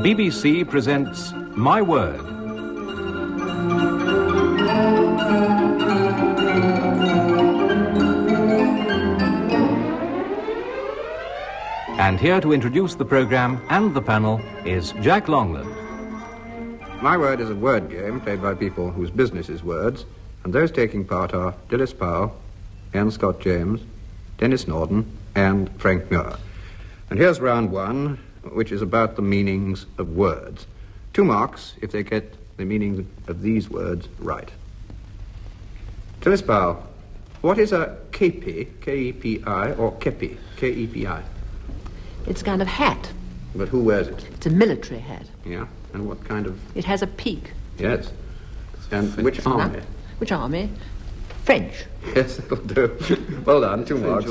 BBC presents My Word. And here to introduce the programme and the panel is Jack Longland. My Word is a word game played by people whose business is words, and those taking part are Dilys Powell, Anne Scott James, Denis Norden, and Frank Muir. And here's round one, which is about the meanings of words. 2 marks if they get the meaning of these words right. Dilys Powell, what is a Kepi, K-E-P-I, or Kepi, K-E-P-I? It's a kind of hat. But who wears it? It's a military hat. Yeah, and what kind of... It has a peak. Yes. And which army? Which army? French. Yes, that'll do. Well done, 2 marks.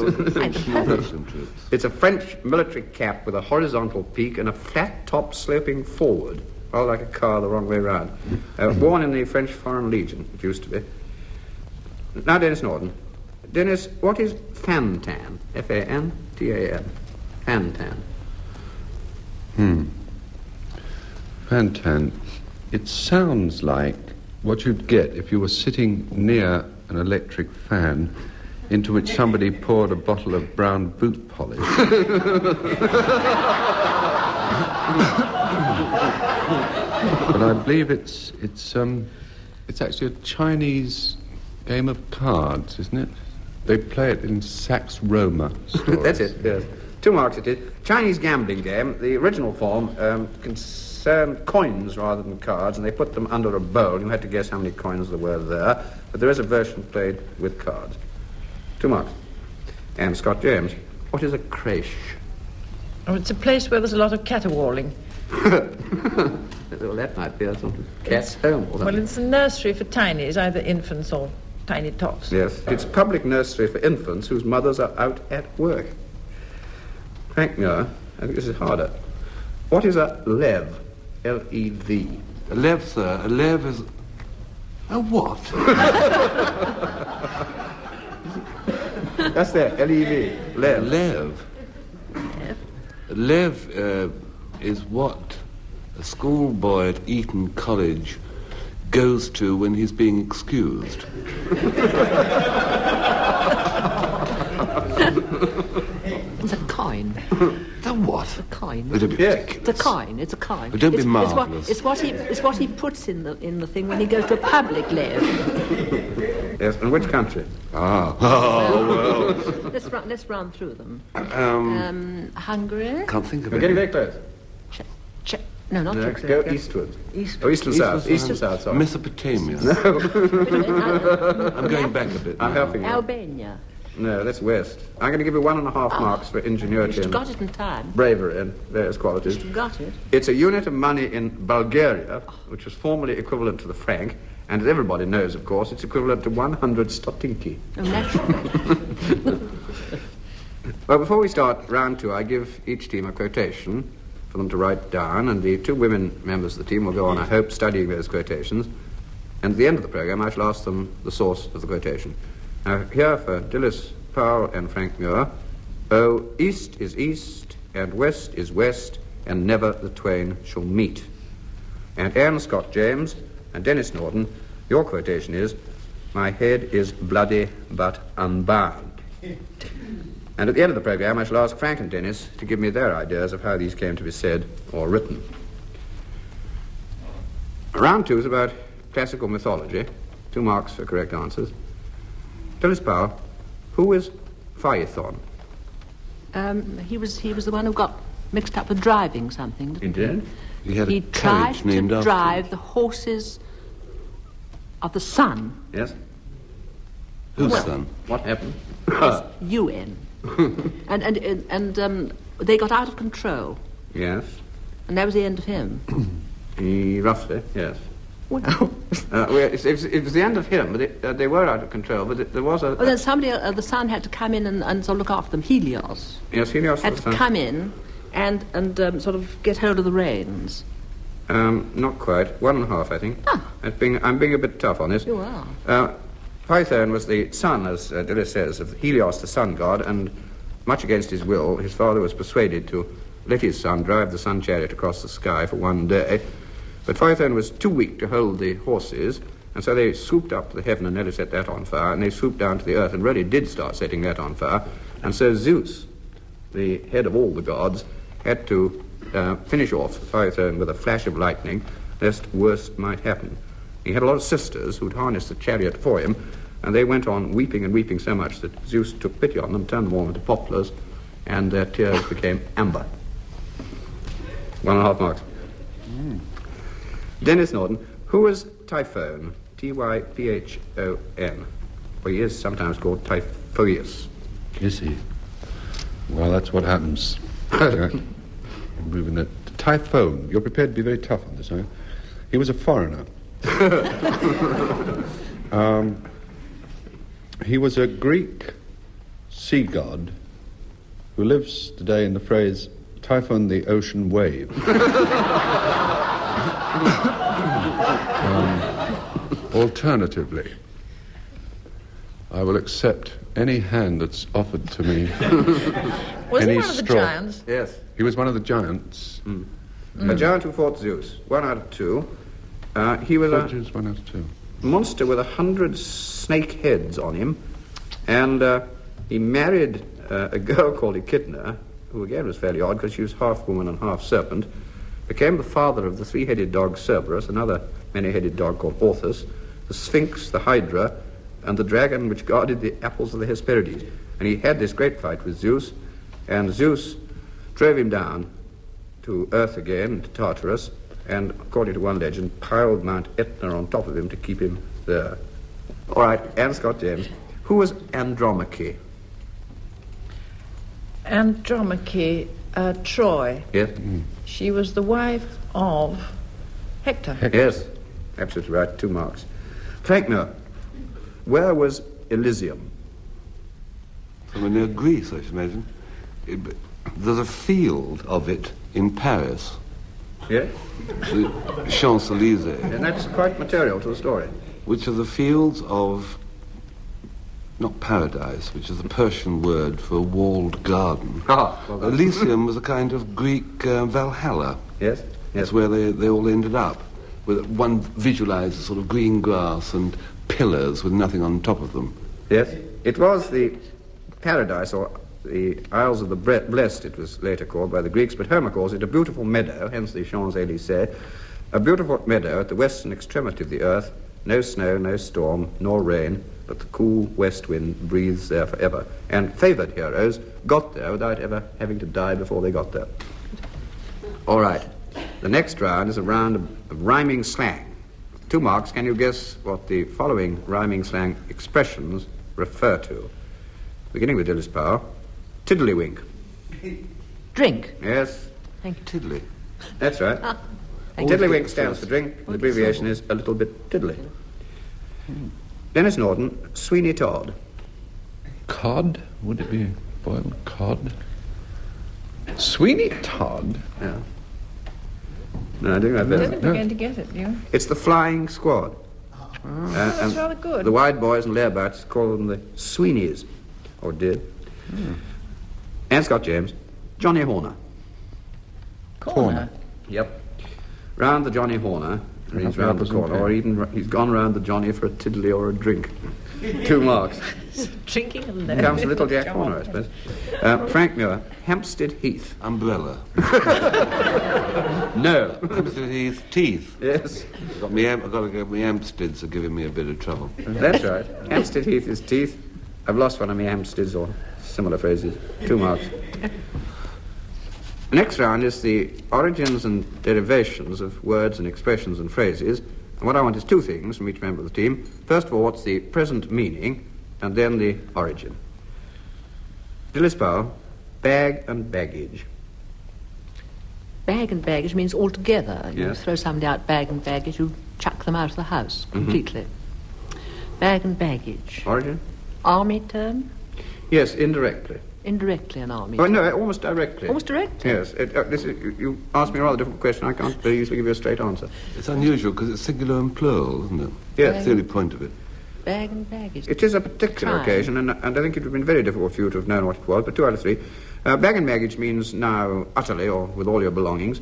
It's a French military cap with a horizontal peak and a flat top sloping forward, or like a car the wrong way round. Worn in the French Foreign Legion, it used to be. Now, Denis Norden. Denis, what is Fantan? F-A-N-T-A-N. Fantan. Fantan. It sounds like what you'd get if you were sitting near an electric fan into which somebody poured a bottle of brown boot polish. But I believe it's actually a Chinese game of cards, isn't it? They play it in Saxe Roma stories. That's it, yes. 2 marks it is. Chinese gambling game. The original form concerned coins rather than cards, and they put them under a bowl. You had to guess how many coins there were there. But there is a version played with cards. 2 marks. And Scott James, what is a crèche? Oh, it's a place where there's a lot of caterwauling. Well, that might be a sort of cat's home or something. Well, it's a nursery for tinies, either infants or tiny tots. Yes, it's a public nursery for infants whose mothers are out at work. Frank Muir, I think this is harder. What is a lev? L-E-V. A lev, sir. A lev is... A what? That's there, L-E-V. Lev. Lev. A lev is what a schoolboy at Eton College goes to when he's being excused. It's a coin. The what? A coin. Don't be ridiculous. It's a coin. It's a coin. But don't be marvellous. It's what he puts in the thing when he goes to a public live. Yes, and which country? Well. Let's run through them. Hungary. Can't think of We're it. getting very close. No, not Next, Czech. go eastwards. East. Oh, east and south. East and south, sorry. Mesopotamia. I'm going back a bit I'm now. helping you. Albania. No, that's west. I'm going to give you 1.5 marks for ingenuity You've and got it in time. bravery and various qualities. You've got it. It's a unit of money in Bulgaria, which was formerly equivalent to the franc, and as everybody knows, of course, it's equivalent to 100 stotinki. Oh, naturally. Well, before we start round 2, I give each team a quotation for them to write down, and the 2 women members of the team will go on, I hope, studying those quotations. And at the end of the programme, I shall ask them the source of the quotation. Now, here for Dilys Powell and Frank Muir, oh, east is east, and west is west, and never the twain shall meet. And Anne Scott James and Denis Norden, your quotation is, my head is bloody but unbowed. And at the end of the programme, I shall ask Frank and Denis to give me their ideas of how these came to be said or written. Round 2 is about classical mythology. 2 marks for correct answers. Dilys Powell, who is Phaethon? He was the one who got mixed up with driving something, didn't he? Indeed. He had He a tried carriage named to after drive him. the horses of the sun. Yes? Whose son? What happened? UN. and they got out of control. Yes. And that was the end of him. Roughly, yes. Well, It was the end of him, but they were out of control, but there was a... well, then somebody, the sun had to come in and sort of look after them. Helios Yes, Helios had was to come in and sort of get hold of the reins. Not quite. 1.5, I think. Ah. I'm being a bit tough on this. You are. Phaethon was the son, as Dilys says, of Helios, the sun god, and much against his will, his father was persuaded to let his son drive the sun chariot across the sky for one day, but Phaethon was too weak to hold the horses, and so they swooped up to the heaven and nearly set that on fire, and they swooped down to the earth and really did start setting that on fire, and so Zeus, the head of all the gods, had to finish off Phaethon with a flash of lightning, lest worst might happen. He had a lot of sisters who'd harnessed the chariot for him, and they went on weeping and weeping so much that Zeus took pity on them, turned them all into poplars, and their tears became amber. 1.5 marks. Denis Norden, who was Typhon? Typhon. Well, he is sometimes called Typhoeus. Is he? Well, that's what happens. Moving it. Typhon. You're prepared to be very tough on this, aren't you? He was a foreigner. He was a Greek sea god who lives today in the phrase Typhon the ocean wave. Alternatively, I will accept any hand that's offered to me. Was he any one of the straw. giants? Yes. He was one of the giants. A giant who fought Zeus. 1 out of 2. He was a Zeus 1 out of 2. monster with 100 snake heads on him, and he married a girl called Echidna, who again was fairly odd because she was half woman and half serpent, became the father of the 3-headed dog Cerberus, another many-headed dog called Orthus, the Sphinx, the Hydra, and the dragon which guarded the apples of the Hesperides. And he had this great fight with Zeus, and Zeus drove him down to earth again, to Tartarus, and according to one legend, piled Mount Etna on top of him to keep him there. All right, Anne Scott James. Who was Andromache? Andromache, Troy. Yes? She was the wife of Hector. Yes, absolutely right, 2 marks. Frank Muir, where was Elysium? Somewhere near Greece, I should imagine. There's a field of it in Paris, Yes? the Champs-Élysées, And that's quite material to the story. which are the fields of, not paradise, which is the Persian word for walled garden. Ah, well done. Elysium was a kind of Greek Valhalla. Yes? That's where they all ended up. With one visualizes sort of green grass and pillars with nothing on top of them. Yes? It was the paradise, or the Isles of the Blessed, it was later called by the Greeks, but Homer calls it a beautiful meadow, hence the Champs-Élysées, a beautiful meadow at the western extremity of the earth, no snow, no storm, nor rain, but the cool west wind breathes there forever. And favoured heroes got there without ever having to die before they got there. All right. The next round is a round of rhyming slang. 2 marks. Can you guess what the following rhyming slang expressions refer to? Beginning with Dilys Powell. Tiddlywink. Drink. Yes, Thank you. Tiddly. that's right. Thank Tiddlywink stands for drink. The abbreviation is a little bit tiddly. Denis Norden, Sweeney Todd. Cod? Would it be boiled cod? Sweeney Todd? Yeah. No, I think I I better. didn't begin to get it, you. It's the Flying Squad. That's and rather good. The wide boys and layabouts call them the Sweeneys, or did. Anne Scott James, Johnny Horner. Corner. Yep. Round the Johnny Horner, and he's Happy round the apples and corner, or pears. even he's gone round the Johnny for a tiddly or a drink. 2 marks. Drinking alone. Comes little Jack Horner, I suppose. Frank Muir, Hampstead Heath. Umbrella. No. Hampstead Heath, teeth. Yes, I've got to get my Hampsteads are giving me a bit of trouble. that's right. Hampstead Heath is teeth. I've lost one of my Hampsteads or similar phrases. 2 marks. Next round is the origins and derivations of words and expressions and phrases. And what I want is 2 things from each member of the team. First of all, what's the present meaning, and then the origin. Dilys Powell, bag and baggage. Bag and baggage means altogether. You Yes. throw somebody out bag and baggage, you chuck them out of the house completely. Bag and baggage. Origin? Army term? Yes, indirectly. Indirectly an army Oh, term. no, almost directly. Almost directly? Yes. You asked me a rather difficult question. I can't very easily give you a straight answer. It's unusual because it's singular and plural, isn't it? Yes. That's the only point of it. Bag and baggage. It is a particular Try. occasion, and I think it would have been very difficult for you to have known what it was, but 2 out of 3. Bag and baggage means now utterly or with all your belongings.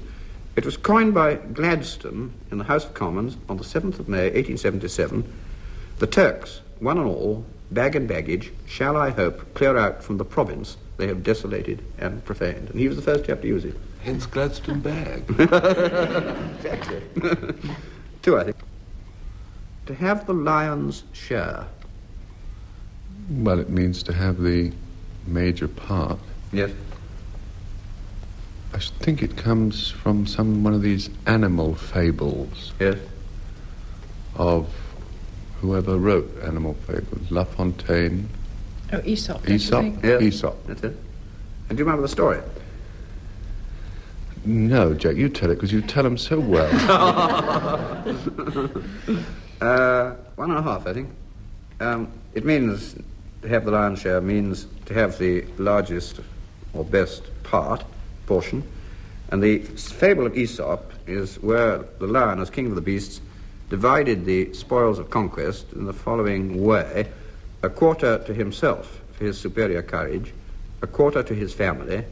It was coined by Gladstone in the House of Commons on the 7th of May, 1877. The Turks, one and all, bag and baggage, shall I hope clear out from the province they have desolated and profaned. And he was the first to have to use it. Hence Gladstone bag. Exactly. 2, I think. To have the lion's share. Well, it means to have the major part. Yes. I think it comes from one of these animal fables. Yes. Of whoever wrote animal fables. La Fontaine. Oh, Aesop. Aesop? Yes. Aesop. That's it. And do you remember the story? No, Jack, you tell it, because you tell them so well. 1.5, I think. It means to have the lion's share means to have the largest or best portion. And the fable of Aesop is where the lion, as king of the beasts, divided the spoils of conquest in the following way: a quarter to himself for his superior courage, a quarter to his family,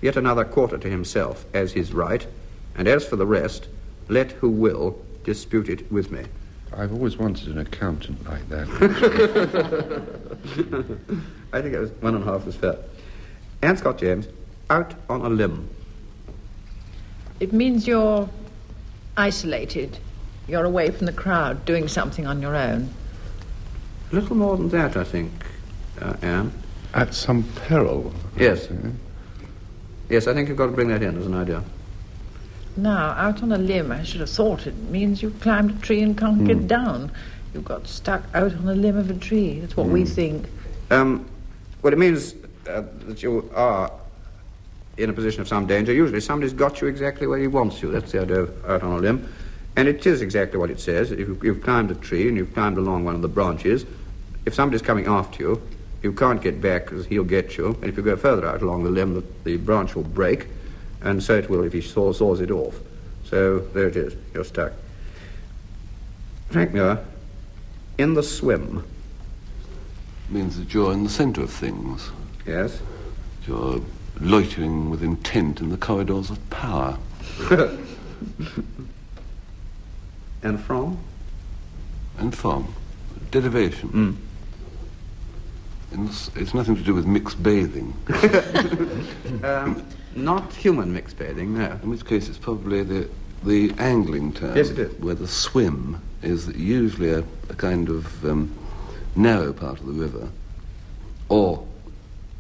yet another quarter to himself as his right, and as for the rest, let who will dispute it with me. I've always wanted an accountant like that. I think it was 1.5 was fair. Anne Scott James, out on a limb. It means you're isolated. You're away from the crowd, doing something on your own. A little more than that, I think, Anne. At some peril. Yes. Yes, I think you've got to bring that in as an idea. Now, out on a limb, I should have thought it means you climbed a tree and can't get down. You got stuck out on a limb of a tree. That's what we think. Well, it means that you are in a position of some danger. Usually somebody's got you exactly where he wants you. That's the idea of out on a limb. And it is exactly what it says. If you've climbed a tree and you've climbed along one of the branches, if somebody's coming after you, you can't get back because he'll get you. And if you go further out along the limb, the branch will break. And so it will if he saws it off. So there it is. You're stuck. Frank Muir, in the swim. Means that you're in the centre of things. Yes. You're loitering with intent in the corridors of power. And from? And from. Derivation. It's nothing to do with mixed bathing. Not human mixed bathing, no. In which case it's probably the angling term. Yes, it is. Where the swim is usually a kind of narrow part of the river, or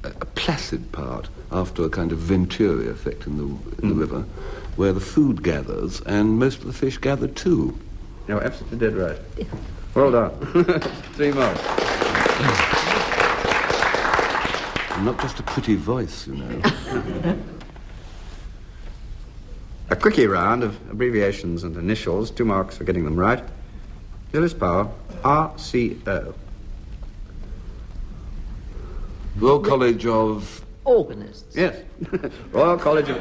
a placid part after a kind of Venturi effect in the river, where the food gathers and most of the fish gather too. You're absolutely dead right. Well done. 3 marks. Not just a pretty voice, you know. A quickie round of abbreviations and initials, 2 marks for getting them right. Dilys Powell, RCO. Royal College of... Organists. Yes. Royal College of...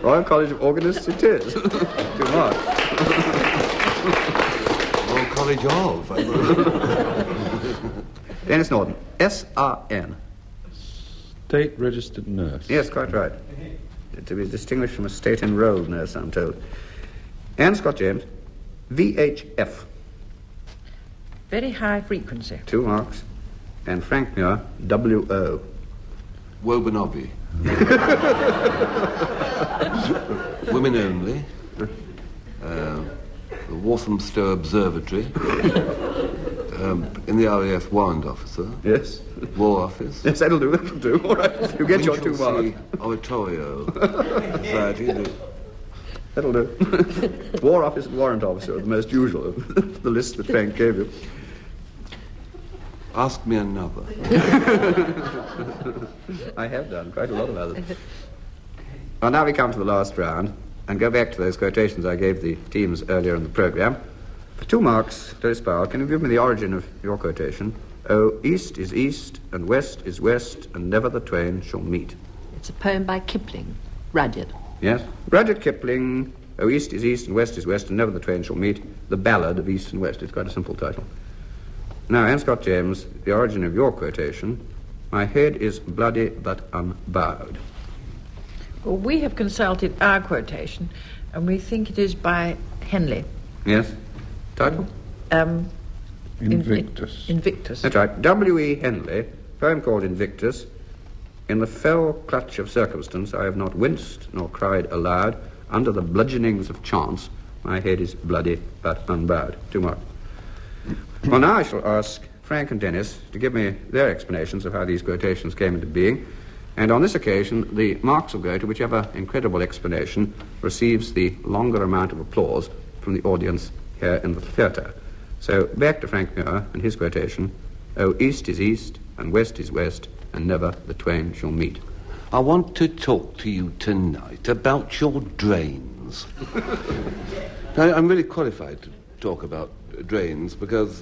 Royal College of Organists it is. 2 marks. Royal College of... Denis Norden, SRN. State registered nurse. Yes, quite right. To be distinguished from a state-enrolled nurse, I'm told. Anne Scott James, VHF. Very high frequency. 2 marks. And Frank Muir, WO. Wobanobi. Women only. The Walthamstow Observatory. In the RAF warrant officer. Yes. War Office. Yes, that'll do. All right. You get your 2 marks. Oratorio. Society. That'll do. War Office and Warrant Officer are the most usual of the list that Frank gave you. Ask me another. I have done quite a lot of others. Well, now we come to the last round and go back to those quotations I gave the teams earlier in the programme. For 2 marks, Dilys Powell, can you give me the origin of your quotation? Oh, east is east, and west is west, and never the twain shall meet. It's a poem by Kipling, Rudyard. Yes. Rudyard Kipling, oh, east is east, and west is west, and never the twain shall meet. The Ballad of East and West. It's quite a simple title. Now, Anne Scott James, the origin of your quotation. My head is bloody but unbowed. Well, we have consulted our quotation, and we think it is by Henley. Yes? Title? Invictus. Invictus. That's right. W.E. Henley, poem called Invictus. In the fell clutch of circumstance, I have not winced nor cried aloud. Under the bludgeonings of chance, my head is bloody but unbowed. Too much. Well, now I shall ask Frank and Denis to give me their explanations of how these quotations came into being. And on this occasion, the marks will go to whichever incredible explanation receives the longer amount of applause from the audience here in the theatre. So back to Frank Muir and his quotation, "Oh, east is east, and west is west, and never the twain shall meet." I want to talk to you tonight about your drains. Now, I'm really qualified to talk about drains because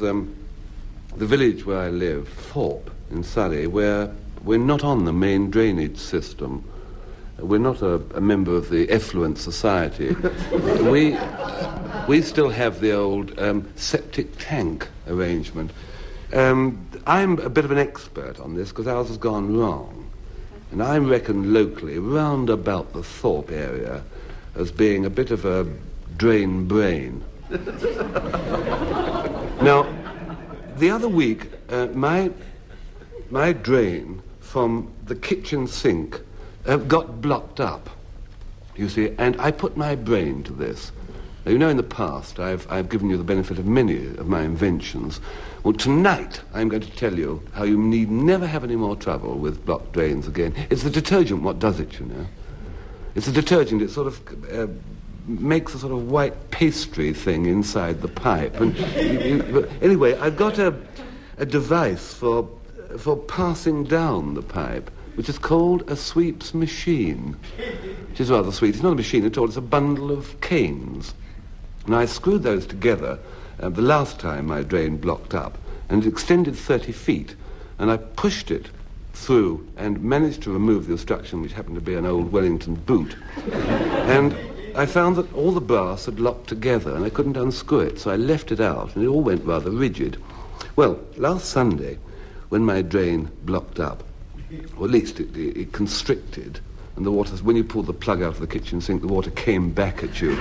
the village where I live, Thorpe, in Surrey, we're not on the main drainage system. We're not a member of the effluent society. We still have the old septic tank arrangement. I'm a bit of an expert on this because ours has gone wrong. And I reckon locally, round about the Thorpe area, as being a bit of a drain brain. Now, the other week, my drain from the kitchen sink got blocked up, you see, and I put my brain to this. Now, you know, in the past, I've given you the benefit of many of my inventions. Well, tonight, I'm going to tell you how you need never have any more trouble with blocked drains again. It's the detergent what does it, you know. It's the detergent. It sort of makes a sort of white pastry thing inside the pipe. And anyway, I've got a device for passing down the pipe, which is called a sweeps machine, which is rather sweet. It's not a machine at all. It's a bundle of canes. And I screwed those together the last time my drain blocked up, and it extended 30 feet, and I pushed it through and managed to remove the obstruction, which happened to be an old Wellington boot. And I found that all the brass had locked together, and I couldn't unscrew it, so I left it out, and it all went rather rigid. Well, last Sunday, when my drain blocked up, or at least it constricted, and the water, when you pulled the plug out of the kitchen sink, the water came back at you.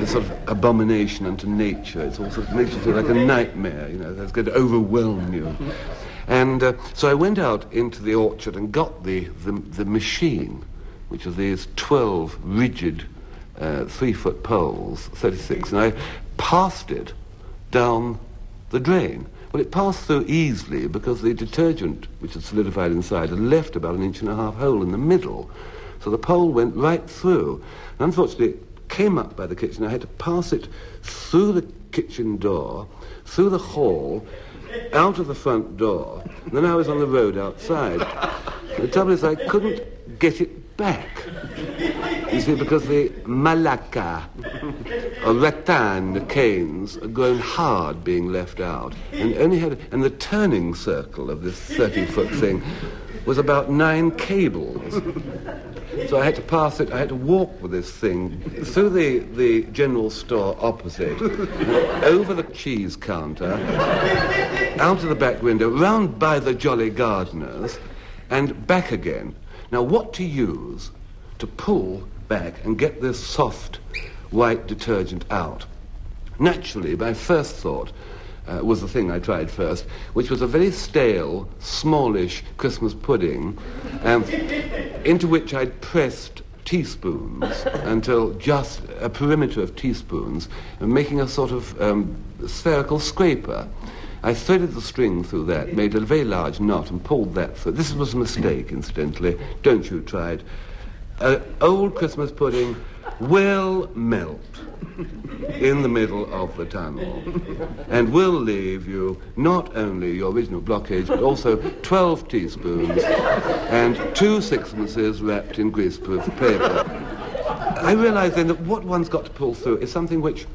It's sort of abomination unto nature. It also makes you feel like a nightmare, you know, that's going to overwhelm you. And so I went out into the orchard and got the machine, which are these 12 rigid 3-foot poles, 36, and I passed it down the drain. Well, it passed through easily because the detergent, which had solidified inside, had left about 1.5 inch hole in the middle. So the pole went right through. And unfortunately, it came up by the kitchen. I had to pass it through the kitchen door, through the hall, out of the front door, and then I was on the road outside. The trouble is I couldn't get it back. You see, because the malacca or rattan canes had grown hard being left out, and the turning circle of this 30-foot thing was about 9 cables. So I had to pass it, I had to walk with this thing through the general store opposite, over the cheese counter, out of the back window, round by the Jolly Gardeners, and back again. Now, what to use to pull back and get this soft white detergent out? Naturally, my first thought was the thing I tried first, which was a very stale, smallish Christmas pudding, into which I'd pressed teaspoons until just a perimeter of teaspoons, and making a sort of spherical scraper. I threaded the string through that, made a very large knot, and pulled that through. This was a mistake, incidentally. Don't you try it. Old Christmas pudding will melt in the middle of the tunnel and will leave you not only your original blockage, but also 12 teaspoons and 2 sixpences wrapped in greaseproof paper. I realised then that what one's got to pull through is something which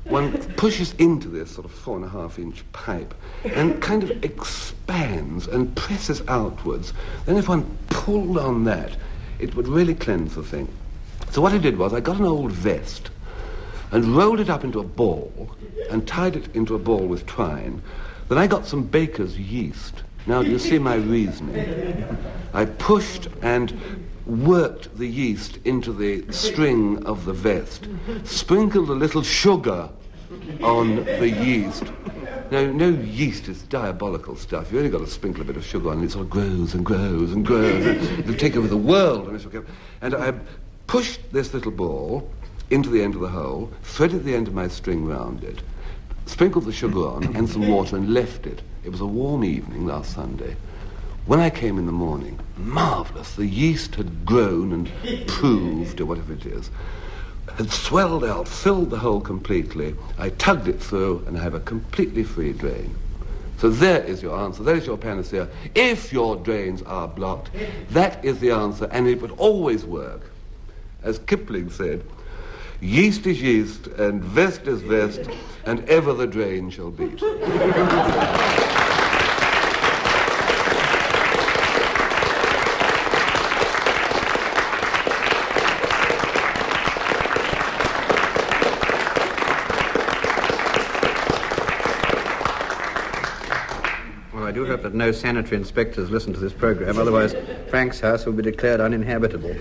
one pushes into this sort of 4.5-inch pipe and kind of expands and presses outwards. Then if one pulled on that, it would really cleanse the thing. So what I did was I got an old vest and rolled it up into a ball and tied it into a ball with twine. Then I got some baker's yeast Now, do you see my reasoning? I pushed and worked the yeast into the string of the vest, sprinkled a little sugar on the yeast. No yeast is diabolical stuff. You've only got to sprinkle a bit of sugar on it. It sort of grows and grows and grows. It'll take over the world. And I pushed this little ball into the end of the hole, threaded the end of my string round it, sprinkled the sugar on and some water and left it. It was a warm evening last Sunday. When I came in the morning, marvellous, the yeast had grown and proved, or whatever it is, had swelled out, filled the hole completely. I tugged it through, and I have a completely free drain. So there is your answer. That is your panacea. If your drains are blocked, that is the answer, and it would always work. As Kipling said, yeast is yeast, and vest is vest, and ever the drain shall beat. I do hope that no sanitary inspectors listen to this program, otherwise Frank's house will be declared uninhabitable.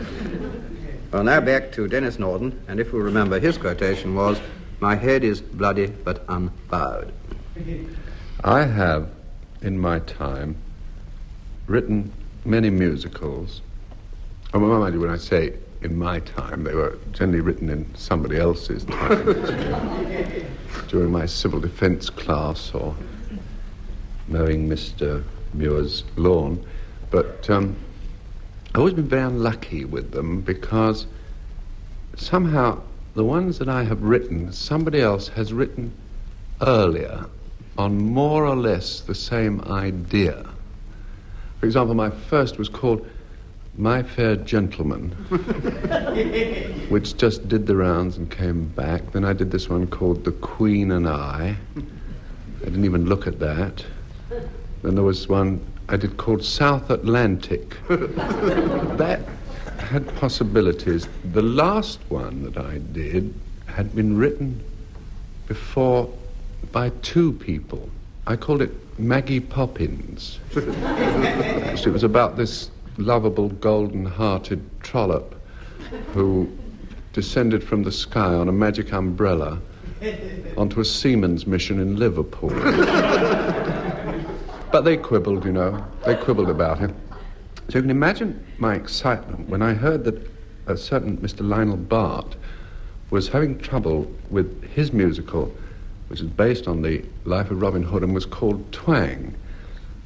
Well, now back to Denis Norden, and if we remember, his quotation was, "My head is bloody but unbowed." I have, in my time, written many musicals. Oh, mind you, when I say in my time, they were generally written in somebody else's time. During my civil defence class or mowing Mr. Muir's lawn. But I've always been very unlucky with them because somehow the ones that I have written, somebody else has written earlier on more or less the same idea. For example, my first was called My Fair Gentleman, which just did the rounds and came back. Then I did this one called The Queen and I didn't even look at that. Then there was one I did called South Atlantic. That had possibilities. The last one that I did had been written before by two people. I called it Maggie Poppins. Actually, it was about this lovable, golden-hearted trollop who descended from the sky on a magic umbrella onto a seaman's mission in Liverpool. But they quibbled, you know. They quibbled about him. So you can imagine my excitement when I heard that a certain Mr. Lionel Bart was having trouble with his musical, which is based on the life of Robin Hood and was called Twang,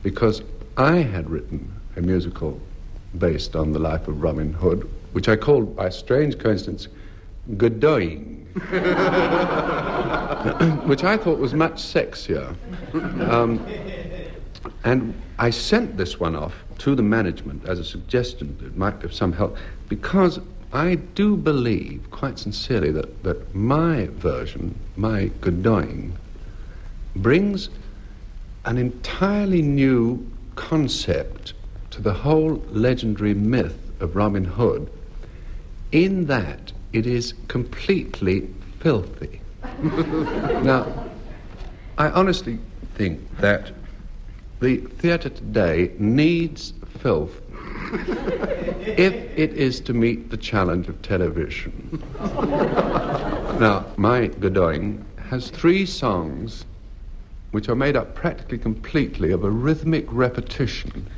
because I had written a musical based on the life of Robin Hood, which I called, by a strange coincidence, Godoying, which I thought was much sexier. And I sent this one off to the management as a suggestion that it might have some help, because I do believe, quite sincerely, that my version, my Godoying, brings an entirely new concept to the whole legendary myth of Robin Hood, in that it is completely filthy. Now, I honestly think that the theatre today needs filth if it is to meet the challenge of television. Now, my Godoying has 3 songs which are made up practically completely of a rhythmic repetition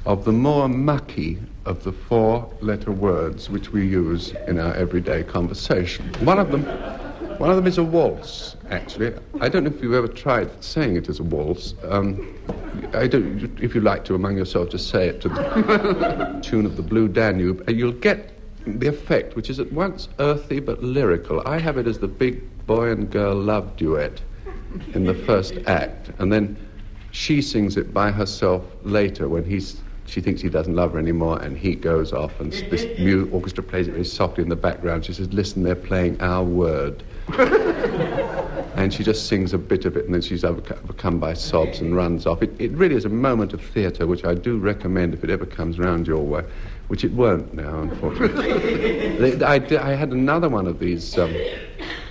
of the more mucky of the 4-letter words which we use in our everyday conversation. One of them is a waltz, actually. I don't know if you've ever tried saying it as a waltz. I don't. If you like to, among yourself, just say it to the tune of the Blue Danube, and you'll get the effect, which is at once earthy but lyrical. I have it as the big boy and girl love duet in the first act, and then she sings it by herself later when she thinks he doesn't love her anymore, and he goes off, and this orchestra plays it very softly in the background. She says, "Listen, they're playing Our Word." And she just sings a bit of it, and then she's overcome by sobs and runs off. It really is a moment of theatre, which I do recommend if it ever comes round your way, which it won't now, unfortunately. I had another one of these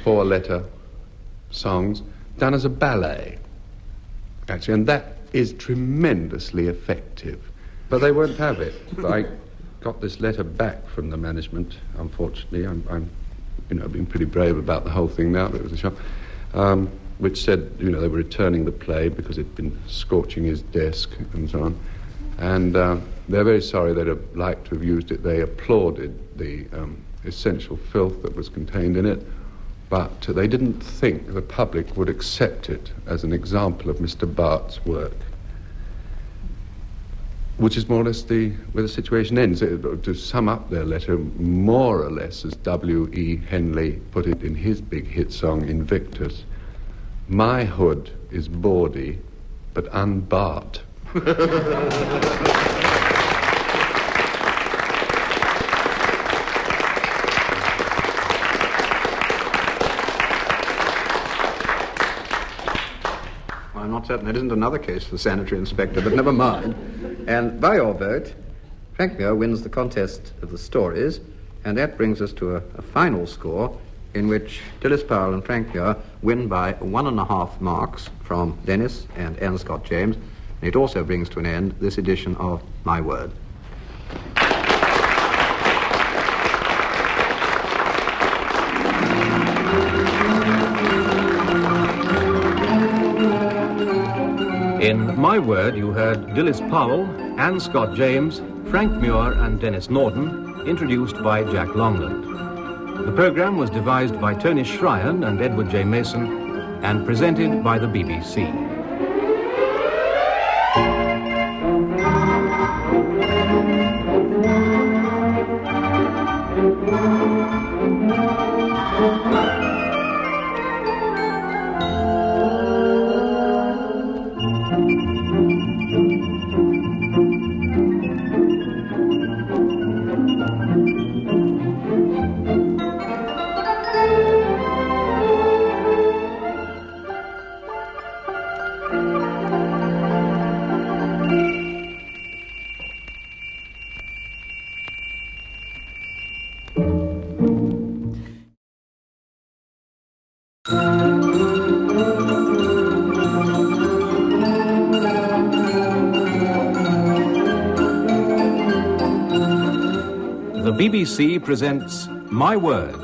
4-letter songs done as a ballet, actually, and that is tremendously effective. But they won't have it. I got this letter back from the management, unfortunately. I'm being pretty brave about the whole thing now, but it was a shock, which said, they were returning the play because it'd been scorching his desk and so on. And they're very sorry. They'd have liked to have used it. They applauded the essential filth that was contained in it, but they didn't think the public would accept it as an example of Mr. Bart's work, which is more or less where the situation ends. To sum up their letter, more or less as W.E. Henley put it in his big hit song Invictus, my hood is bawdy, but unbart. I'm not certain that isn't another case for the sanitary inspector, but never mind. And by your vote, Frank Muir wins the contest of the stories, and that brings us to a final score in which Dilys Powell and Frank Muir win by 1.5 marks from Denis and Anne Scott James. And it also brings to an end this edition of My Word. In My Word, you heard Dilys Powell, Anne Scott James, Frank Muir and Denis Norden, introduced by Jack Longland. The programme was devised by Tony Shryan and Edward J. Mason and presented by the BBC. The BBC presents My Word.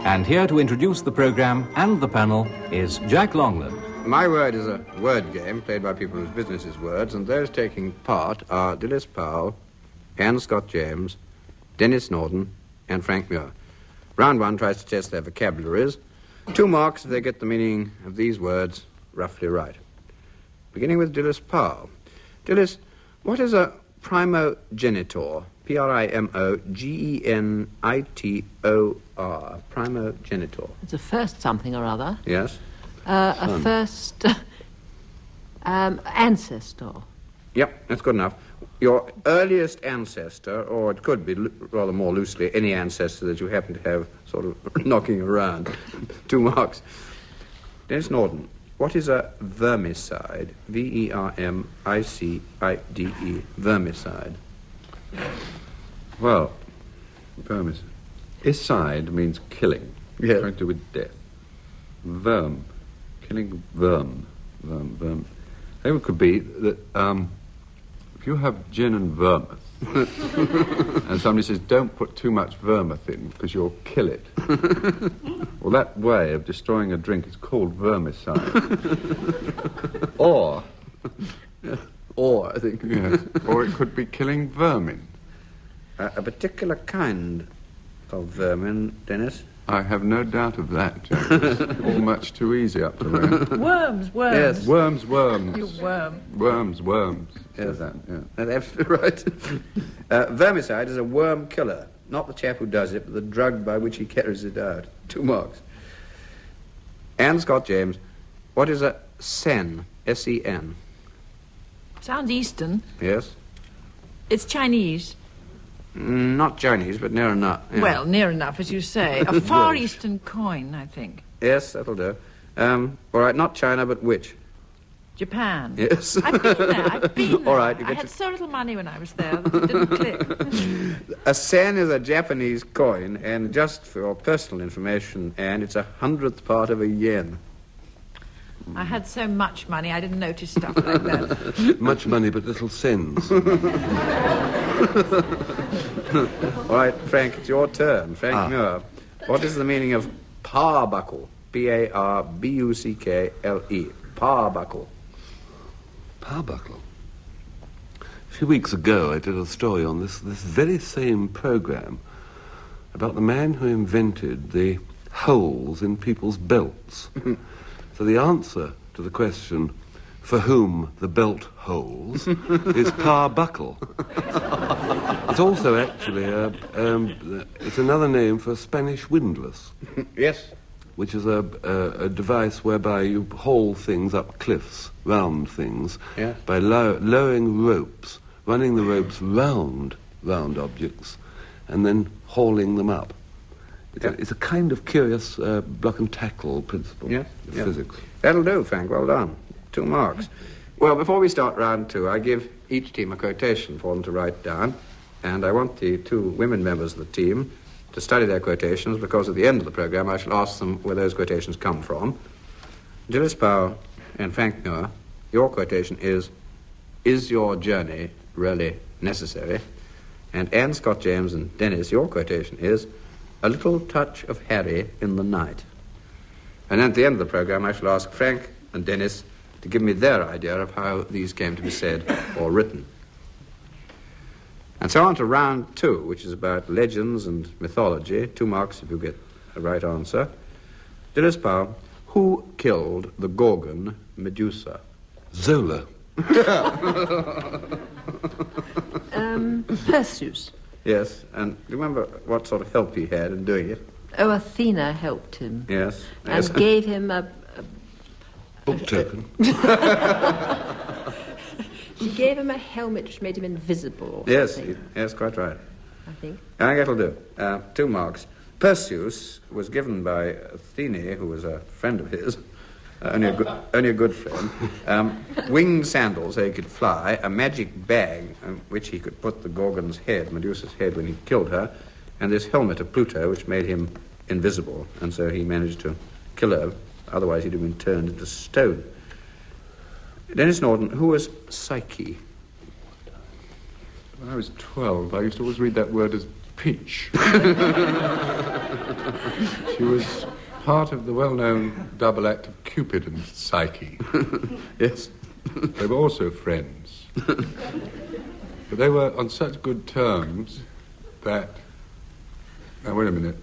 And here to introduce the programme and the panel is Jack Longland. My Word is a word game played by people whose business is words, and those taking part are Dilys Powell, Anne Scott James, Denis Norden, and Frank Muir. Round one tries to test their vocabularies. 2 marks if they get the meaning of these words roughly right. Beginning with Dilys Powell. Dilys, what is a primogenitor? Primogenitor. Primogenitor. It's a first something or other. Yes? A first ancestor. Yep, that's good enough. Your earliest ancestor, or it could be rather more loosely, any ancestor that you happen to have sort of knocking around. 2 marks. Denis Norden, what is a vermicide? V-E-R-M-I-C-I-D-E. Vermicide. Well, vermicide. Icide means killing. Yes. Trying to do with death. Verm. Killing verm. Verm. It could be that if you have gin and vermouth, and somebody says, don't put too much vermouth in because you'll kill it. Well, that way of destroying a drink is called vermicide. Or, I think. Yes, or it could be killing vermin. A particular kind of vermin, Denis? I have no doubt of that, Jack. It's all much too easy up to there. Worms. Yes. Worms. You worm. Worms. Yes. That, yeah. That's absolutely right. Vermicide is a worm killer. Not the chap who does it, but the drug by which he carries it out. 2 marks. Anne Scott James, what is a sen? S-E-N. Sounds Eastern. Yes? It's Chinese. Not Chinese, but near enough. Yeah. Well, near enough, as you say. A Far Eastern coin, I think. Yes, that'll do. All right, not China, but which? Japan. Yes. I've been there. I've been there. All right, you I get had your- so little money when I was there that it didn't click. A sen is a Japanese coin, and just for your personal information, Anne, it's 100th part of a yen. I had so much money, I didn't notice stuff like that. Much money, but little sense. All right, Frank, it's your turn. Frank Muir. What is the meaning of parbuckle? P-A-R-B-U-C-K-L-E. Parbuckle. Parbuckle. A few weeks ago, I did a story on this very same program about the man who invented the holes in people's belts. So the answer to the question, for whom the belt holes, is parbuckle. It's also actually it's another name for Spanish windlass. Yes. Which is a device whereby you haul things up cliffs, round things, Yeah. by lowering ropes, running the ropes round objects, and then hauling them up. It's a kind of curious block and tackle principle of physics. That'll do, Frank. Well done. 2 marks. Well, before we start round 2, I give each team a quotation for them to write down, and I want the 2 women members of the team to study their quotations, because at the end of the program I shall ask them where those quotations come from. Dilys Powell and Frank Muir, your quotation is your journey really necessary? And Anne Scott James and Denis, your quotation is, a little touch of Harry in the night. And at the end of the program I shall ask Frank and Denis to give me their idea of how these came to be said or written. And so on to round 2, which is about legends and mythology. 2 marks if you get a right answer. Dilys Powell, who killed the Gorgon Medusa? Zola. Perseus. Yes, and do you remember what sort of help he had in doing it? Oh, Athena helped him. Yes. And gave him a Book token. She gave him a helmet which made him invisible. Or Yes, something, yes, quite right. I think. I think that'll do. 2 marks. Perseus was given by Athene, who was a friend of his, only a good friend, winged sandals so he could fly, a magic bag in which he could put the Gorgon's head, Medusa's head, when he killed her, and this helmet of Pluto which made him invisible, and so he managed to kill her. Otherwise he'd have been turned into stone. Denis Norden, who was Psyche? When I was 12, I used to always read that word as peach. She was part of the well-known double act of Cupid and Psyche. Yes. They were also friends. But they were on such good terms that... Now, wait a minute.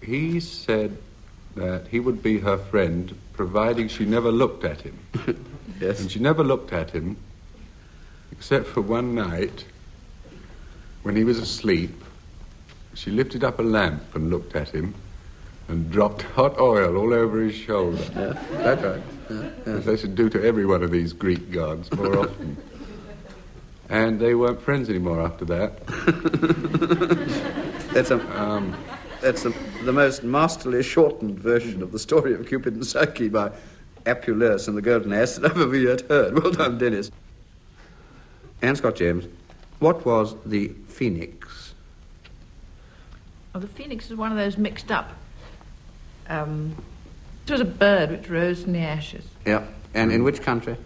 He said that he would be her friend providing she never looked at him. Yes. And she never looked at him except for one night when he was asleep. She lifted up a lamp and looked at him and dropped hot oil all over his shoulder. Yeah, that's right. As they should do to every one of these Greek gods more often. And they weren't friends anymore after that. That's the most masterly shortened version of the story of Cupid and Psyche by Apuleius and the Golden Ass that I've ever yet heard. Well done, Denis. Anne Scott James, what was the phoenix? Well, the phoenix is one of those mixed up. It was a bird which rose from the ashes. Yeah, and in which country?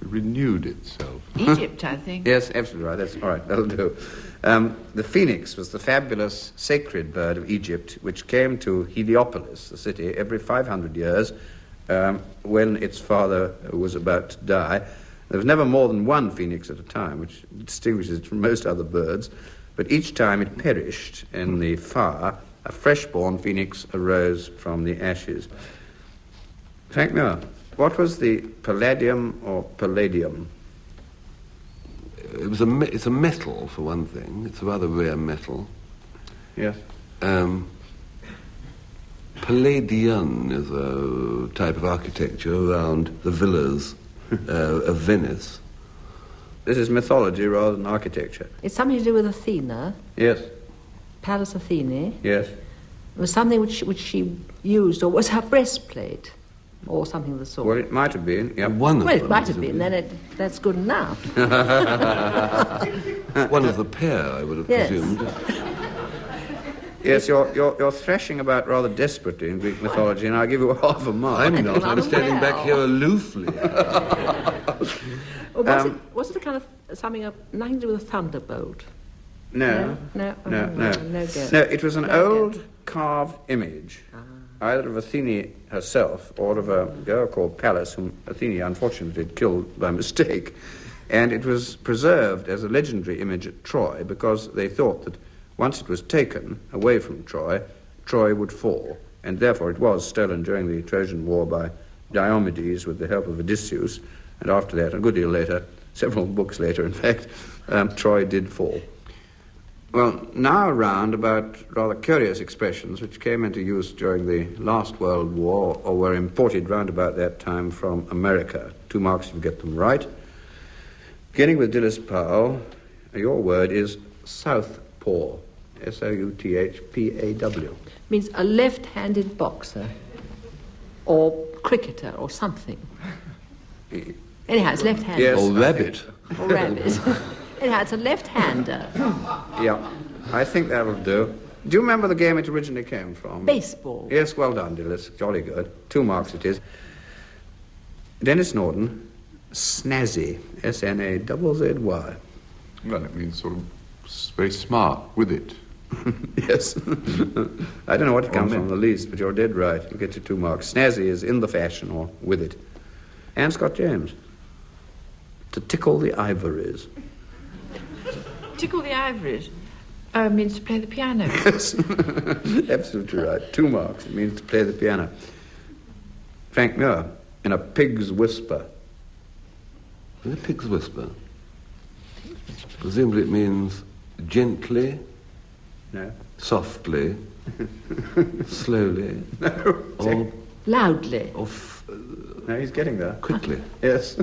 It renewed itself. Egypt, I think. Yes, absolutely right. That's all right. That'll do. The phoenix was the fabulous sacred bird of Egypt, which came to Heliopolis, the city, every 500 years when its father was about to die. There was never more than one phoenix at a time, which distinguishes it from most other birds. But each time it perished in the fire, a fresh-born phoenix arose from the ashes. Frank Muir, what was the palladium or palladium? It's a metal, for one thing. It's a rather rare metal. Yes. Palladian is a type of architecture around the villas of Venice. This is mythology rather than architecture. It's something to do with Athena, Yes. Pallas Athene. Yes. It was something which she used, or was her breastplate. or something of the sort. Well, it might have been, yep. One of Well, them. it might have been, then that's good enough. One of the pair, I would have Yes. presumed. Yes, you're thrashing about rather desperately in Greek mythology, and I'll give you half a mark. I'm not. I'm standing back here aloofly. Or was it a kind of summing up, nothing to do with a thunderbolt? No. No go. No, it was an old carved image, either of Athene herself or of a girl called Pallas, whom Athene unfortunately had killed by mistake. And it was preserved as a legendary image at Troy because they thought that once it was taken away from Troy, Troy would fall. And therefore it was stolen during the Trojan War by Diomedes with the help of Odysseus. And after that, a good deal later, several books later, in fact, Troy did fall. Well, now around about rather curious expressions which came into use during the last World War or were imported round about that time from America. 2 marks if you get them right. Beginning with Dilys Powell, your word is southpaw. Southpaw. Means a left-handed boxer or cricketer or something. Anyhow, it's left-handed. Yes. Or rabbit. Or rabbit. Anyhow, it's a left-hander. Yeah, I think that'll do. Do you remember the game it originally came from? Baseball. Yes, well done, Dilys. Jolly good. 2 marks it is. Denis Norden, snazzy. S-N-A-Z-Z-Y. Well, it means sort of very smart with it. Yes. I don't know what it comes from the least, but you're dead right. You'll get your 2 marks. Snazzy is in the fashion or with it. And Scott James. To tickle the ivories. Tickle the ivories means to play the piano. Yes. Absolutely right. 2 marks. It means to play the piano. Frank Muir, in a pig's whisper. In a pig's whisper. Presumably it means gently, No. softly, slowly, or Loudly. No, he's getting there. quickly. Yes.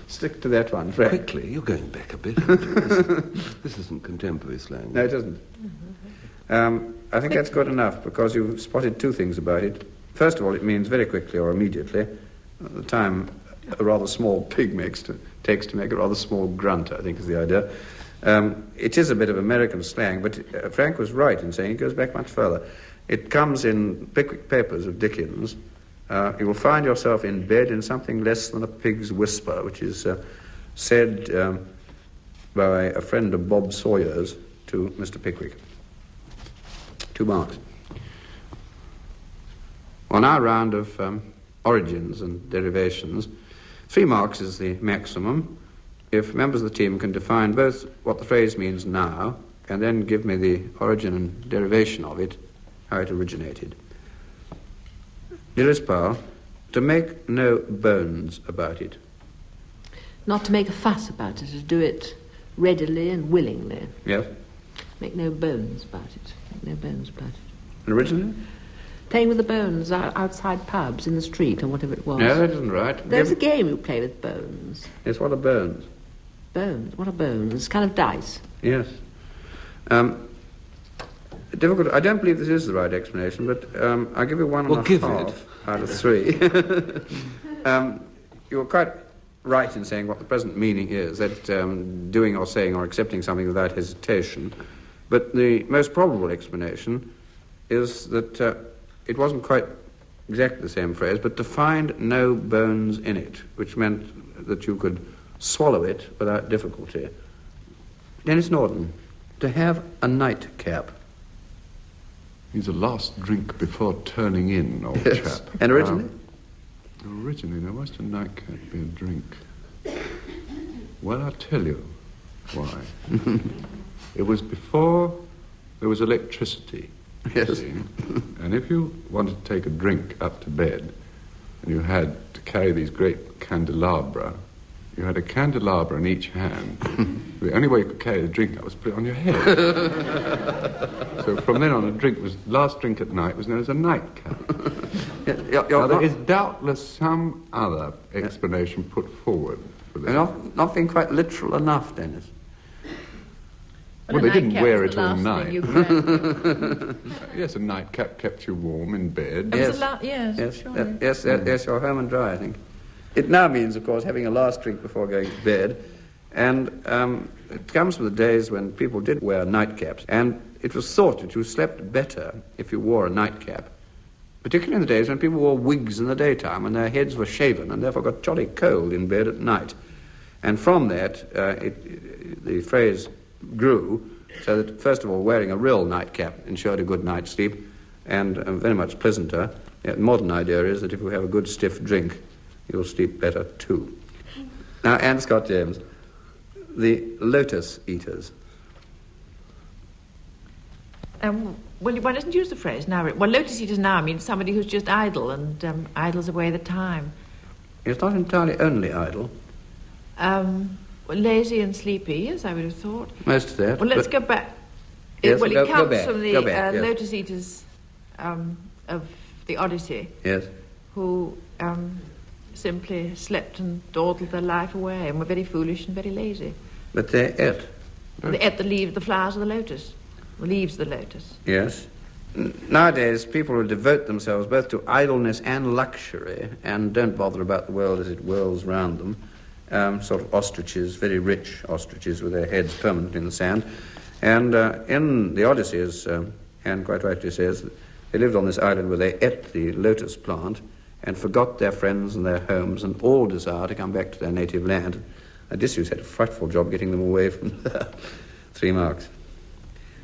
Stick to that one, Frank. Quickly, you're going back a bit. This isn't contemporary slang. No, it isn't. I think that's good enough because you've spotted 2 things about it. First of all, it means very quickly or immediately. At the time a rather small pig takes to make a rather small grunt, I think is the idea. It is a bit of American slang, but Frank was right in saying it goes back much further. It comes in Pickwick Papers of Dickens. You will find yourself in bed in something less than a pig's whisper, which is said by a friend of Bob Sawyer's to Mr. Pickwick. 2 marks. Well, now a round of origins and derivations. 3 marks is the maximum. If members of the team can define both what the phrase means now and then give me the origin and derivation of it, how it originated. Dilys Powell, to make no bones about it. Not to make a fuss about it, to do it readily and willingly. Yes. Make no bones about it. Make no bones about it. And originally? Playing with the bones outside pubs, in the street, or whatever it was. No, that isn't right. There's a game you play with bones. Yes, what are bones? Bones? What are bones? It's kind of dice. Yes. Difficult. I don't believe this is the right explanation, but I'll give you 1.5 give it. out of 3. You were quite right in saying what the present meaning is, that doing or saying or accepting something without hesitation. But the most probable explanation is that it wasn't quite exactly the same phrase, but to find no bones in it, which meant that you could swallow it without difficulty. Denis Norden, to have a nightcap. He's a last drink before turning in, old Yes. chap. And originally? Originally, there must a nightcap be a drink. Well, I'll tell you why. It was before there was electricity. Yes. You see. And if you wanted to take a drink up to bed, and you had to carry these great candelabra, you had a candelabra in each hand. The only way you could carry the drink up was put it on your head. So from then on, last drink at night was known as a nightcap. Now, there is doubtless some other explanation put forward for this. Not being quite literal enough, Denis. Well, they didn't wear it the all last night. thing you grabbed. Yes, a nightcap kept you warm in bed. It was yes, surely. Yes, you're home and dry, I think. It now means, of course, having a last drink before going to bed, and it comes from the days when people did wear nightcaps, and it was thought that you slept better if you wore a nightcap, particularly in the days when people wore wigs in the daytime and their heads were shaven and therefore got jolly cold in bed at night. And from that, the phrase grew, so that, first of all, wearing a real nightcap ensured a good night's sleep, and very much pleasanter. The modern idea is that if you have a good stiff drink, you'll sleep better too. Now, Anne Scott James, the lotus eaters. Well, one doesn't use the phrase now. Well, lotus eaters now means somebody who's just idle and idles away the time. It's not entirely only idle. Lazy and sleepy, yes, I would have thought. Most of that. Well, let's go back. Yes, it go comes back, from the go back, yes. lotus eaters of the Odyssey, Yes. who simply slept and dawdled their life away and were very foolish and very lazy. But they ate. They ate the flowers of the lotus, the leaves of the lotus. Yes. Nowadays, people will devote themselves both to idleness and luxury and don't bother about the world as it whirls round them. Sort of ostriches, very rich ostriches with their heads permanently in the sand. And in the Odyssey, as Anne quite rightly says, they lived on this island where they ate the lotus plant and forgot their friends and their homes and all desire to come back to their native land. Odysseus had a frightful job getting them away from there. 3 marks.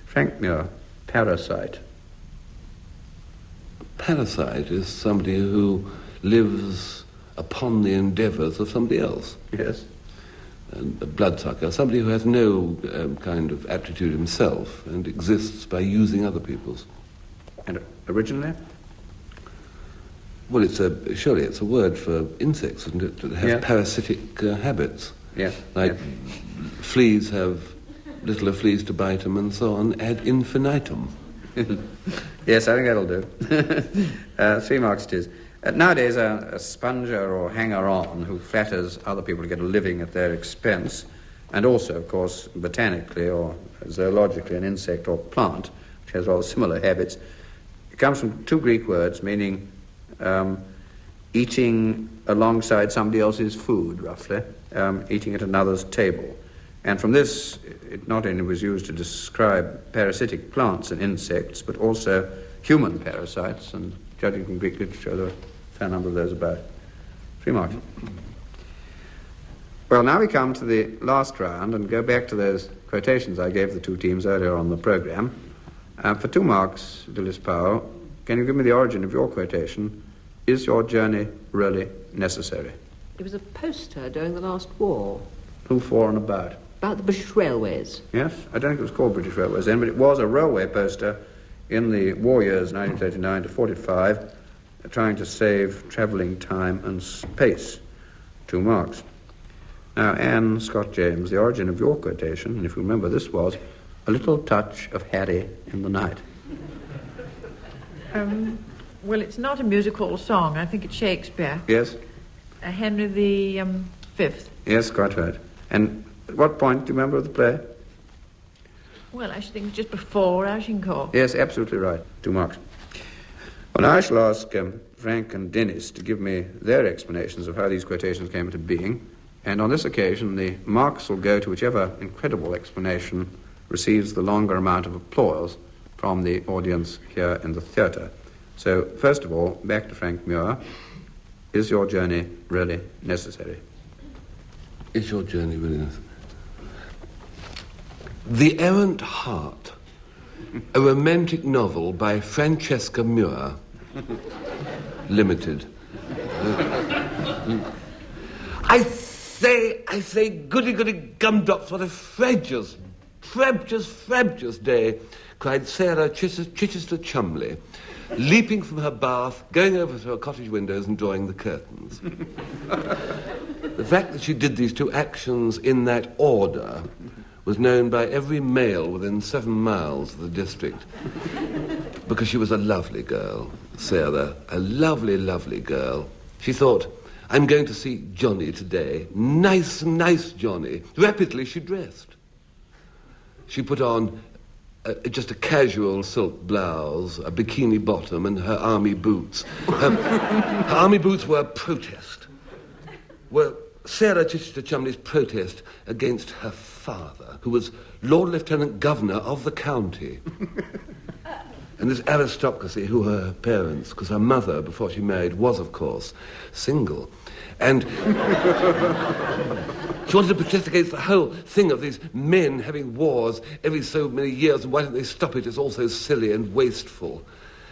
Frank Muir, parasite. Parasite is somebody who lives upon the endeavours of somebody else. Yes. And a bloodsucker, somebody who has no kind of aptitude himself and exists by using other people's. And originally? Well, surely it's a word for insects, isn't it? That have parasitic habits. Yes. Like fleas have littler fleas to bite them and so on, ad infinitum. Yes, I think that'll do. 3 marks it is. Nowadays, a sponger or hanger-on who flatters other people to get a living at their expense, and also, of course, botanically or zoologically, an insect or plant, which has rather similar habits. It comes from 2 Greek words meaning eating alongside somebody else's food, roughly, eating at another's table. And from this, it not only was used to describe parasitic plants and insects, but also human parasites, and judging from Greek literature, there are a fair number of those about. 3 marks. Well, now we come to the last round and go back to those quotations I gave the 2 teams earlier on the programme. For 2 marks, Dilys Powell, can you give me the origin of your quotation? Is your journey really necessary? It was a poster during the last war. Who for and about? About the British Railways. Yes, I don't think it was called British Railways then, but it was a railway poster in the war years 1939 to 45, trying to save travelling time and space. 2 marks. Now, Anne Scott James, the origin of your quotation, and if you remember, this was a little touch of Harry in the night. Well, it's not a music hall song. I think it's Shakespeare. Yes? Henry the Fifth. Yes, quite right. And at what point do you remember of the play? Well, I should think just before Agincourt. Yes, absolutely right. 2 marks. Well, now I shall ask Frank and Denis to give me their explanations of how these quotations came into being. And on this occasion, the marks will go to whichever incredible explanation receives the longer amount of applause from the audience here in the theatre. So, first of all, back to Frank Muir. Is your journey really necessary? Is your journey really necessary? The Errant Heart, a romantic novel by Francesca Muir, Limited. I say, goody gumdrops, what a frabjous day, cried Sarah Chichester Chumley, leaping from her bath, going over to her cottage windows and drawing the curtains. The fact that she did these 2 actions in that order was known by every male within 7 miles of the district, because she was a lovely girl, Sarah, a lovely girl. She thought, I'm going to see Johnny today. Nice Johnny. Rapidly she dressed. She put on just a casual silk blouse, a bikini bottom, and her army boots. Her army boots were a protest. Were Sarah Chichester Chumley's protest against her father, who was Lord Lieutenant Governor of the county. And this aristocracy, who were her parents, because her mother, before she married, was, of course, single. And she wanted to protest against the whole thing of these men having wars every so many years, and why don't they stop it? It's all so silly and wasteful.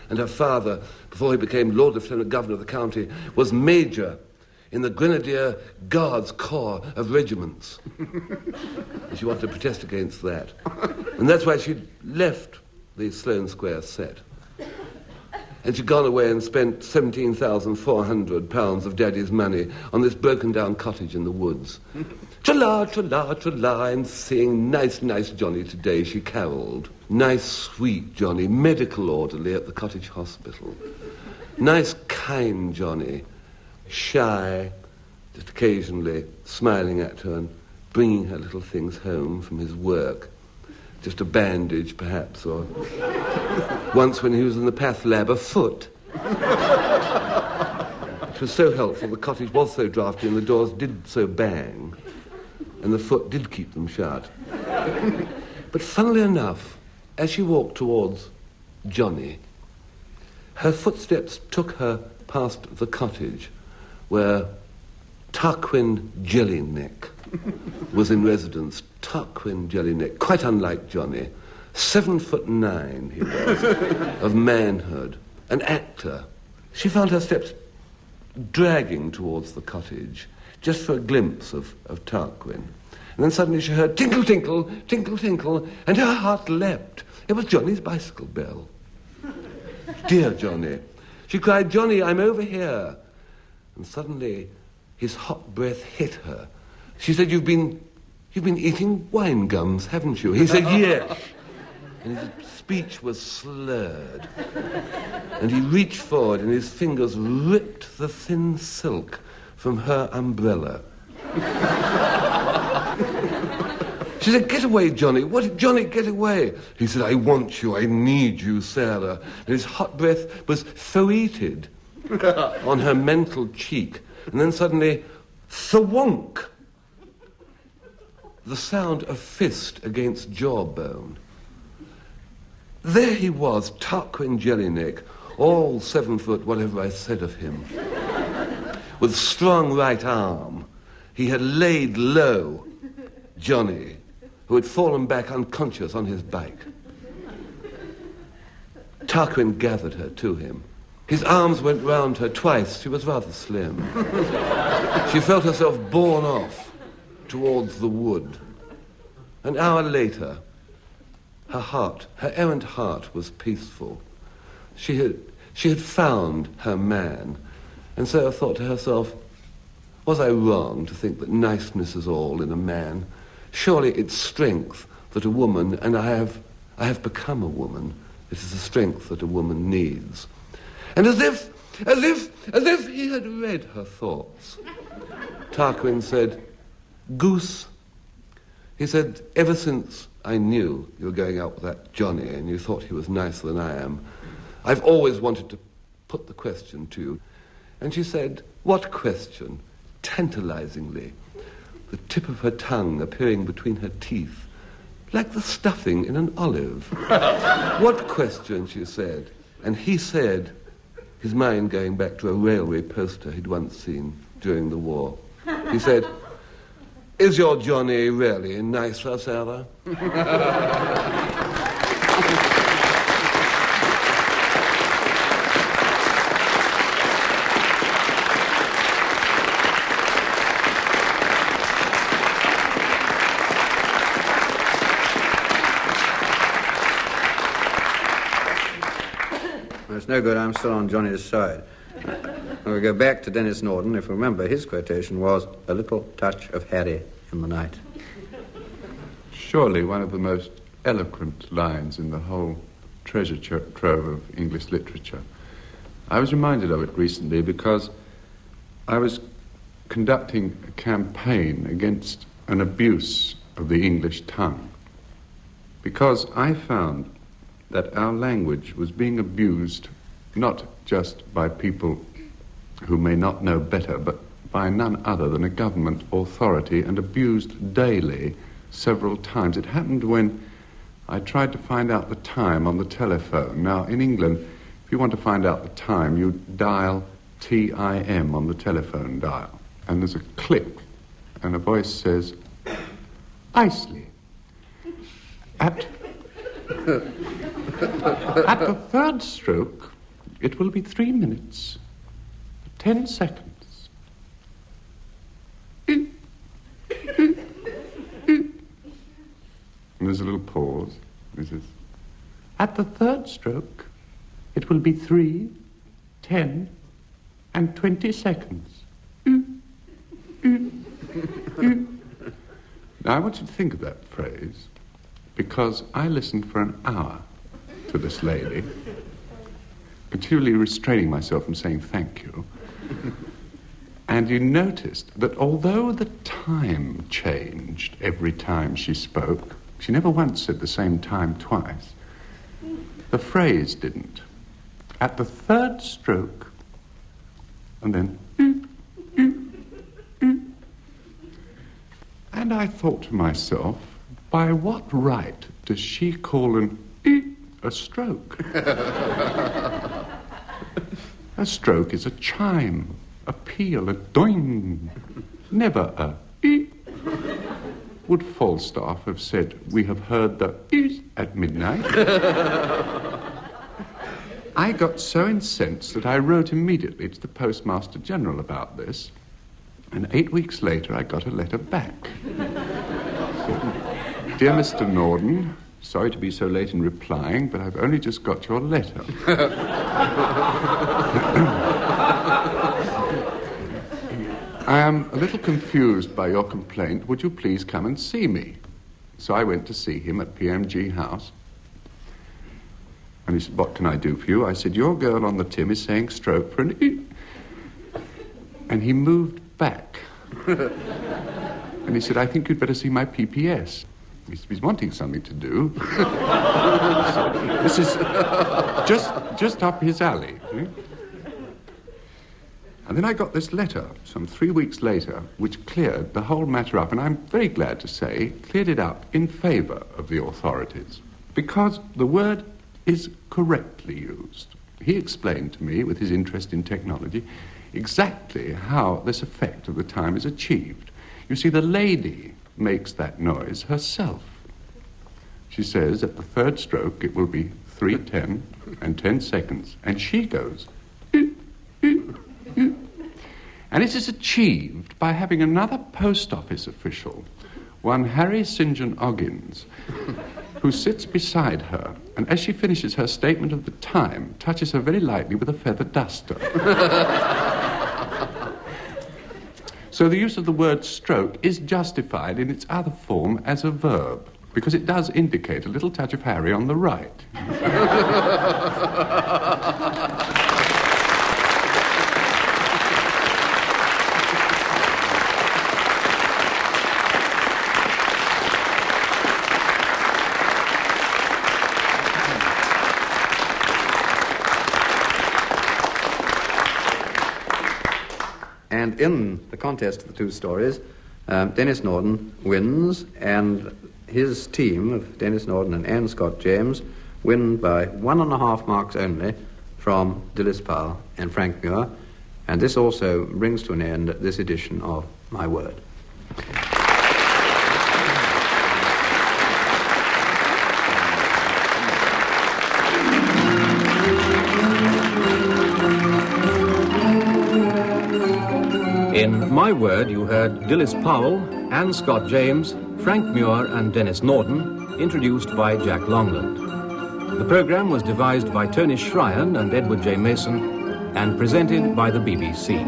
And her father, before he became Lord Lieutenant Governor of the county, was Major in the Grenadier Guards Corps of Regiments. And she wanted to protest against that. And that's why she left the Sloane Square set. And she'd gone away and spent £17,400 of Daddy's money on this broken-down cottage in the woods. Tra-la, tra-la, tra-la, and sing nice, nice Johnny today, she carolled. Nice, sweet Johnny, medical orderly at the cottage hospital. Nice, kind Johnny, shy, just occasionally smiling at her and bringing her little things home from his work. Just a bandage, perhaps, or once when he was in the path lab, a foot. It was so helpful, the cottage was so drafty and the doors did so bang, and the foot did keep them shut. But funnily enough, as she walked towards Johnny, her footsteps took her past the cottage where Tarquin Jellyneck was in residence. Tarquin Jellyneck, quite unlike Johnny. 7'9" he was, of manhood, an actor. She found her steps dragging towards the cottage, just for a glimpse of Tarquin. And then suddenly she heard tinkle, tinkle, tinkle, tinkle, and her heart leapt. It was Johnny's bicycle bell. Dear Johnny. She cried, Johnny, I'm over here. And suddenly his hot breath hit her. She said, You've been eating wine gums, haven't you? He said, yes. And his speech was slurred. And he reached forward and his fingers ripped the thin silk from her umbrella. She said, get away, Johnny. What, Johnny, get away. He said, I want you, I need you, Sarah. And his hot breath was throated on her mental cheek. And then suddenly, thwonk. The sound of fist against jawbone. There he was, Tarquin Jellyneck, all 7 foot, whatever I said of him. With strong right arm, he had laid low Johnny, who had fallen back unconscious on his bike. Tarquin gathered her to him. His arms went round her twice. She was rather slim. She felt herself borne off towards the wood. An hour later, her errant heart was peaceful. She had found her man, and Sarah thought to herself, was I wrong to think that niceness is all in a man? Surely it's strength that a woman, and I have become a woman, it is the strength that a woman needs. And as if he had read her thoughts, Tarquin said, Goose. He said, ever since I knew you were going out with that Johnny and you thought he was nicer than I am, I've always wanted to put the question to you. And she said, what question? Tantalizingly, the tip of her tongue appearing between her teeth, like the stuffing in an olive. What question, she said. And he said, his mind going back to a railway poster he'd once seen during the war. He said, is your Johnny really nicer, Sarah? It's no good, I'm still on Johnny's side. When we go back to Denis Norden, if you remember, his quotation was, a little touch of Harry in the night. Surely one of the most eloquent lines in the whole treasure trove of English literature. I was reminded of it recently because I was conducting a campaign against an abuse of the English tongue. because I found that our language was being abused not just by people who may not know better, but by none other than a government authority, and abused daily several times. It happened when I tried to find out the time on the telephone. Now, in England, if you want to find out the time, you dial TIM on the telephone dial, and there's a click, and a voice says, "Isley, at the third stroke, it will be 3 minutes, 10 seconds. And there's a little pause. He says, "At the third stroke, it will be 3, 10, and 20 seconds. Now, I want you to think of that phrase, because I listened for an hour to this lady, continually restraining myself from saying thank you. And you noticed that although the time changed every time she spoke, she never once said the same time twice, the phrase didn't. At the third stroke, and then, and I thought to myself, by what right does she call an a stroke? A stroke is a chime, a peal, a doing, never a Would Falstaff have said, "We have heard the at midnight"? I got so incensed that I wrote immediately to the Postmaster General about this, and 8 weeks later I got a letter back. "Dear Mr. Norden, sorry to be so late in replying, but I've only just got your letter. I am a little confused by your complaint. Would you please come and see me?" So I went to see him at PMG House. And he said, "What can I do for you?" I said, "Your girl on the Tim is saying stroke for an E." And he moved back. And he said, "I think you'd better see my PPS. He's wanting something to do." So, this is just up his alley. And then I got this letter some 3 weeks later, which cleared the whole matter up, and I'm very glad to say cleared it up in favour of the authorities, because the word is correctly used. He explained to me, with his interest in technology, exactly how this effect of the time is achieved. You see, the lady makes that noise herself. She says at the third stroke it will be 3, 10, and 10 seconds, and she goes, and it is achieved by having another post office official, one Harry St. John Oggins, who sits beside her, and as she finishes her statement of the time, touches her very lightly with a feather duster. So the use of the word stroke is justified in its other form as a verb, because it does indicate a little touch of Harry on the right. And in the contest of the two stories, Denis Norden wins, and his team of Denis Norden and Anne Scott James win by 1.5 marks only from Dilys Powell and Frank Muir. And this also brings to an end this edition of My Word. In My Word, you heard Dilys Powell, Anne Scott James, Frank Muir and Denis Norden, introduced by Jack Longland. The programme was devised by Tony Shryan and Edward J. Mason and presented by the BBC.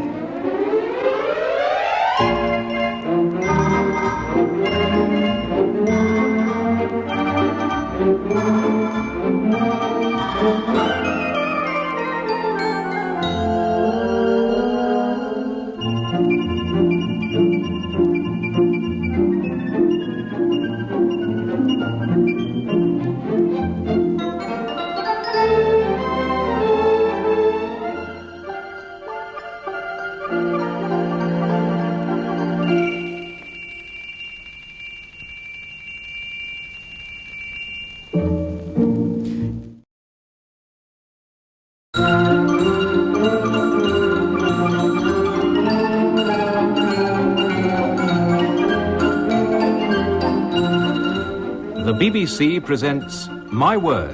The BBC presents My Word.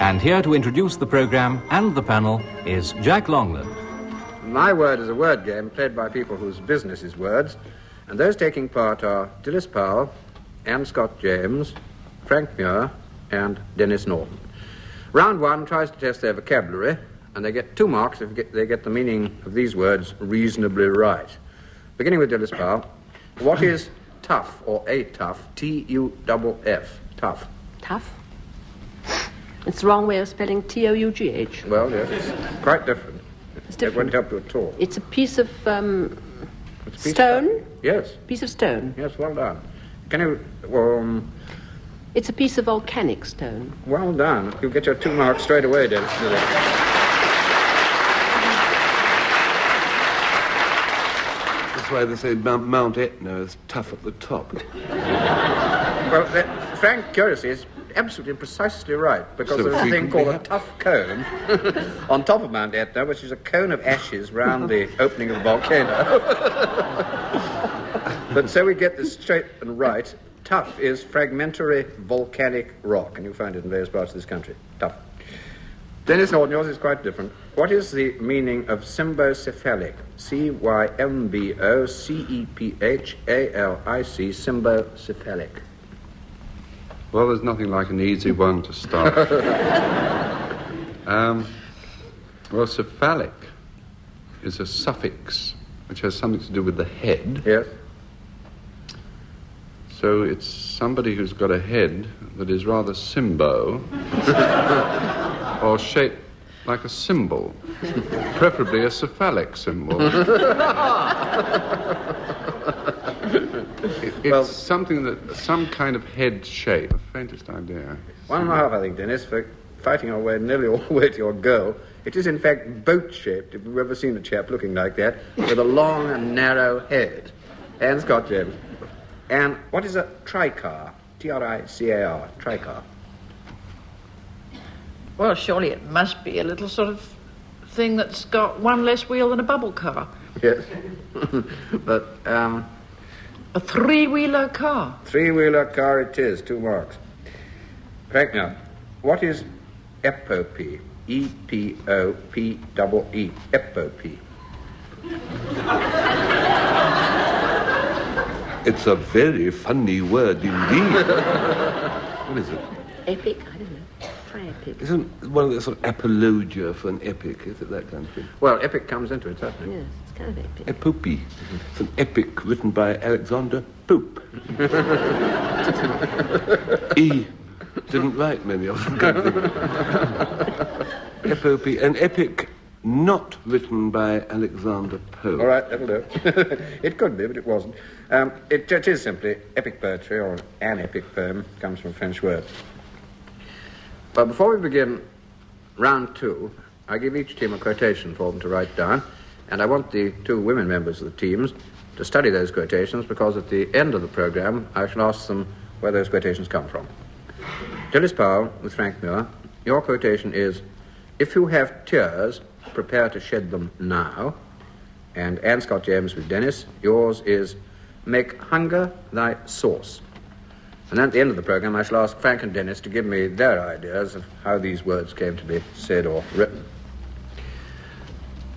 And here to introduce the programme and the panel is Jack Longland. My Word is a word game played by people whose business is words, and those taking part are Dilys Powell, Anne Scott James, Frank Muir, and Denis Norden. Round one tries to test their vocabulary, and they get 2 marks if they get the meaning of these words reasonably right. Beginning with Dilys Powell, what is tough, or a tough, T-U-F-F, tough? Tough? It's the wrong way of spelling T-O-U-G-H. Well, yes, it's quite different. It's different. It won't help you at all. It's a piece of It's a piece stone? of- yes, Piece of stone. yes, well done. Can you, It's a piece of volcanic stone. well done. You'll get your 2 marks straight away, Dennis. That's why they say Mount Etna is tough at the top. Well, Frank, curiously, is absolutely and precisely right, because So there's a thing frequently called a tough cone on top of Mount Etna, which is a cone of ashes round the opening of the volcano. But so we get this straight and right. Tough is fragmentary volcanic rock, and you find it in various parts of this country. Tough. Denis Norden, yours is quite different. What is the meaning of symbocephalic? C-Y-M-B-O-C-E-P-H-A-L-I-C, symbocephalic. Well, there's nothing like an easy one to start. Well, cephalic is a suffix which has something to do with the head. Yes? So it's somebody who's got a head that is rather symbo, or shaped like a symbol, preferably a cephalic symbol. It's something that, some kind of head shape, the faintest idea. 1.5, I think, Dennis, for fighting our way nearly all the way to your goal. It is, in fact, boat-shaped, if you've ever seen a chap looking like that, with a long and narrow head. Anne Scott James. And what is a tricar? T-R-I-C-A-R, tricar. Well, surely it must be a little sort of thing that's got one less wheel than a bubble car. Yes. But, A 3-wheeler car. 3-wheeler car it is, 2 marks. Frank, now, what is epopee? E-P-O-P-E-E. Epopee. It's a very funny word indeed. What is it? Epic? I don't know. Try epic. Isn't one of the sort of apologia for an epic? Is it that kind of thing? Well, epic comes into it, certainly. Yes, it's kind of epic. Epopee. It's an epic written by Alexander Pope. He didn't write many of them. Epopee. An epic not written by Alexander Pope. All right, that'll do. It could be, but it wasn't. It is simply epic poetry, or an epic poem, comes from a French word. But before we begin round 2, I give each team a quotation for them to write down, and I want the 2 women members of the teams to study those quotations, because at the end of the programme I shall ask them where those quotations come from. Dilys Powell with Frank Muir, your quotation is, "If you have tears, prepare to shed them now." And Anne Scott James with Denis, yours is, "Make hunger thy sauce." And then at the end of the programme I shall ask Frank and Denis to give me their ideas of how these words came to be said or written.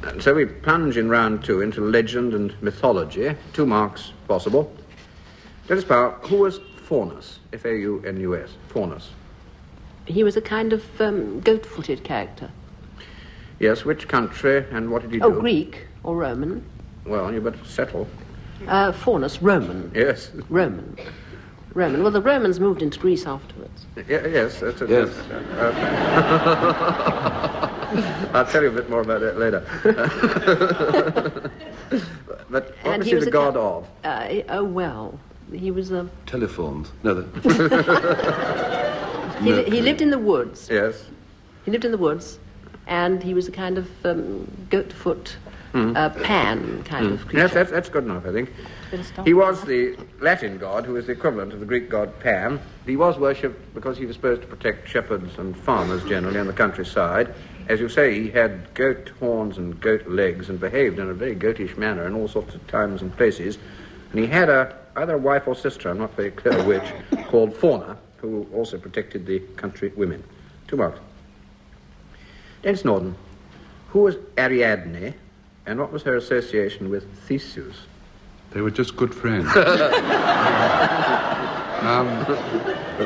And so we plunge in round 2 into legend and mythology, 2 marks possible. Dilys Powell, who was Faunus? F-A-U-N-U-S, Faunus. He was a kind of goat-footed character. Yes, which country and what did he do? Oh, Greek or Roman. Well, you better settle. Faunus, Roman. Yes. Roman. Well, the Romans moved into Greece afterwards. Yes, that's it. Yes. I'll tell you a bit more about that later. But what was he the god of? He was a... Telephones. No, He lived in the woods. Yes. He lived in the woods, and he was a kind of goat-foot pan kind of creature. Yes, that's good enough, I think. He was the Latin god who was the equivalent of the Greek god Pan. He was worshipped because he was supposed to protect shepherds and farmers generally in the countryside, as you say, he had goat horns and goat legs and behaved in a very goatish manner in all sorts of times and places. And he had either a wife or sister, I'm not very clear which, called Fauna, who also protected the country women. 2 marks. Denis Norden, who was Ariadne, and what was her association with Theseus? They were just good friends. But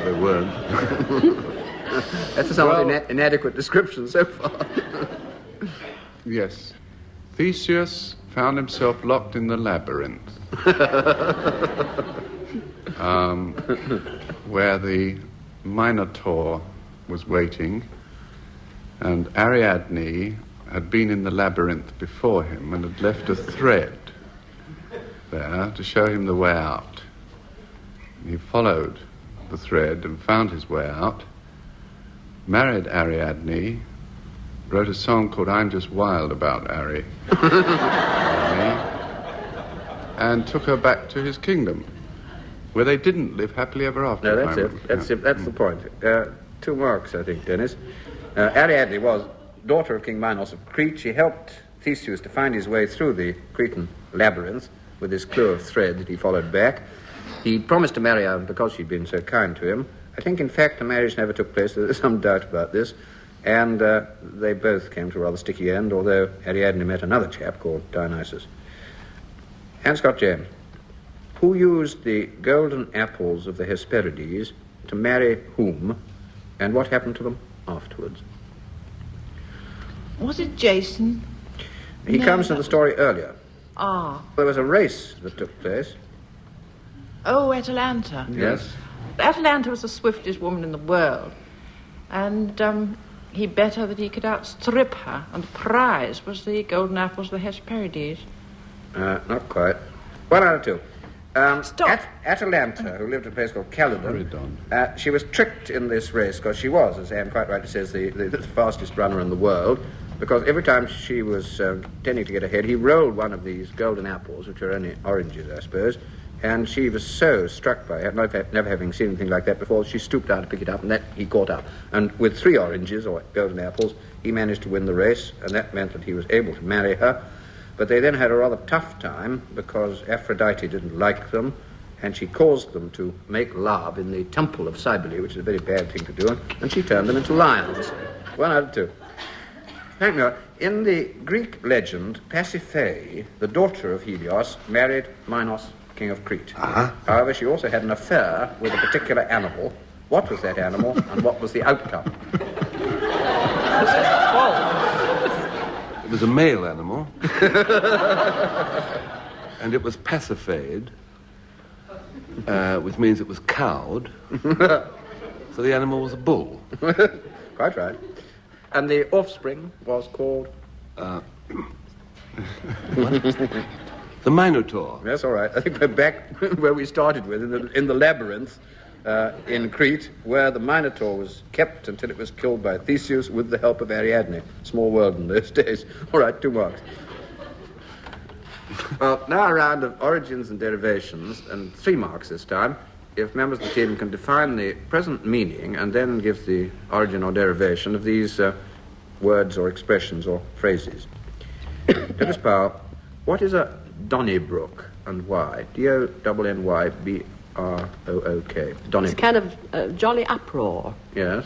they weren't. That's a somewhat inadequate description so far. Yes. Theseus found himself locked in the labyrinth, where the Minotaur was waiting, and Ariadne had been in the labyrinth before him and had left a thread there to show him the way out. He followed the thread and found his way out, married Ariadne, wrote a song called I'm Just Wild About Ariadne, and took her back to his kingdom, where they didn't live happily ever after. No, that's it. That's the point. 2 marks, I think, Denis. Ariadne was daughter of King Minos of Crete. She helped Theseus to find his way through the Cretan labyrinth with this clue of thread that he followed back. He promised to marry her because she'd been so kind to him. I think, in fact, the marriage never took place. There's some doubt about this. And they both came to a rather sticky end, although Ariadne met another chap called Dionysus. And Scott James, who used the golden apples of the Hesperides to marry whom, and what happened to them afterwards? Was it Jason? He comes to the story earlier. Ah. There was a race that took place. Oh, Atalanta. Yes. Atalanta was the swiftest woman in the world. And he bet her that he could outstrip her, and the prize was the golden apples of the Hesperides. Not quite. 1 out of 2. Stop. Atalanta, who lived in a place called Calydon, she was tricked in this race, because she was, as Anne quite rightly says, the fastest runner in the world, because every time she was tending to get ahead, he rolled one of these golden apples, which are only oranges, I suppose, and she was so struck by it, never having seen anything like that before, she stooped down to pick it up, and that he caught up. And with 3 oranges, or golden apples, he managed to win the race, and that meant that he was able to marry her. But they then had a rather tough time, because Aphrodite didn't like them, and she caused them to make love in the temple of Cybele, which is a very bad thing to do, and she turned them into lions. 1 out of 2. Frank Muir, in the Greek legend, Pasiphae, the daughter of Helios, married Minos, king of Crete. However, she also had an affair with a particular animal. What was that animal, and what was the outcome? It was a male animal, and it was pacified, which means it was cowed, so the animal was a bull. Quite right. And the offspring was called? The Minotaur. That's all right. I think we're back where we started with, in the labyrinth in Crete, where the Minotaur was kept until it was killed by Theseus with the help of Ariadne. Small world in those days. All right, 2 marks. Well, now a round of origins and derivations, and 3 marks this time, if members of the team can define the present meaning and then give the origin or derivation of these words or expressions or phrases. Denis Powell, what is a Donnybrook and why? D-O-N-N-Y-B-R-O-O-K. Donnybrook. It's a kind of jolly uproar. Yes.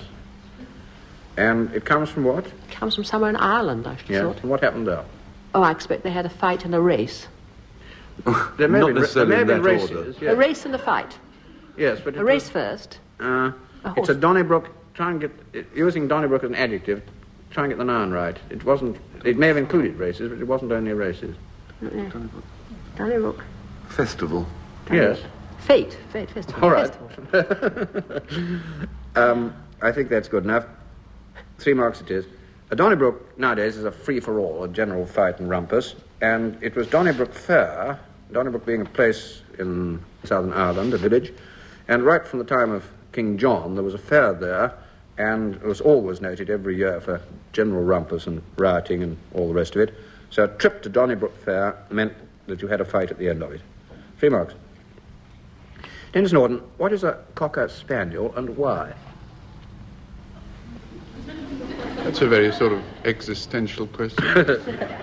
And it comes from what? It comes from somewhere in Ireland, I should have Yes. thought. And what happened there? Oh, I expect they had a fight and a race. There may Not have necessarily been in that races. order. Yes. A race and a fight. Yes, but A race first. It's a Donnybrook. Try and get using Donnybrook as an adjective. Try and get the noun right. It wasn't. It may have included races, but it wasn't only races. Donnybrook. Festival. Yes. Fate festival. All right. Festival. I think that's good enough. 3 marks it is. A Donnybrook nowadays is a free-for-all, a general fight and rumpus, and it was Donnybrook Fair, Donnybrook being a place in southern Ireland, a village, and right from the time of King John there was a fair there, and it was always noted every year for general rumpus and rioting and all the rest of it. So a trip to Donnybrook Fair meant that you had a fight at the end of it. 3 marks. Denis Norden, what is a Cocker Spaniel and why? That's a very sort of existential question.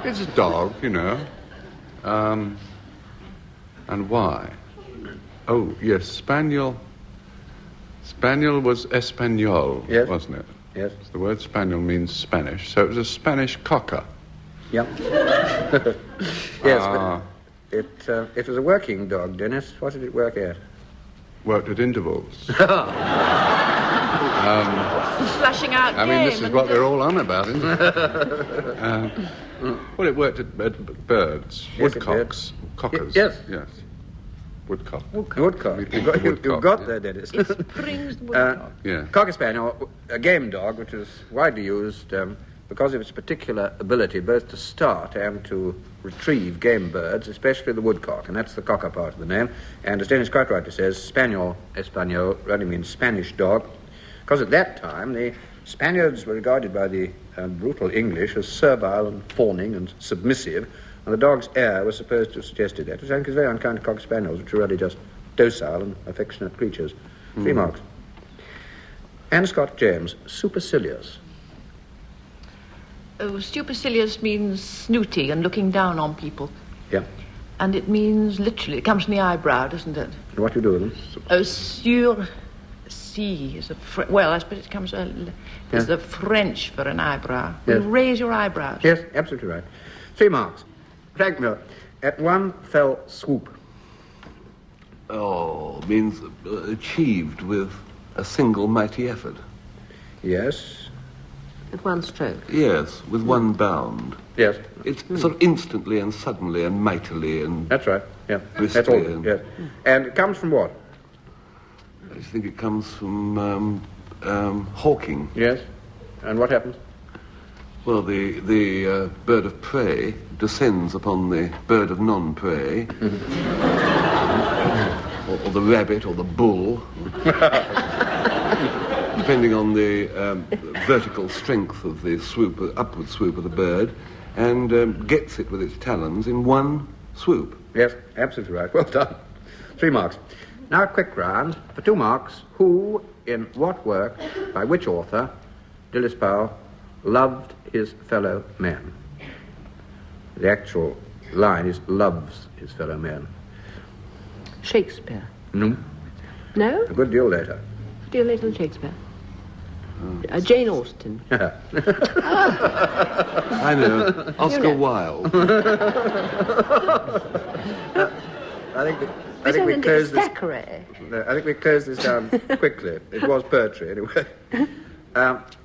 It's a dog, you know. And why? Oh, yes, Spaniel. Spaniel was Espanol, yes. Wasn't it? Yes. The word Spaniel means Spanish, so it was a Spanish cocker. Yep. Yes, but it was a working dog, Dennis. What did it work at? Worked at intervals. Flashing out I mean, this is what they're all on about, isn't it? Well, it worked at birds, Yes, woodcocks, cockers. Yes. Yes. Woodcock. Woodcock. You got there, Dennis. It springs the woodcock. Yeah. Cocker Spaniel, a game dog, which is widely used because of its particular ability both to start and to retrieve game birds, especially the woodcock, and that's the cocker part of the name. And as Dennis quite rightly says, Spaniel, Espanol, really means Spanish dog, because at that time the Spaniards were regarded by the brutal English as servile and fawning and submissive, and the dog's air was supposed to have suggested that, which I think is very unkind to Cocker Spaniels, which are really just docile and affectionate creatures. 3 marks. Anne Scott James, supercilious. Supercilious means snooty and looking down on people. Yeah. And it means, literally, it comes from the eyebrow, doesn't it? And what do you do with them? Sur-ci is well, I suppose it comes is the French for an eyebrow. Yes. You raise your eyebrows. Yes, absolutely right. 3 marks. Frank Muir, at one fell swoop. Oh, means achieved with a single mighty effort. Yes. With one stroke. Yes, with one bound. Yes. It's sort of instantly and suddenly and mightily and... That's right. Yeah. Briskly That's all. and- Yes. And it comes from what? I think it comes from hawking. Yes. And what happens? Well, the bird of prey descends upon the bird of non-prey, or the rabbit or the bull, depending on the vertical strength of the swoop, upward swoop of the bird, and gets it with its talons in one swoop. Yes, absolutely right. Well done. 3 marks. Now a quick round for 2 marks. Who, in what work, by which author, Dilys Powell, loved his fellow men? The actual line is loves his fellow men. Shakespeare. No. No? A good deal later. Deal later than Shakespeare. Jane Austen. I know, Oscar Wilde. I think we close this. I think we close this down quickly. It was poetry anyway.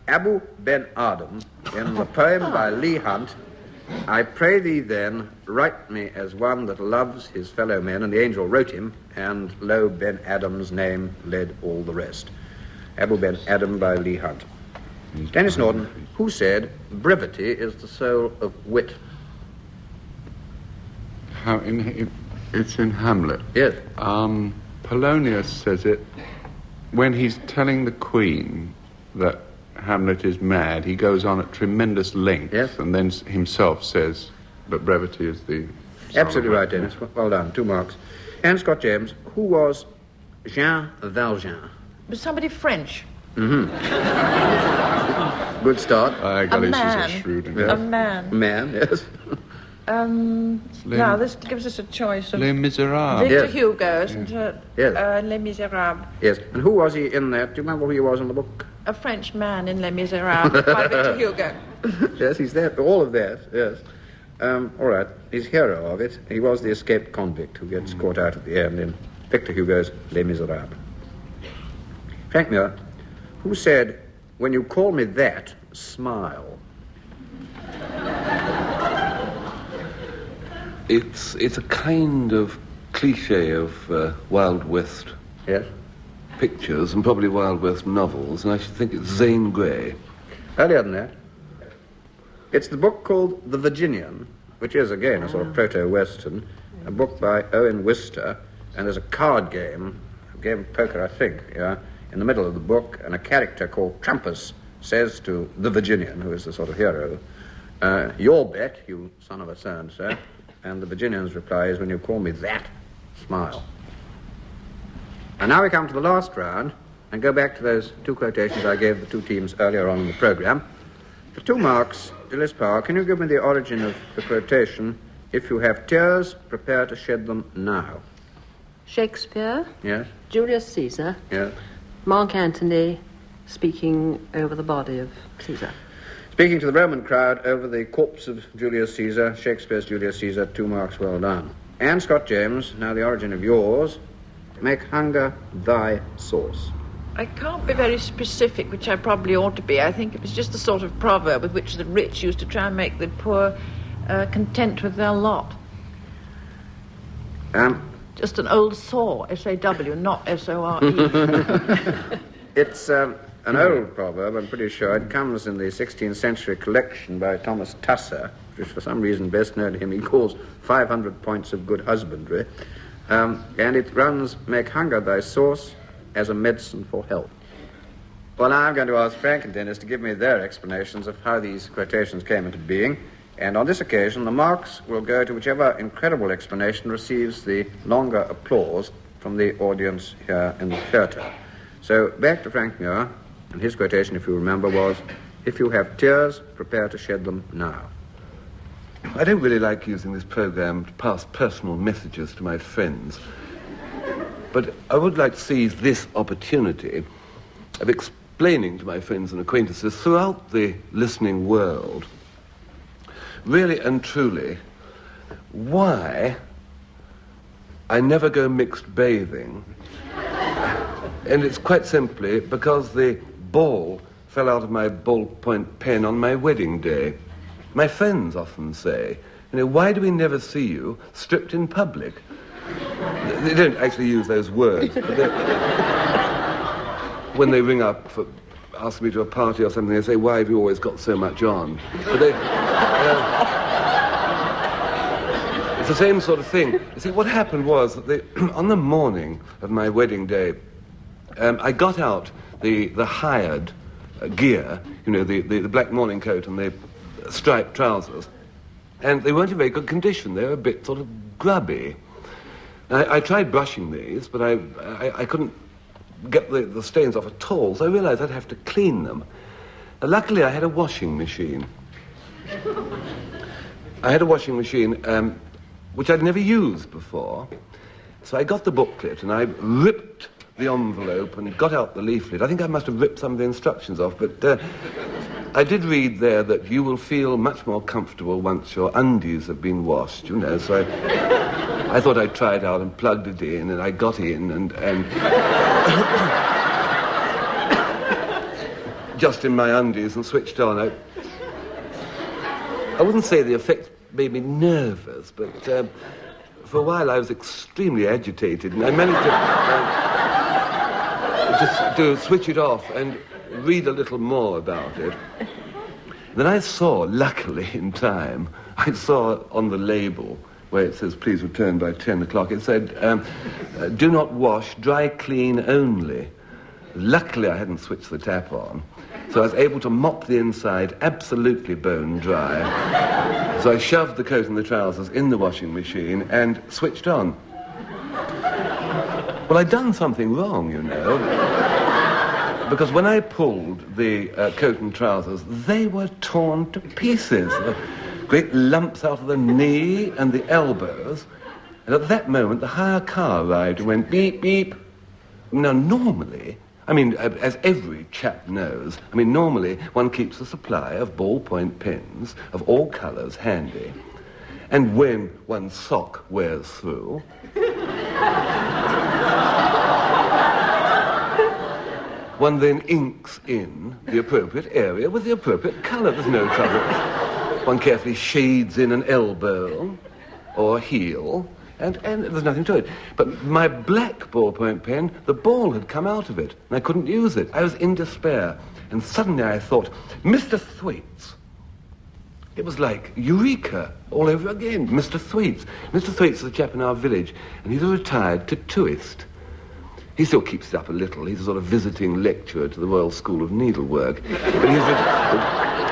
Abu Ben Adam, in the poem by Leigh Hunt, I pray thee then, write me as one that loves his fellow men, and the angel wrote him, and lo, Ben Adam's name led all the rest. Abu Ben Adam by Leigh Hunt. Denis Norden, who said, brevity is the soul of wit? It's in Hamlet. Yes. Polonius says it when he's telling the Queen that Hamlet is mad. He goes on at tremendous length, yes, and then himself says, but brevity is the... Absolutely right, Dennis. Well done. 2 marks. Anne Scott James, who was Jean Valjean? Was somebody French? Good start. Man. Is a shrewd... A man. Man, yes. Now, this gives us a choice of... Les Miserables. Victor Yes. Hugo, isn't it? Yes. Les Miserables. Yes. And who was he in that? Do you remember who he was in the book? A French man in Les Miserables by Victor Hugo. Yes, he's there. All of that, yes. All right. He's hero of it. He was the escaped convict who gets caught out at the end in Victor Hugo's Les Miserables. Frank Muir, who said, when you call me that, smile? It's a kind of cliche of Wild West Yes. pictures and probably Wild West novels, and I should think it's Zane Grey. Earlier than that, it's the book called The Virginian, which is, again, a sort of proto-Western, a book by Owen Wister, and there's a card game, a game of poker, I think, yeah, in the middle of the book, and a character called Trumpus says to the Virginian, who is the sort of hero, your bet, you son of a so-and-so, and the Virginian's reply is, when you call me that, smile. And now we come to the last round, and go back to those 2 quotations I gave the 2 teams earlier on in the programme. For 2 marks, Dilys Powell, can you give me the origin of the quotation, "If you have tears, prepare to shed them now"? Shakespeare, Yes? Julius Caesar, Yes. Mark Antony speaking over the body of Caesar. Speaking to the Roman crowd over the corpse of Julius Caesar, Shakespeare's Julius Caesar, 2 marks, well done. And Scott James, now the origin of yours, "Make hunger thy sauce." I can't be very specific, which I probably ought to be. I think it was just the sort of proverb with which the rich used to try and make the poor content with their lot. Just an old saw, S-A-W, not S-O-R-E. It's an old proverb, I'm pretty sure. It comes in the 16th century collection by Thomas Tusser, which for some reason best known to him he calls 500 Points of Good Husbandry. And it runs, "Make hunger thy sauce as a medicine for health." Well, now I'm going to ask Frank and Denis to give me their explanations of how these quotations came into being. And on this occasion, the marks will go to whichever incredible explanation receives the longer applause from the audience here in the theatre. So, back to Frank Muir, and his quotation, if you remember, was, "If you have tears, prepare to shed them now." I don't really like using this program to pass personal messages to my friends, but I would like to seize this opportunity of explaining to my friends and acquaintances throughout the listening world, really and truly, why I never go mixed bathing. And it's quite simply because the ball fell out of my ballpoint pen on my wedding day. My friends often say, "Why do we never see you stripped in public?" They don't actually use those words, but when they ring up for asking me to a party or something, they say, "Why have you always got so much on?" But they, it's the same sort of thing. You see, what happened was that on the morning of my wedding day, I got out the hired gear, the black morning coat and the striped trousers, and they weren't in very good condition. They were a bit sort of grubby. I tried brushing these, but I couldn't get the stains off at all, so I realized I'd have to clean them. Luckily, I had a washing machine. I had a washing machine which I'd never used before, so I got the booklet and I ripped the envelope and got out the leaflet. I think I must have ripped some of the instructions off, but I did read there that you will feel much more comfortable once your undies have been washed, so I thought I'd try it out and plugged it in, and I got in and just in my undies and switched on. I wouldn't say the effect made me nervous, but for a while I was extremely agitated, and I managed to switch it off and read a little more about it. Then I saw, luckily in time, I saw on the label where it says, "Please return by 10 o'clock," it said, "Do not wash, dry clean only." Luckily I hadn't switched the tap on, so I was able to mop the inside absolutely bone dry. So I shoved the coat and the trousers in the washing machine and switched on. Well, I'd done something wrong, because when I pulled the coat and trousers, they were torn to pieces. Great lumps out of the knee and the elbows. And at that moment, the hire car arrived and went beep, beep. Now, normally, as every chap knows, normally one keeps a supply of ballpoint pens of all colours handy. And when one's sock wears through, one then inks in the appropriate area with the appropriate colour. There's no trouble. One carefully shades in an elbow or a heel, and there's nothing to it. But my black ballpoint pen, the ball had come out of it, and I couldn't use it. I was in despair. And suddenly I thought, Mr. Thwaites. It was like Eureka all over again. Mr. Thwaites. Mr. Thwaites is a chap in our village, and he's a retired tattooist. He still keeps it up a little. He's a sort of visiting lecturer to the Royal School of Needlework.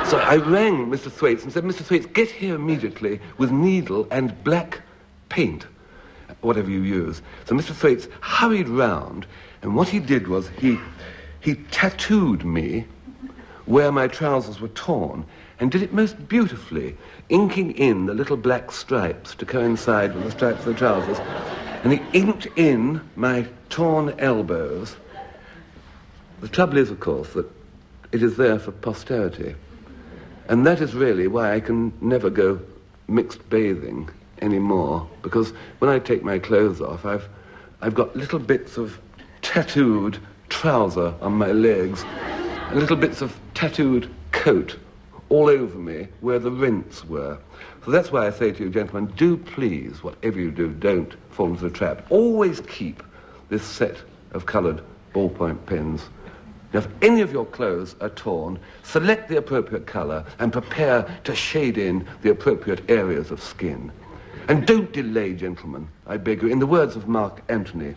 So I rang Mr. Thwaites and said, "Mr. Thwaites, get here immediately with needle and black paint, whatever you use." So Mr. Thwaites hurried round, and what he did was he tattooed me where my trousers were torn, and did it most beautifully, inking in the little black stripes to coincide with the stripes of the trousers. And he inked in my torn elbows. The trouble is, of course, that it is there for posterity. And that is really why I can never go mixed bathing anymore, because when I take my clothes off, I've got little bits of tattooed trouser on my legs and little bits of tattooed coat all over me where the rents were. So that's why I say to you, gentlemen, do please, whatever you do, don't fall into the trap. Always keep this set of coloured ballpoint pens. Now, if any of your clothes are torn, select the appropriate colour and prepare to shade in the appropriate areas of skin. And don't delay, gentlemen, I beg you. In the words of Mark Antony,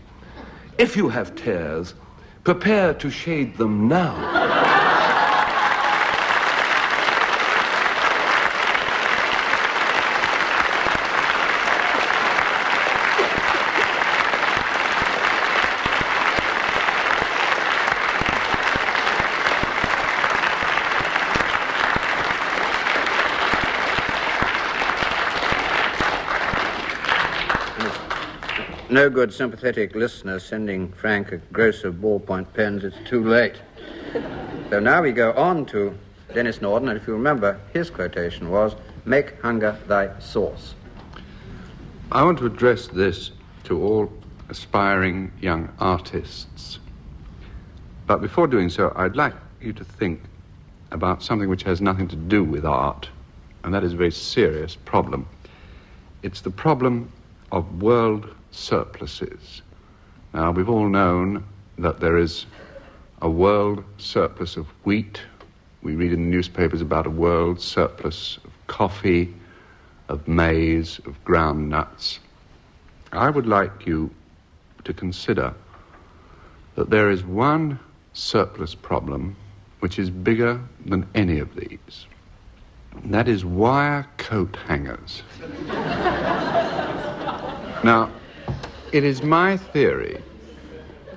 if you have tears, prepare to shade them now. No good sympathetic listener sending Frank a gross of ballpoint pens. It's too late. So now we go on to Denis Norden, and if you remember, his quotation was, "Make hunger thy sauce." I want to address this to all aspiring young artists. But before doing so, I'd like you to think about something which has nothing to do with art, and that is a very serious problem. It's the problem of world surpluses. Now, we've all known that there is a world surplus of wheat. We read in the newspapers about a world surplus of coffee, of maize, of ground nuts. I would like you to consider that there is one surplus problem which is bigger than any of these. And that is wire coat hangers. Now, it is my theory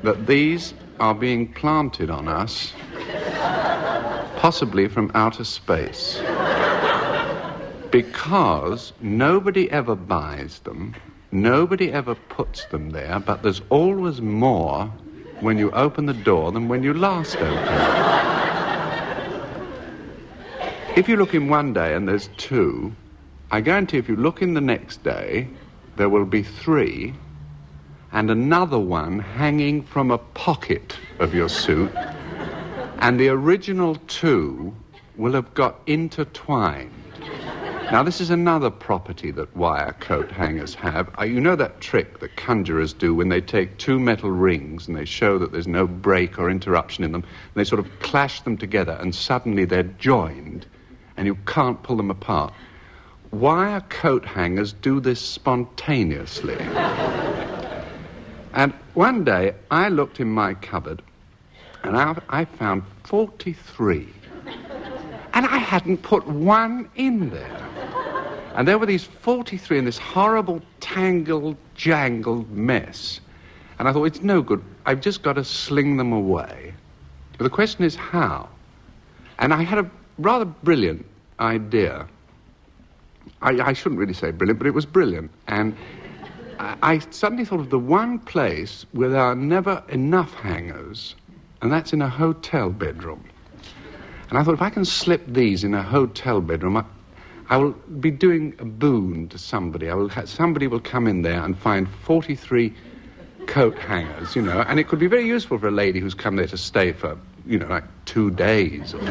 that these are being planted on us, possibly from outer space, because nobody ever buys them, nobody ever puts them there, but there's always more when you open the door than when you last opened it. If you look in one day and there's 2, I guarantee if you look in the next day, there will be 3, and another one hanging from a pocket of your suit, and the original 2 will have got intertwined. Now, this is another property that wire coat hangers have. You know that trick that conjurers do when they take 2 metal rings and they show that there's no break or interruption in them, and they sort of clash them together, and suddenly they're joined, and you can't pull them apart. Wire coat hangers do this spontaneously. And one day, I looked in my cupboard, and I found 43. And I hadn't put one in there. And there were these 43 in this horrible, tangled, jangled mess. And I thought, it's no good. I've just got to sling them away. But the question is how? And I had a rather brilliant idea. I shouldn't really say brilliant, but it was brilliant. And I suddenly thought of the one place where there are never enough hangers, and that's in a hotel bedroom. And I thought, if I can slip these in a hotel bedroom, I will be doing a boon to somebody. Somebody will come in there and find 43 coat hangers, you know, and it could be very useful for a lady who's come there to stay for, you know, like 2 days or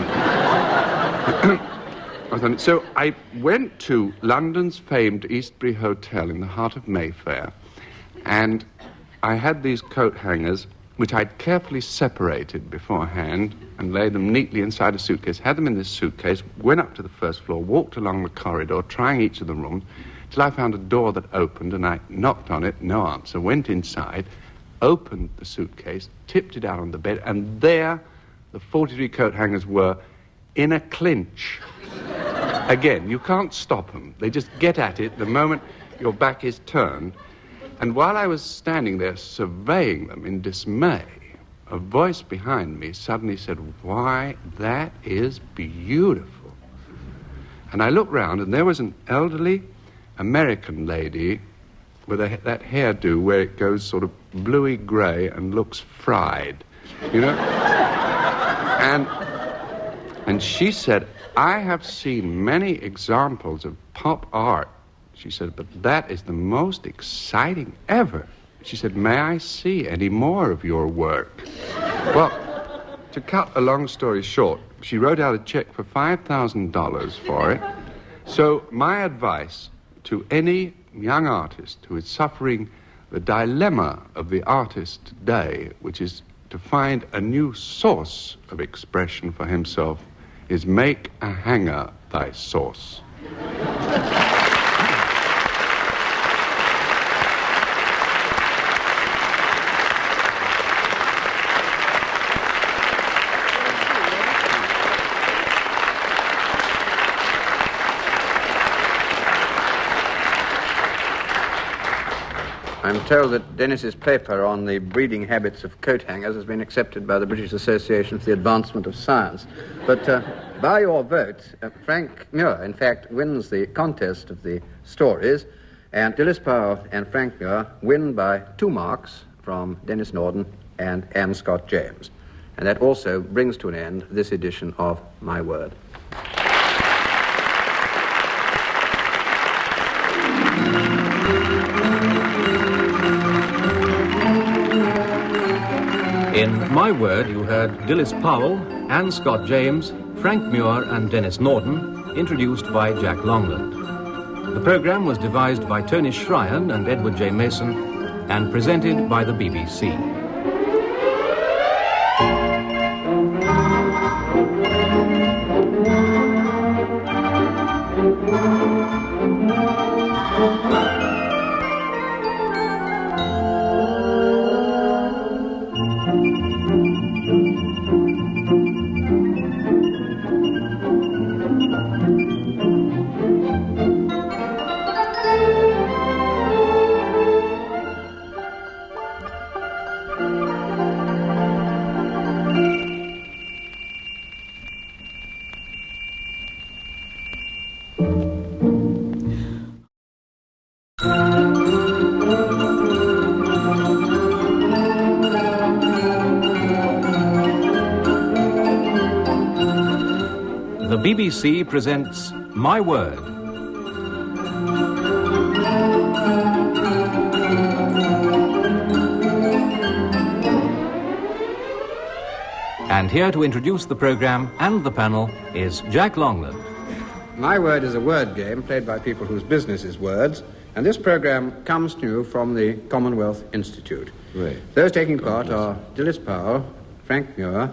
something. So I went to London's famed Eastbury Hotel in the heart of Mayfair, and I had these coat hangers, which I'd carefully separated beforehand and laid them neatly inside a suitcase, had them in this suitcase, went up to the first floor, walked along the corridor, trying each of the rooms, till I found a door that opened, and I knocked on it, no answer, went inside, opened the suitcase, tipped it out on the bed, and there the 43 coat hangers were in a clinch. Again, you can't stop them. They just get at it the moment your back is turned. And while I was standing there surveying them in dismay a voice behind me suddenly said, "Why, that is beautiful." And I looked round, and there was an elderly American lady with that hairdo where it goes sort of bluey grey and looks fried, you know? And she said, "I have seen many examples of pop art," she said, "but that is the most exciting ever." She said, "May I see any more of your work?" Well, to cut a long story short, she wrote out a check for $5,000 for it. So my advice to any young artist who is suffering the dilemma of the artist today, which is to find a new source of expression for himself, is make a hanger thy source. I'm told that Denis's paper on the breeding habits of coat hangers has been accepted by the British Association for the Advancement of Science. But by your vote, Frank Muir, in fact, wins the contest of the stories, and Dilys Powell and Frank Muir win by 2 marks from Denis Norden and Anne Scott James. And that also brings to an end this edition of My Word. In My Word, you heard Dilys Powell, Anne Scott James, Frank Muir and Denis Norden, introduced by Jack Longland. The programme was devised by Tony Shryan and Edward J. Mason and presented by the BBC. The BBC presents My Word. And here to introduce the programme and the panel is Jack Longland. My Word is a word game played by people whose business is words, and this programme comes to you from the Commonwealth Institute. Right. Those taking part are Dilys Powell, Frank Muir,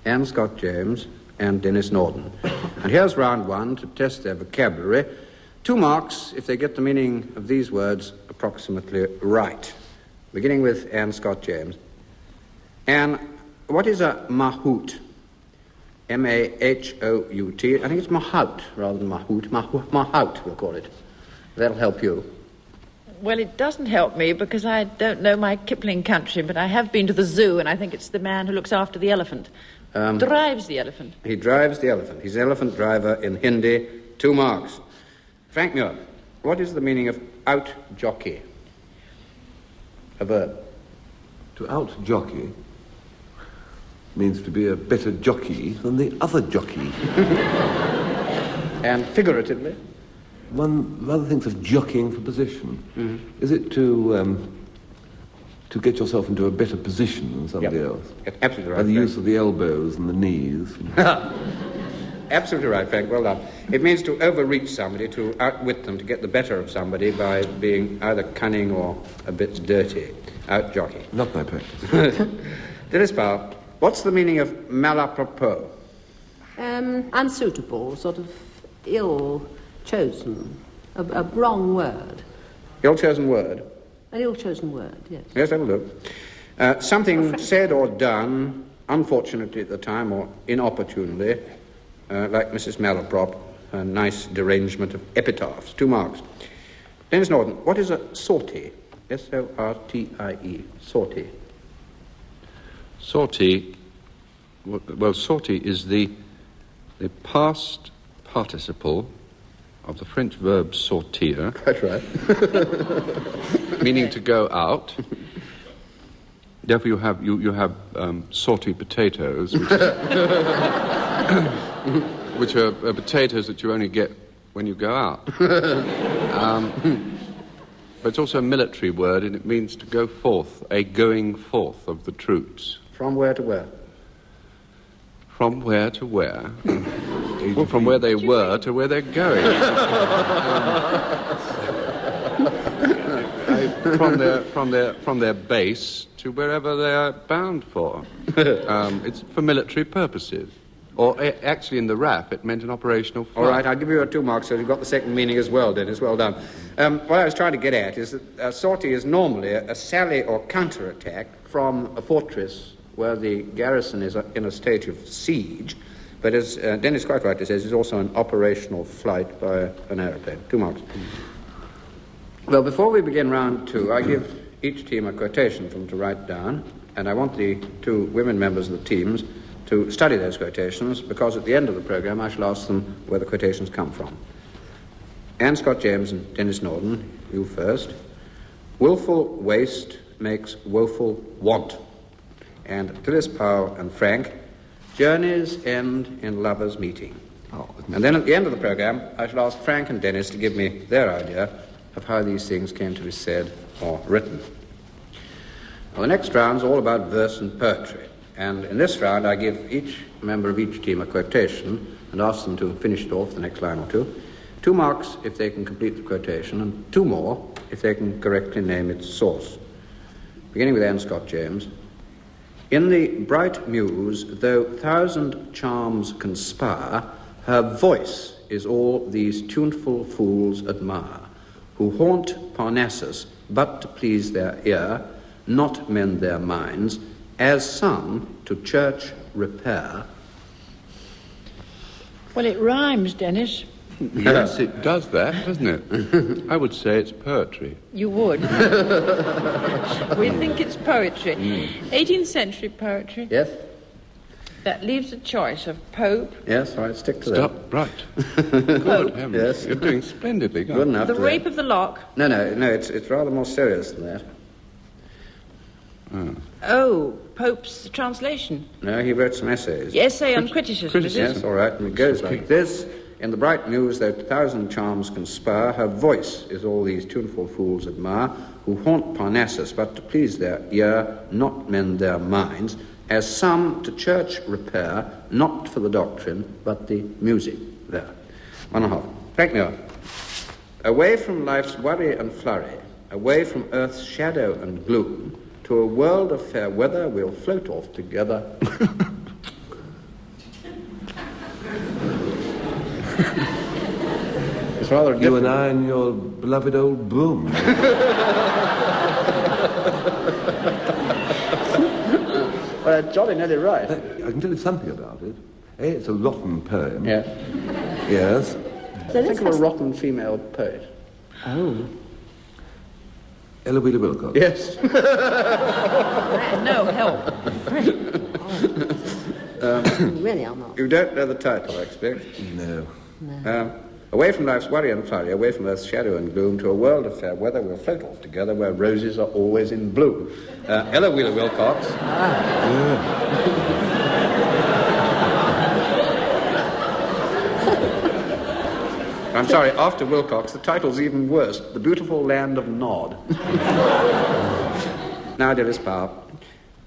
Anne Scott James, and Denis Norden. And here's round 1 to test their vocabulary. 2 marks if they get the meaning of these words approximately right. Beginning with Anne Scott James. Anne, what is a mahout? M-A-H-O-U-T. I think it's mahout rather than mahout. Mahout, we'll call it. That'll help you. Well, it doesn't help me because I don't know my Kipling country, but I have been to the zoo, and I think it's the man who looks after the elephant. Drives the elephant. He drives the elephant. He's elephant driver in Hindi. 2 marks. Frank Muir, what is the meaning of out-jockey? A verb. To out-jockey means to be a better jockey than the other jockey. And figuratively? One rather thinks of jockeying for position. Mm-hmm. Is it to get yourself into a better position than somebody else? Absolutely right. By the use of the elbows and the knees. Absolutely right, Frank. Well done. It means to overreach somebody, to outwit them, to get the better of somebody by being either cunning or a bit dirty. Out-jockey. Not my practice. Dilys Powell, what's the meaning of malapropos? Unsuitable, sort of ill-chosen, a wrong word. Ill-chosen word? An ill-chosen word, yes. Yes, that'll do. Something said or done, unfortunately at the time or inopportunely, like Mrs. Malaprop, a nice derangement of epitaphs. 2 marks. Denis Norden, what is a sortie? S-O-R-T-I-E, sortie. Sortie, well, sortie is the past participle of the French verb sortir. Quite right. Meaning to go out. Therefore, you have sortie potatoes, which are potatoes that you only get when you go out. But it's also a military word, and it means to go forth, a going forth of the troops. From where to where? From where to where? Well, from where they were to where they're going. From their base to wherever they're bound for. It's for military purposes. Or actually, in the RAF, it meant an operational flight. All right, I'll give you 2 marks, so you've got the second meaning as well, Dennis. Well done. What I was trying to get at is that a sortie is normally a sally or counterattack from a fortress where the garrison is in a state of siege. But as Dennis quite rightly says, it's also an operational flight by an aeroplane. 2 marks. Well, before we begin round 2, I give each team a quotation for them to write down, and I want the 2 women members of the teams to study those quotations, because at the end of the programme I shall ask them where the quotations come from. Anne Scott James and Denis Norden, you first. Willful waste makes woeful want. And Dilys, Powell and Frank, journeys end in lovers' meeting. And then at the end of the programme I shall ask Frank and Denis to give me their idea of how these things came to be said or written. Well, the next round's all about verse and poetry. And in this round, I give each member of each team a quotation and ask them to finish it off the next line or 2. 2 marks if they can complete the quotation, and 2 more if they can correctly name its source. Beginning with Anne Scott James. In the bright muse, though 1,000 charms conspire, her voice is all these tuneful fools admire, who haunt Parnassus but to please their ear, not mend their minds, as some to church repair. Well, it rhymes, Dennis. Yes, it does that, doesn't it? I would say it's poetry. You would. We think it's poetry. 18th century poetry. Yes? That leaves a choice of Pope. Yes, all right, stick to Stop, that. right. Good heavens. Yes. You're doing splendidly. Good enough. The Rape of the Lock. No, it's rather more serious than that. Oh, Pope's translation. No, he wrote some essays. The essay on criticism. Is it? Yes, all right, and it goes like this. In the bright muse, though 1,000 charms conspire, her voice is all these tuneful fools admire, who haunt Parnassus, but to please their ear, not mend their minds, as some to church repair, not for the doctrine, but the music there. 1.5. Frank Muir. Away from life's worry and flurry, away from earth's shadow and gloom, to a world of fair weather we'll float off together. It's rather You and I and your beloved old broom. Well, jolly nearly right. I can tell you something about it. It's a rotten poem. Yeah. Yes. Think of a rotten female poet. Oh. Eloise Wilcox. Yes. No help. Really, I'm not. You don't know the title, I expect. No. Away from life's worry and flurry, away from earth's shadow and gloom, to a world of fair weather we'll float off together, where roses are always in bloom. Ella Wheeler Wilcox. I'm sorry, after Wilcox, the title's even worse. The Beautiful Land of Nod. Now, Dilys Powell.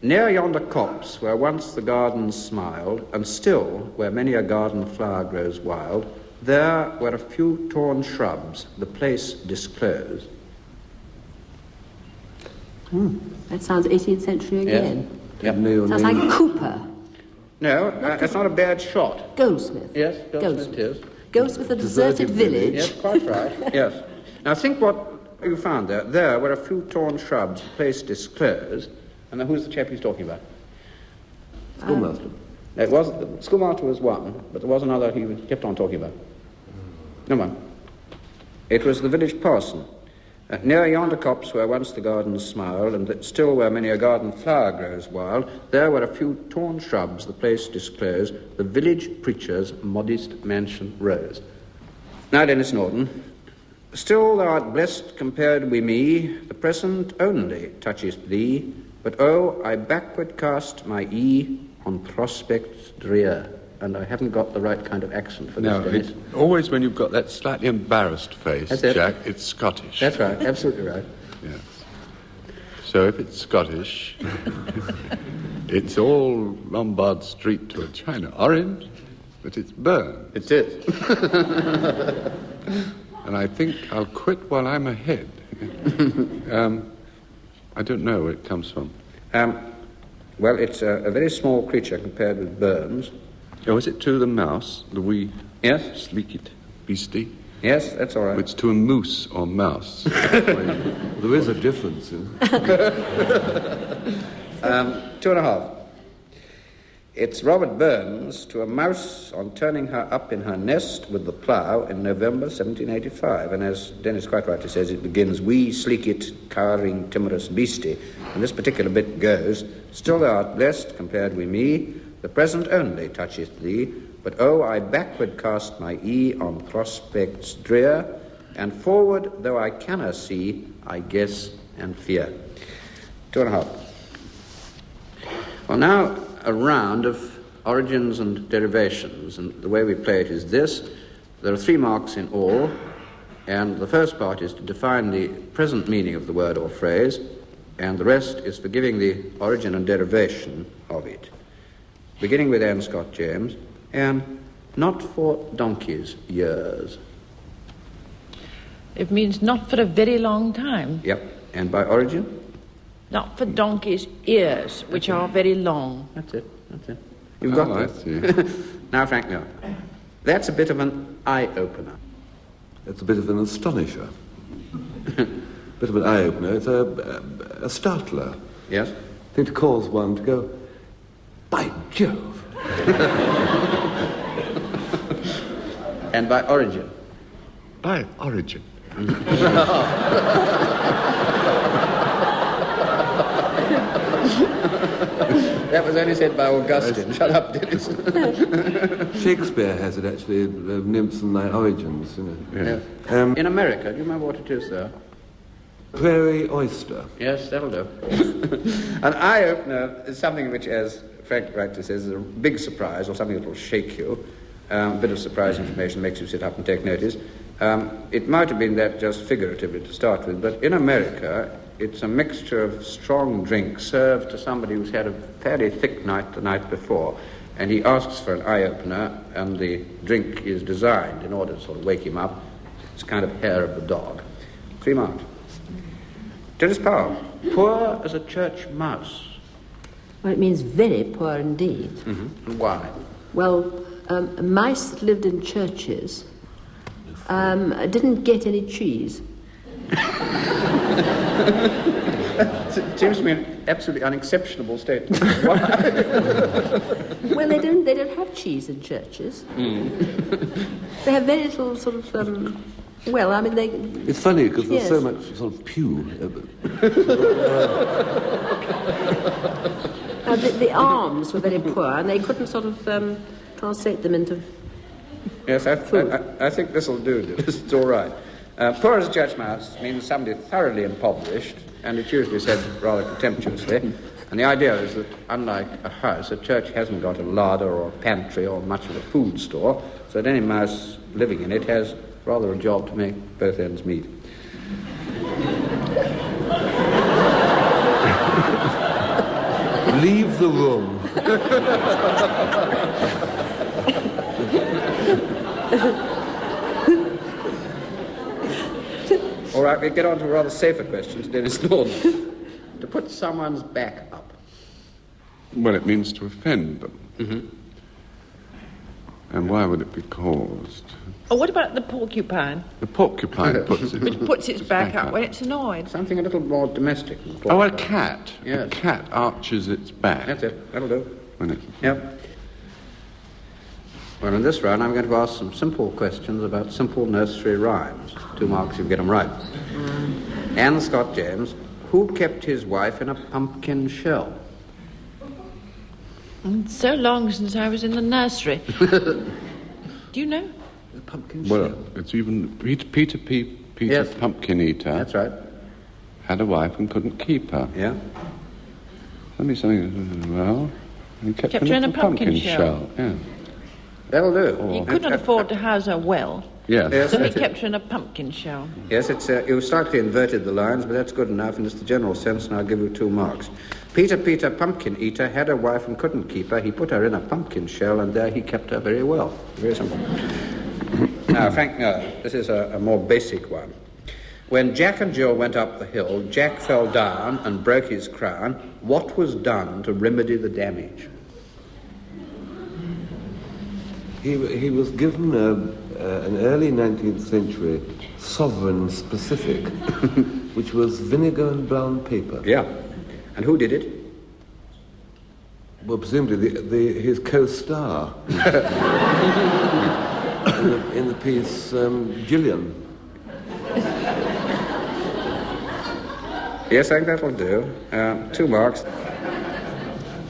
Near yonder copse, where once the gardens smiled, and still, where many a garden flower grows wild, there, where a few torn shrubs the place disclose. That sounds 18th century again. Yep. Sounds like Cooper. No, that's not a bad shot. Goldsmith. Yes, Goldsmith it is. Goldsmith, a deserted village. Yes, quite right. Yes. Now think what you found there. There, where a few torn shrubs the place disclose. And now who's the chap he's talking about? Schoolmaster. It was the schoolmaster was one, but there was another he kept on talking about. No one. It was the village parson. Near yonder copse where once the garden smiled, and that still where many a garden flower grows wild, there were a few torn shrubs the place disclose, the village preacher's modest mansion rose. Now, Denis Norden, still thou art blessed compared with me, the present only toucheth thee, but oh, I backward cast my on prospects drear. And I haven't got the right kind of accent for this, Denis. No, always when you've got that slightly embarrassed face, Jack, it's Scottish. That's right, absolutely right. Yes. So if it's Scottish, it's all Lombard Street to a China orange, but it's burned. It is. And I think I'll quit while I'm ahead. I don't know where it comes from. Well, it's a very small creature compared with Burns. Oh, is it to the mouse, the wee sleekit beastie? Yes, that's all right. It's to a moose or mouse. There is a difference. 2.5. It's Robert Burns to a mouse on turning her up in her nest with the plough in November 1785. And as Denis quite rightly says, it begins, wee sleekit, cowering, timorous beastie. And this particular bit goes, still thou art blessed compared with me, the present only toucheth thee, but oh, I backward cast my on prospects drear, and forward, though I cannot see, I guess and fear. 2.5. Well, now a round of origins and derivations, and the way we play it is this. There are 3 marks in all, and the first part is to define the present meaning of the word or phrase, and the rest is for giving the origin and derivation of it. Beginning with Anne Scott James, and not for donkeys' years. It means not for a very long time. Yep, and by origin? Not for donkeys' ears, which are very long. That's it. You've got I that. see. Now, Frank Muir, that's a bit of an eye-opener. It's a bit of an astonisher. Bit of an eye-opener. It's a startler. Yes? I think to cause one to go, by Jove. And by origin? By origin. That was only said by Augustine. Shut up, Denis. Shakespeare has it, actually, nymphs and thy origins, you know. Yeah. In America, do you remember what it is there? Prairie oyster. Yes, that'll do. An eye-opener is something which, as Frank rightly says, is a big surprise or something that will shake you. A bit of surprise information makes you sit up and take notice. It might have been that just figuratively to start with, but in America, it's a mixture of strong drink served to somebody who's had a fairly thick night the night before, and he asks for an eye-opener, and the drink is designed in order to sort of wake him up. It's kind of hair of the dog. 3 marks. Denis Powell, poor as a church mouse. Well, it means very poor indeed. Mm-hmm. Why? Well, mice that lived in churches didn't get any cheese. It seems to me an absolutely unexceptionable statement. Why? Well, they don't have cheese in churches. They have very little sort of. Well, I mean, they. It's funny because Yes. there's so much sort of pew. The arms were very poor, and they couldn't sort of translate them into. Yes, I think this will do. It's all right. Poor as a church mouse means somebody thoroughly impoverished, and it's usually said rather contemptuously. And the idea is that, unlike a house, a church hasn't got a larder or a pantry or much of a food store, so that any mouse living in it has rather a job to make both ends meet. Leave the room. All right, we get on to a rather safer question to Denis Norden. To put someone's back up. Well, it means to offend them. Mm-hmm. And why would it be caused? Oh, what about the porcupine, The porcupine puts which it... puts its back up when it's annoyed? Something a little more domestic. Oh, a cat. Yes. A cat arches its back. That's it. That'll do. When it... Yep. Well, in this round, I'm going to ask some simple questions about simple nursery rhymes. 2 marks if you get them right. Anne Scott James, who kept his wife in a pumpkin shell? It's so long since I was in the nursery. Do you know? The pumpkin Well, shell. it's even Peter Yes. Pumpkin Eater That's right. had a wife and couldn't keep her. Yeah. Tell me something. Well, he kept Kept her her in a pumpkin shell. Yeah. That'll do. He couldn't afford to house her well, Yes. so he kept her in a pumpkin shell. Yes, it's you slightly inverted the lines, but that's good enough, and it's the general sense, and I'll give you 2 marks. Peter Pumpkin Eater had a wife and couldn't keep her. He put her in a pumpkin shell, and there he kept her very well. Very simple. Now, Frank Muir, this is a more basic one. When Jack and Jill went up the hill, Jack fell down and broke his crown. What was done to remedy the damage? He was given an early 19th century sovereign specific, which was vinegar and brown paper. Yeah. And who did it? Well, presumably his co-star in the piece, Gillian. Yes, I think that'll do. 2 marks.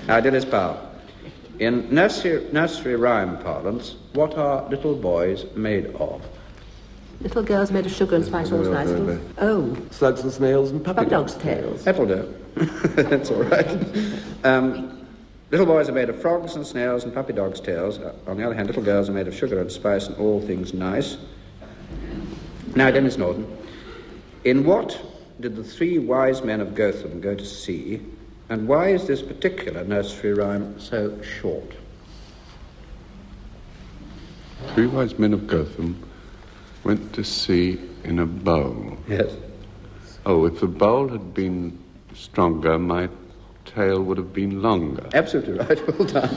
Now, Dilys Powell. In nursery rhyme parlance, what are little boys made of? Little girls made of sugar and spice, all nice. Oh, Slugs and snails and puppy dog's tails. That'll do. That's all right. Little boys are made of frogs and snails and puppy dogs' tails. On the other hand, little girls are made of sugar and spice and all things nice. Now, Denis Norden. In what did the 3 wise men of Gotham go to see, and why is this particular nursery rhyme so short? 3 wise men of Gotham went to sea in a bowl. Yes. Oh, if the bowl had been stronger, my tail would have been longer. Absolutely right. Well done.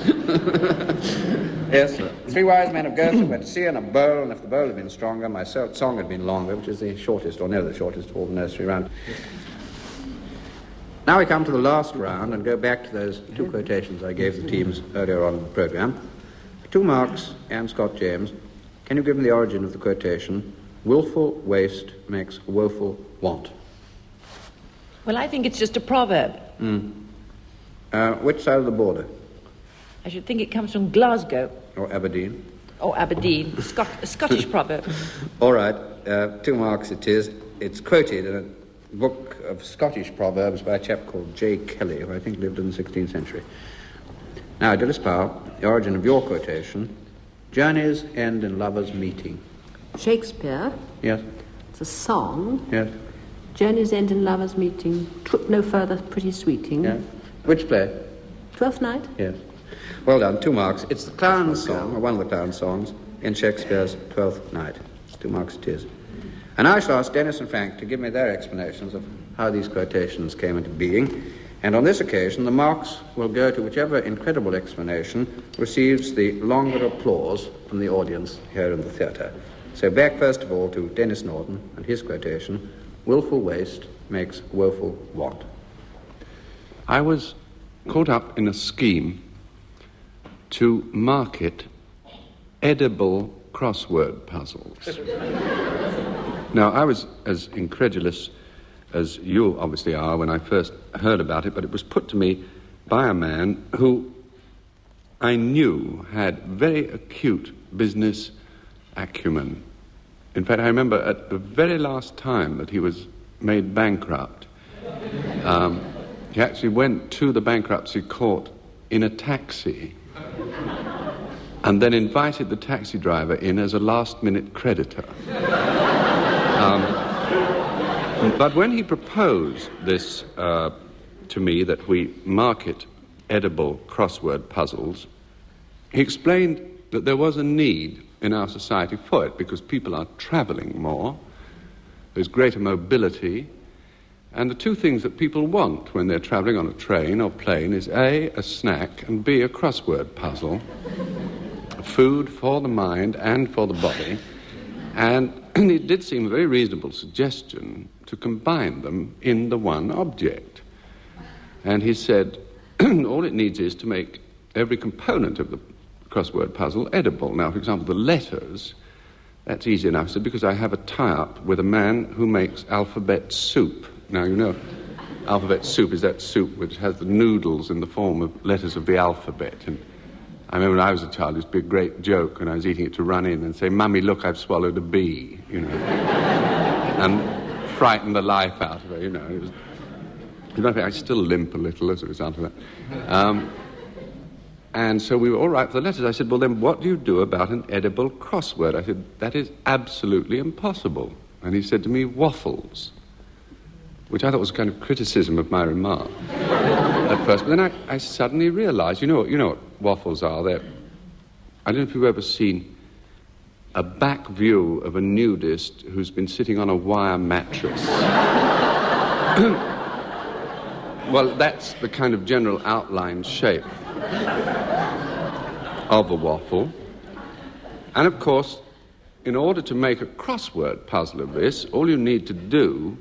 Yes, sir. 3 wise men of Gotham went to sea in a bowl, and if the bowl had been stronger, my song had been longer, which is the shortest, or nearly the shortest, of all the nursery rhymes. Now we come to the last round and go back to those 2 quotations I gave the teams earlier on in the programme. 2 marks, Anne Scott James. Can you give me the origin of the quotation, willful waste makes woeful want? Well, I think it's just a proverb. Which side of the border? I should think it comes from Glasgow. Or Aberdeen? Or Aberdeen. A Scottish proverb. All right, 2 marks it is. It's quoted in a book of Scottish proverbs by a chap called J. Kelly, who I think lived in the 16th century. Now, Dilys Powell, the origin of your quotation, journeys end in lovers meeting. Shakespeare. Yes, It's a song. yes, Journeys end in lovers meeting. Trip no further, pretty sweeting. yes. Which play? Twelfth Night. Yes. Well done, 2 marks. It's the clown song, or one of the clown songs, in Shakespeare's Twelfth Night. It's 2 marks it is. And I shall ask Denis and Frank to give me their explanations of how these quotations came into being. And on this occasion, the marks will go to whichever incredible explanation receives the longer applause from the audience here in the theatre. So back first of all to Denis Norden and his quotation, willful waste makes woeful want. I was caught up in a scheme to market edible crossword puzzles. Now, I was as incredulous as you obviously are when I first heard about it, but it was put to me by a man who I knew had very acute business acumen. In fact, I remember at the very last time that he was made bankrupt, he actually went to the bankruptcy court in a taxi and then invited the taxi driver in as a last-minute creditor. But when he proposed this to me, that we market edible crossword puzzles, he explained that there was a need in our society for it because people are travelling more, there's greater mobility, and the 2 things that people want when they're travelling on a train or plane is A, a snack, and B, a crossword puzzle. Food for the mind and for the body. And it did seem a very reasonable suggestion to combine them in the one object. And he said, all it needs is to make every component of the crossword puzzle edible. Now, for example, the letters, that's easy enough. I said, because I have a tie-up with a man who makes alphabet soup. Now, you know, alphabet soup is that soup which has the noodles in the form of letters of the alphabet. And I remember when I was a child, it used to be a great joke when I was eating it to run in and say, "Mummy, look, I've swallowed a bee," you know, and frighten the life out of her, you know. It was, as a matter of fact, I still limp a little as a result of that. And so we were all right for the letters. I said, well, then what do you do about an edible crossword? I said, that is absolutely impossible. And he said to me, waffles, which I thought was a kind of criticism of my remark at first. But then I suddenly realised, you know what waffles are? I don't know if you've ever seen a back view of a nudist who's been sitting on a wire mattress. Well, that's the kind of general outline shape of a waffle. And of course, in order to make a crossword puzzle of this, all you need to do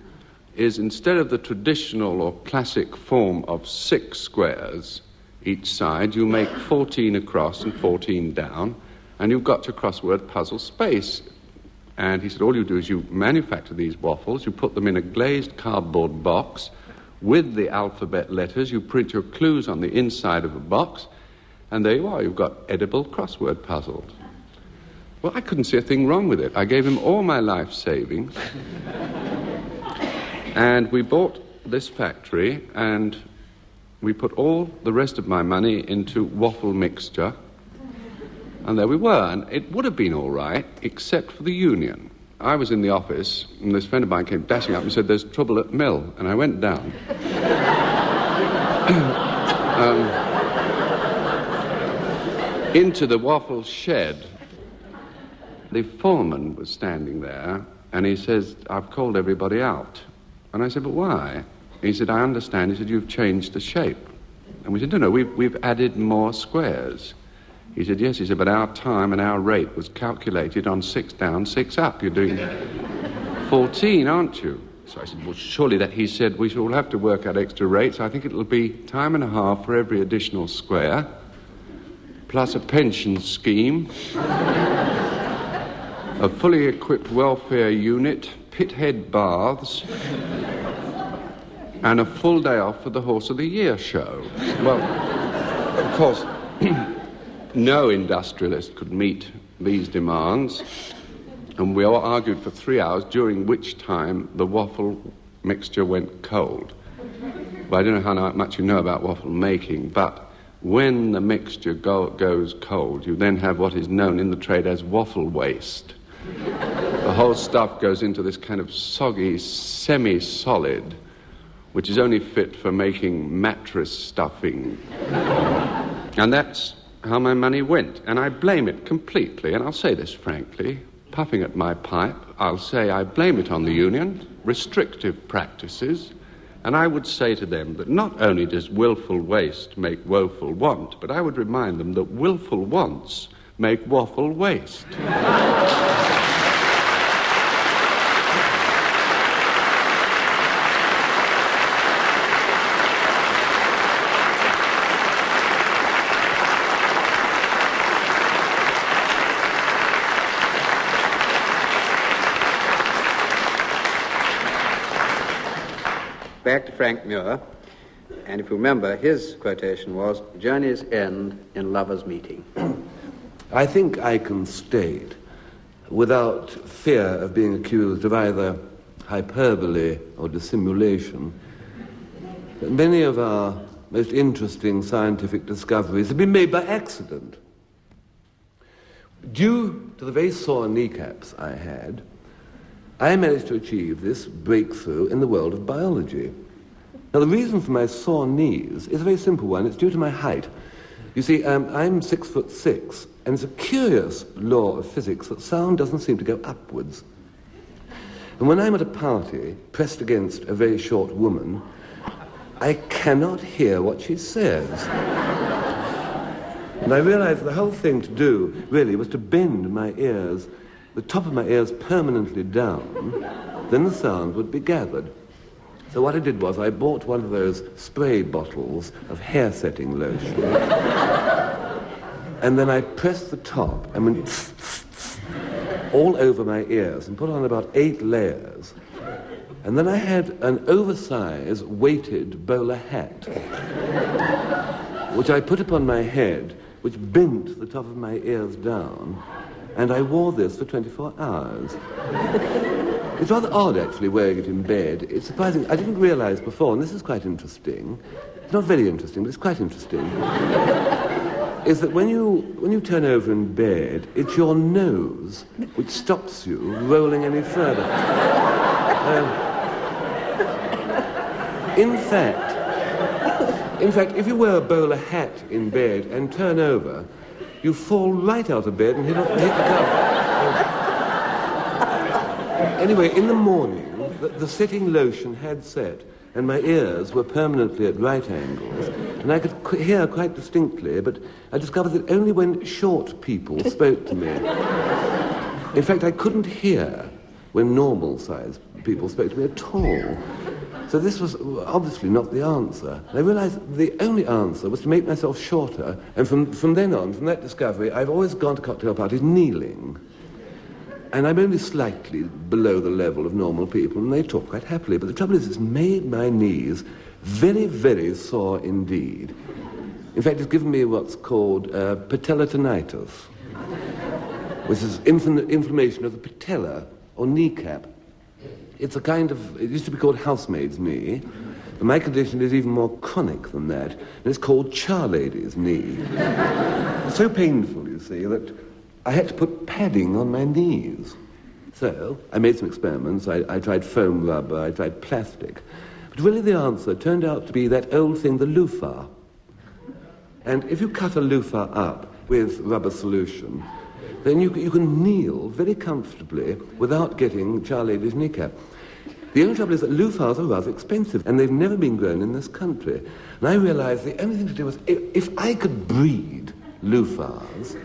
is, instead of the traditional or classic form of 6 squares each side, you make 14 across and 14 down, and you've got your crossword puzzle space. And he said, all you do is you manufacture these waffles, you put them in a glazed cardboard box with the alphabet letters, you print your clues on the inside of the box, and there you are, you've got edible crossword puzzles. Well, I couldn't see a thing wrong with it. I gave him all my life savings, and we bought this factory, and we put all the rest of my money into waffle mixture, and there we were. And it would have been all right, except for the union. I was in the office, and this friend of mine came dashing up and said, there's trouble at mill. And I went down. Into the waffle shed. The foreman was standing there, and he says, I've called everybody out. And I said, but why? He said, I understand. He said, you've changed the shape. And we said, no, we've added more squares. He said, yes. He said, but our time and our rate was calculated on 6 down, 6 up. You're doing 14, aren't you? So I said, well, surely that. He said, we shall have to work out extra rates. I think it'll be time and a half for every additional square, plus a pension scheme, a fully equipped welfare unit, pithead baths, and a full day off for the Horse of the Year show. Well, of course, no industrialist could meet these demands, and we all argued for 3 hours, during which time the waffle mixture went cold. Well, I don't know how much you know about waffle making, but when the mixture goes cold, you then have what is known in the trade as waffle waste. The whole stuff goes into this kind of soggy, semi-solid, which is only fit for making mattress stuffing. And that's how my money went, and I blame it completely, and I'll say this frankly, puffing at my pipe, I'll say I blame it on the union, restrictive practices, and I would say to them that not only does willful waste make woeful want, but I would remind them that willful wants make waffle waste. Back to Frank Muir, and if you remember, his quotation was, journeys end in lovers' meeting. I think I can state, without fear of being accused of either hyperbole or dissimulation, that many of our most interesting scientific discoveries have been made by accident. Due to the very sore kneecaps I had, I managed to achieve this breakthrough in the world of biology. Now, the reason for my sore knees is a very simple one. It's due to my height. You see, I'm 6'6", and it's a curious law of physics that sound doesn't seem to go upwards. And when I'm at a party, pressed against a very short woman, I cannot hear what she says. And I realized the whole thing to do, really, was to bend my ears, the top of my ears permanently down, then the sound would be gathered. So what I did was I bought one of those spray bottles of hair-setting lotion, and then I pressed the top and went all over my ears and put on about 8 layers. And then I had an oversized weighted bowler hat, which I put upon my head, which bent the top of my ears down, and I wore this for 24 hours. It's rather odd, actually, wearing it in bed. It's surprising. I didn't realize before, and this is quite interesting. It's not very interesting, but it's quite interesting. Is that when you turn over in bed, it's your nose which stops you rolling any further. In fact, if you wear a bowler hat in bed and turn over, you fall right out of bed and hit the cover. Anyway, in the morning, the setting lotion had set, and my ears were permanently at right angles, and I could hear quite distinctly, but I discovered that only when short people spoke to me. In fact, I couldn't hear when normal-sized people spoke to me at all. So this was obviously not the answer. And I realized the only answer was to make myself shorter, and from then on, from that discovery, I've always gone to cocktail parties kneeling. And I'm only slightly below the level of normal people, and they talk quite happily. But the trouble is, it's made my knees very, very sore indeed. In fact, it's given me what's called patellotendinitis, which is inflammation of the patella, or kneecap. It's a kind of, it used to be called housemaid's knee, but my condition is even more chronic than that, and it's called charlady's knee. It's so painful, you see, that I had to put padding on my knees. So I made some experiments. I tried foam rubber, I tried plastic. But really the answer turned out to be that old thing, the loofah. And if you cut a loofah up with rubber solution, then you can kneel very comfortably without getting charlady's kneecap. The only trouble is that loofahs are rather expensive, and they've never been grown in this country. And I realized the only thing to do was, if I could breed loofahs,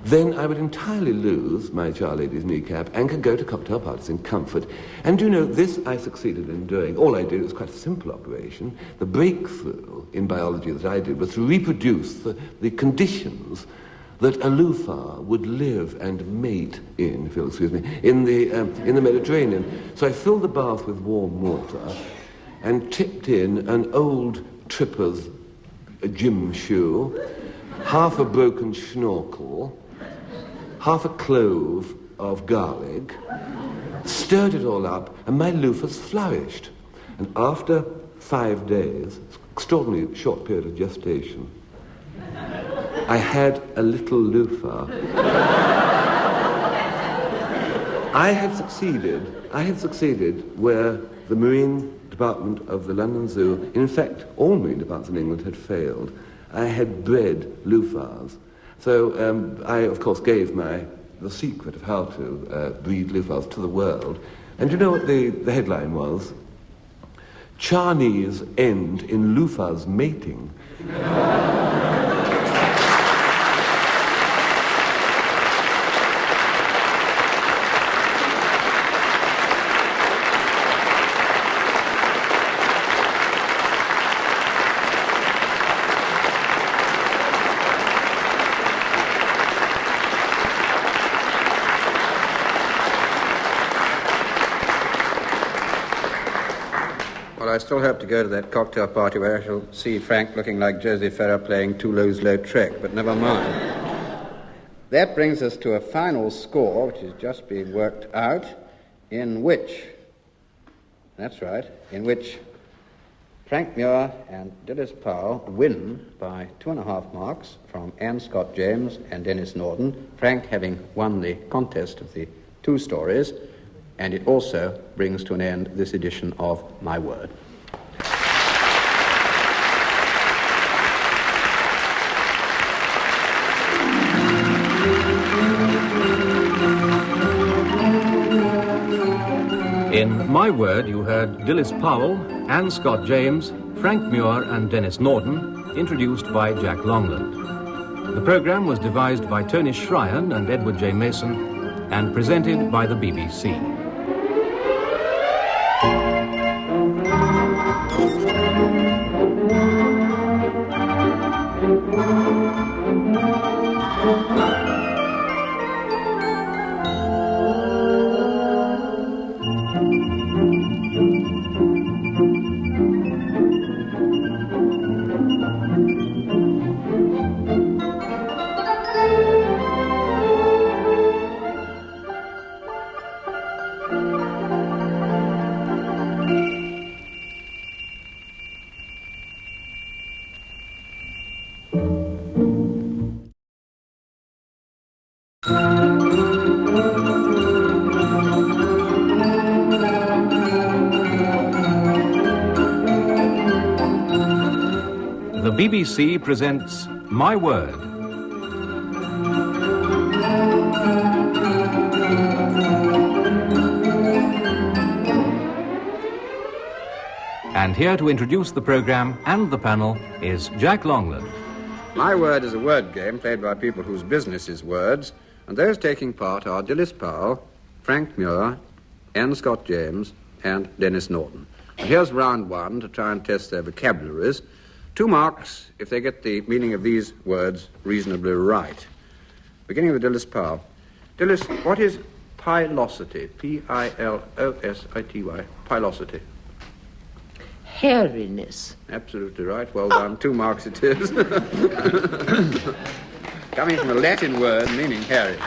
then I would entirely lose my charlady's kneecap and could go to cocktail parties in comfort. And you know, this I succeeded in doing. All I did was quite a simple operation. The breakthrough in biology that I did was to reproduce the conditions that a loofah would live and mate in, if you'll excuse me, in the Mediterranean. So I filled the bath with warm water and tipped in an old tripper's gym shoe, half a broken schnorkel, half a clove of garlic, stirred it all up, and my loofahs flourished. And after 5 days, extraordinarily short period of gestation, I had a little loofah. I had succeeded where the Marine Department of the London Zoo, in fact, all marine departments in England had failed. I had bred loofahs. So I, of course, gave the secret of how to breed loofahs to the world. And you know what the headline was? Charnies end in loofahs mating. I still hope to go to that cocktail party where I shall see Frank looking like Josie Ferrer playing Toulouse-Lautrec, but never mind. That brings us to a final score, which is just being worked out, in which Frank Muir and Dilys Powell win by 2.5 marks from Anne Scott James and Denis Norden, Frank having won the contest of the 2 stories, and it also brings to an end this edition of My Word. In My Word, you heard Dilys Powell, Anne Scott James, Frank Muir and Denis Norden, introduced by Jack Longland. The programme was devised by Tony Shryan and Edward J. Mason and presented by the BBC. BBC presents My Word. And here to introduce the programme and the panel is Jack Longland. My Word is a word game played by people whose business is words, and those taking part are Dilys Powell, Frank Muir, N. Scott James, and Denis Norden. And here's round one to try and test their vocabularies. 2 marks if they get the meaning of these words reasonably right. Beginning with Dilys Powell. Dilys, what is pilosity? P-I-L-O-S-I-T-Y. Pilosity. Hairiness. Absolutely right. Well done. 2 marks it is. Coming from a Latin word meaning hairy.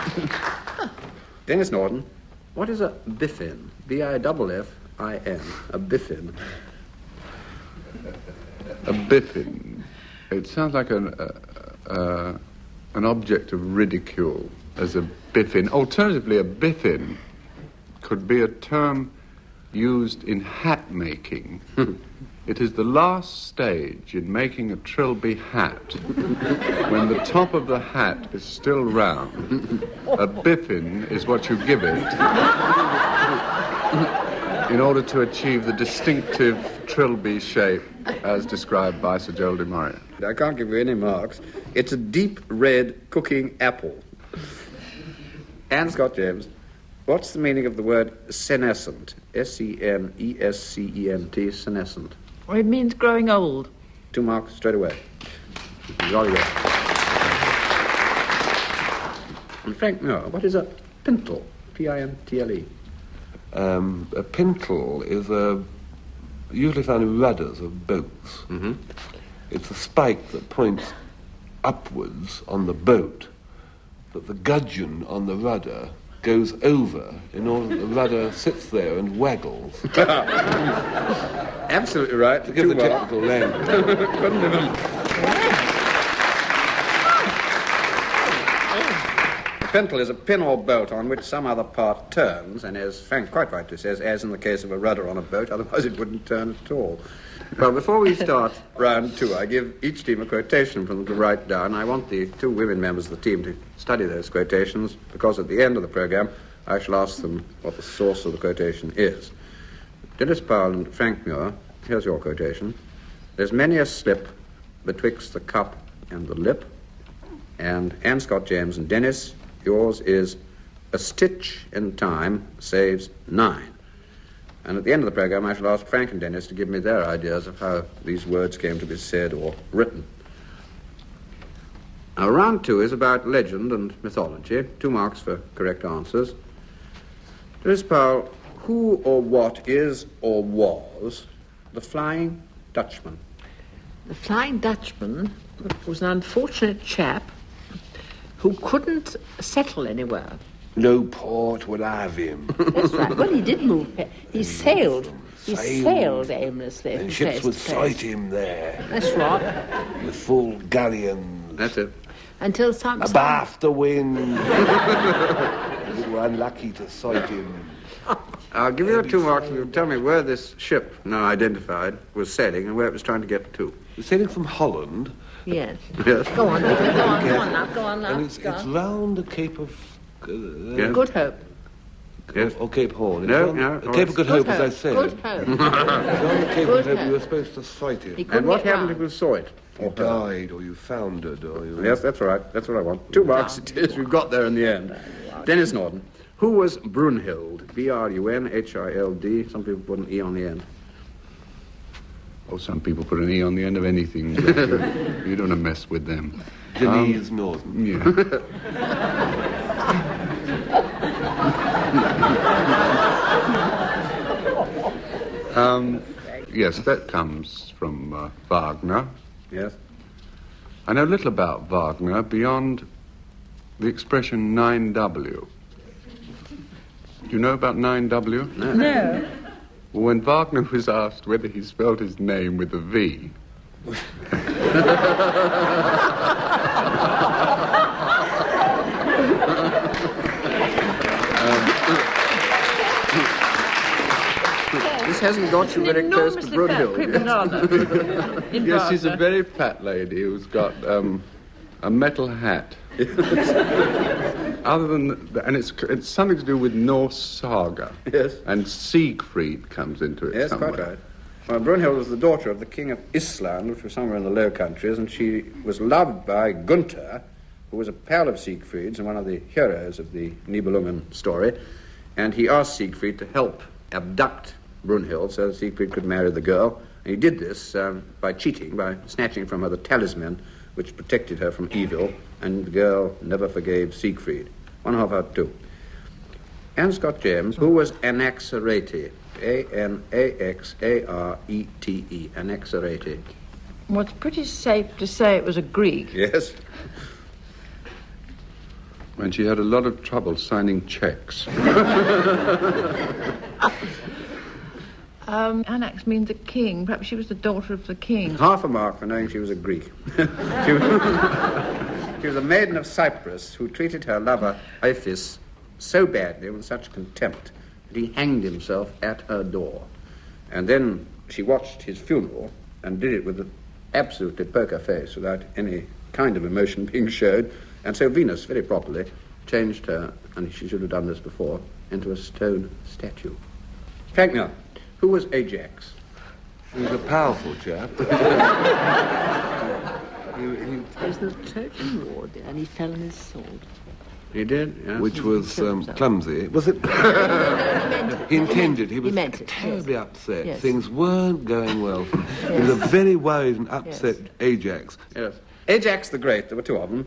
Denis Norden, what is a biffin? B-I-F-F-I-N. A biffin. A biffin. It sounds like an object of ridicule as a biffin. Alternatively, a biffin could be a term used in hat making. It is the last stage in making a trilby hat when the top of the hat is still round. A biffin is what you give it in order to achieve the distinctive trilby shape as described by Sir Joel de Maurier. I can't give you any marks. It's a deep red cooking apple. And Scott James, what's the meaning of the word senescent? S-E-N-E-S-C-E-N-T, senescent. Well, it means growing old. 2 marks straight away. Jolly well. And Frank Muir, what is a pintle? P-I-N-T-L-E. A pintle is usually found in rudders of boats. Mm-hmm. It's a spike that points upwards on the boat, but the gudgeon on the rudder goes over in order that the rudder sits there and waggles. Absolutely right. To give the technical language. Couldn't even... A pintle is a pin or bolt on which some other part turns, and as Frank quite rightly says, as in the case of a rudder on a boat, otherwise it wouldn't turn at all. Well, before we start round 2, I give each team a quotation from them to write down. I want the 2 women members of the team to study those quotations, because at the end of the programme, I shall ask them what the source of the quotation is. Dilys Powell and Frank Muir, here's your quotation. There's many a slip betwixt the cup and the lip. And Anne Scott James and Denis, yours is a stitch in time saves 9. And at the end of the programme, I shall ask Frank and Denis to give me their ideas of how these words came to be said or written. Now, round 2 is about legend and mythology. 2 marks for correct answers. Dilys Powell, who or what is or was the Flying Dutchman? The Flying Dutchman was an unfortunate chap who couldn't settle anywhere. No port would have him. That's right. Well, he did move. He sailed. He sailed aimlessly. And ships would sight him there. That's right. With full galleons. That's it. Until some... Abaft the wind. We were unlucky to sight him. I'll give you 2 marks if you tell me where this ship, now identified, was sailing and where it was trying to get to. We're sailing from Holland. Yes. Yes. Go on, Nicky, go on now. And it's round the Cape of... Yes. Good Hope. Yes. Or Cape Horn. No. Cape of Good Hope, as I said. Good Hope. It's on the Cape Good of Hope, Hope. you were supposed to sight it. He couldn't And what get happened if round. you saw it? You died, or you foundered, or you... Yes, that's right. That's what I want. 2 marks it is. We got there in the end. Denis Norden. Who was Brunhild? B-R-U-N-H-I-L-D. Some people put an E on the end. Oh, some people put an E on the end of anything. But you don't want to mess with them. Denis Norden. Yeah. Yes, that comes from Wagner. Yes. I know little about Wagner beyond the expression 9W. Do you know about 9W? No. Well, when Wagner was asked whether he spelled his name with a V, This hasn't got you very close to Brunhild. Yes, she's a very fat lady who's got a metal hat. Other than that, and it's something to do with Norse saga. Yes. And Siegfried comes into it somewhere. Quite right. Well, Brunhild was the daughter of the king of Island, which was somewhere in the Low Countries, and she was loved by Gunther, who was a pal of Siegfried's and one of the heroes of the Nibelungen story, and he asked Siegfried to help abduct Brunhild so that Siegfried could marry the girl, and he did this by cheating, by snatching from her the talisman which protected her from evil, and the girl never forgave Siegfried. 1/2 out of 2. Anne Scott James, who was Anaxarete? A-N-A-X-A-R-E-T-E, Anaxarete. Well, it's pretty safe to say it was a Greek. Yes. And she had a lot of trouble signing checks. Anax means a king. Perhaps she was the daughter of the king. 1/2 a mark for knowing she was a Greek. She was a maiden of Cyprus who treated her lover, Iphis, so badly, with such contempt, that he hanged himself at her door. And then she watched his funeral and did it with an absolutely poker face, without any kind of emotion being showed. And so Venus, very properly, changed her, and she should have done this before, into a stone statue. Frank Muir, who was Ajax? He was a powerful chap. He was the Trojan War, and he fell on his sword. He did, yes. Which was clumsy. Was it? He intended. He was meant it, terribly yes. upset. Yes. Things weren't going well for him. He was a very worried and upset Ajax. Yes. Ajax the Great, there were two of them,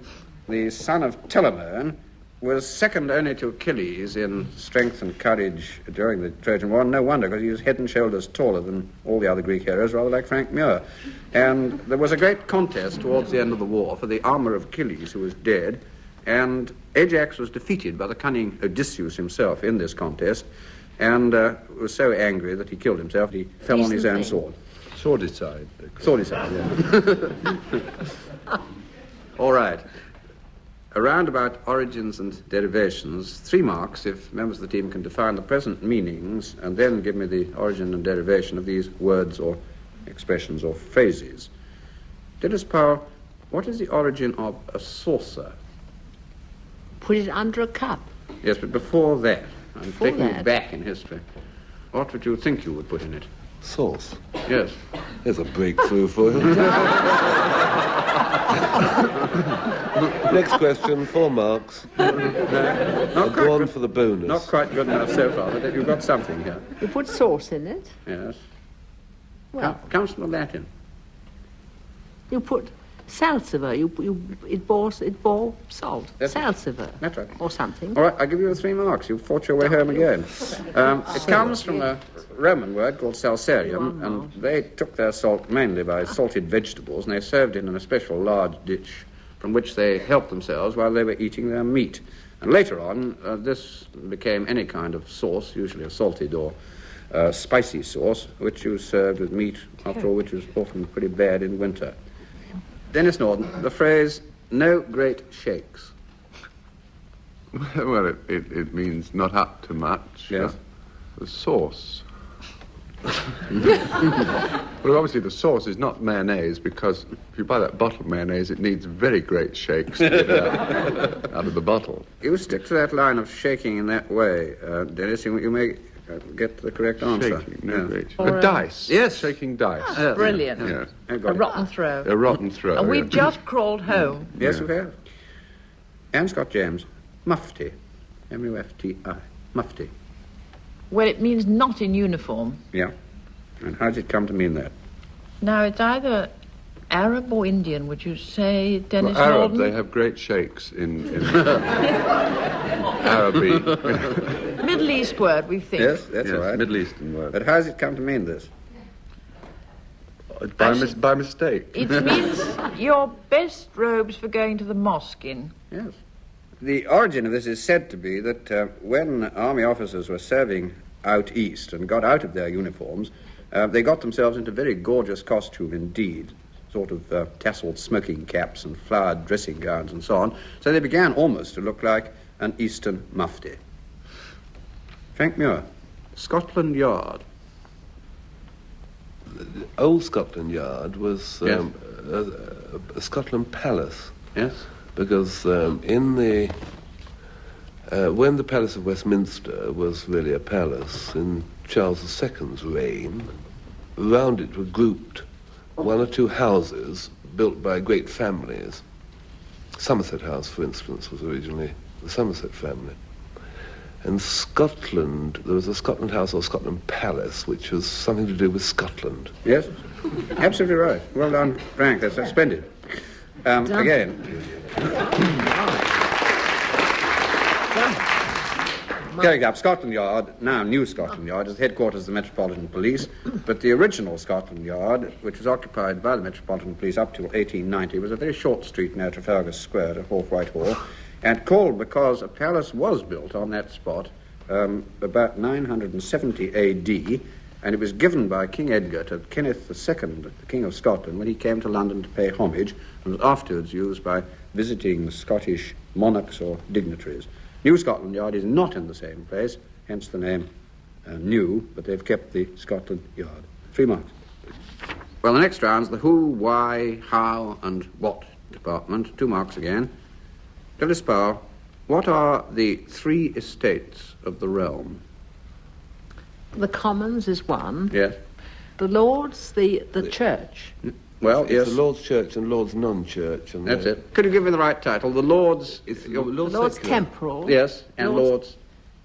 the son of Telamone, was second only to Achilles in strength and courage during the Trojan War. No wonder, because he was head and shoulders taller than all the other Greek heroes, rather like Frank Muir. And there was a great contest towards the end of the war for the armour of Achilles, who was dead, and Ajax was defeated by the cunning Odysseus himself in this contest, and was so angry that he killed himself. He fell on his own sword. Swordicide. Swordicide, yeah. All right. Around about origins and derivations, 3 marks if members of the team can define the present meanings and then give me the origin and derivation of these words or expressions or phrases. Dilys Powell, what is the origin of a saucer? Put it under a cup. Yes, but before that, I'm Before taking you that? back in history. What would you think you would put in it? Sauce. Yes. There's a breakthrough for you. Next question, 4 marks. Go on for the bonus. Not quite good enough so far, but you've got something here. You put sauce in it. Yes. Well, Comes from the Latin. you put salsifer. It bore salt. That's- Salsifer. That's right. Or something. All right, I'll give you the 3 marks. You've fought your way home again. It comes from a Roman word called salsarium, and they took their salt mainly by salted vegetables, and they served it in a special large dish from which they helped themselves while they were eating their meat. And later on, this became any kind of sauce, usually a salted or spicy sauce, which you served with meat, after all, which was often pretty bad in winter. Denis Norden, the phrase, no great shakes. Well, it means not up to much. Yes. The sauce. Well, obviously the sauce is not mayonnaise, because if you buy that bottle of mayonnaise, it needs very great shakes to get it out of the bottle. You stick to that line of shaking in that way, Denis, you may get the correct answer. Shaking, no Yeah. great. Or, Dice. Yes. Shaking dice. Brilliant. Yes. I A got it. rotten throw. A rotten throw. And we've yeah. just crawled home. Yes, we have. Anne Scott James, mufti, M-U-F-T-I, mufti. Well, it means not in uniform. Yeah. And how did it come to mean that? Now, it's either Arab or Indian, would you say, Denis Well, Arab, Norden? they have great shakes in Arabic. Middle East word, we think. Yes, that's Yes, right. Middle Eastern word. But how does it come to mean this? By mistake. It means your best robes for going to the mosque in. Yes. The origin of this is said to be that when army officers were serving out east and got out of their uniforms, they got themselves into very gorgeous costume indeed, sort of tasselled smoking caps and flowered dressing gowns and so on. So they began almost to look like an Eastern mufti. Frank Muir, Scotland Yard. Old Scotland Yard was Yes. a Scotland Palace. Yes. Because when the Palace of Westminster was really a palace in Charles II's reign, around it were grouped one or two houses built by great families. Somerset House, for instance, was originally the Somerset family. And Scotland, there was a Scotland House or Scotland Palace, which was something to do with Scotland. Yes, absolutely right. Well done, Frank. That's splendid. Again. Going up, Scotland Yard, now New Scotland Yard, is the headquarters of the Metropolitan Police, but the original Scotland Yard, which was occupied by the Metropolitan Police up till 1890, was a very short street near Trafalgar Square at Whitehall, and called because a palace was built on that spot about 970 A.D., and it was given by King Edgar to Kenneth II, the King of Scotland, when he came to London to pay homage, and was afterwards used by visiting Scottish monarchs or dignitaries. New Scotland Yard is not in the same place, hence the name New, but they've kept the Scotland Yard. 3 marks. Well, the next round's the who, why, how, and what department. 2 marks again. Dilys Powell, what are the 3 estates of the realm? The Commons is one. Yes. The Lords, the Church. Well, It's yes. the Lord's Church and Lord's non-church. And That's it. Could you give me the right title? The Lords... It's The Lords Secular. Temporal. Yes, and Lords...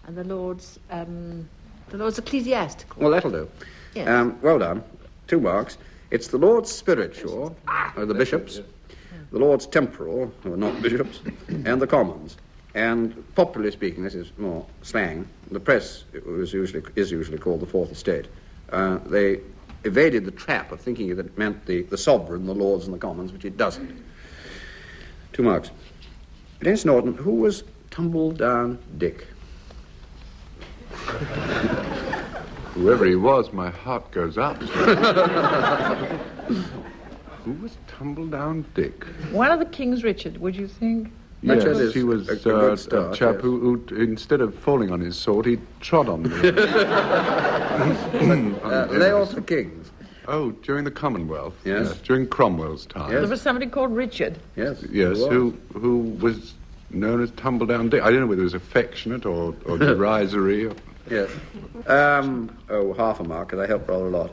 And the Lords Ecclesiastical. Well, that'll do. Yes. Well done. 2 marks. It's the Lords Spiritual, the bishops, the Lords Temporal, who are not bishops, and the Commons. And popularly speaking, this is more slang, the press is usually called the Fourth Estate. They evaded the trap of thinking that it meant the sovereign, the Lords and the Commons, which it doesn't. 2 marks. Denis Norden, who was Tumbledown Dick? Whoever he was, my heart goes up. Who was Tumbledown Dick? One of the Kings Richard, would you think? That Yes, is he was a good start, a chap yes. who, instead of falling on his sword, he trod on me. Lay off the kings. Oh, during the Commonwealth? Yes. During Cromwell's time? Yes. There was somebody called Richard. Yes. Yes, he was. who was known as Tumbledown Dick. I don't know whether it was affectionate or derisory. Or... Yes. Half a mark, because I helped rather a lot.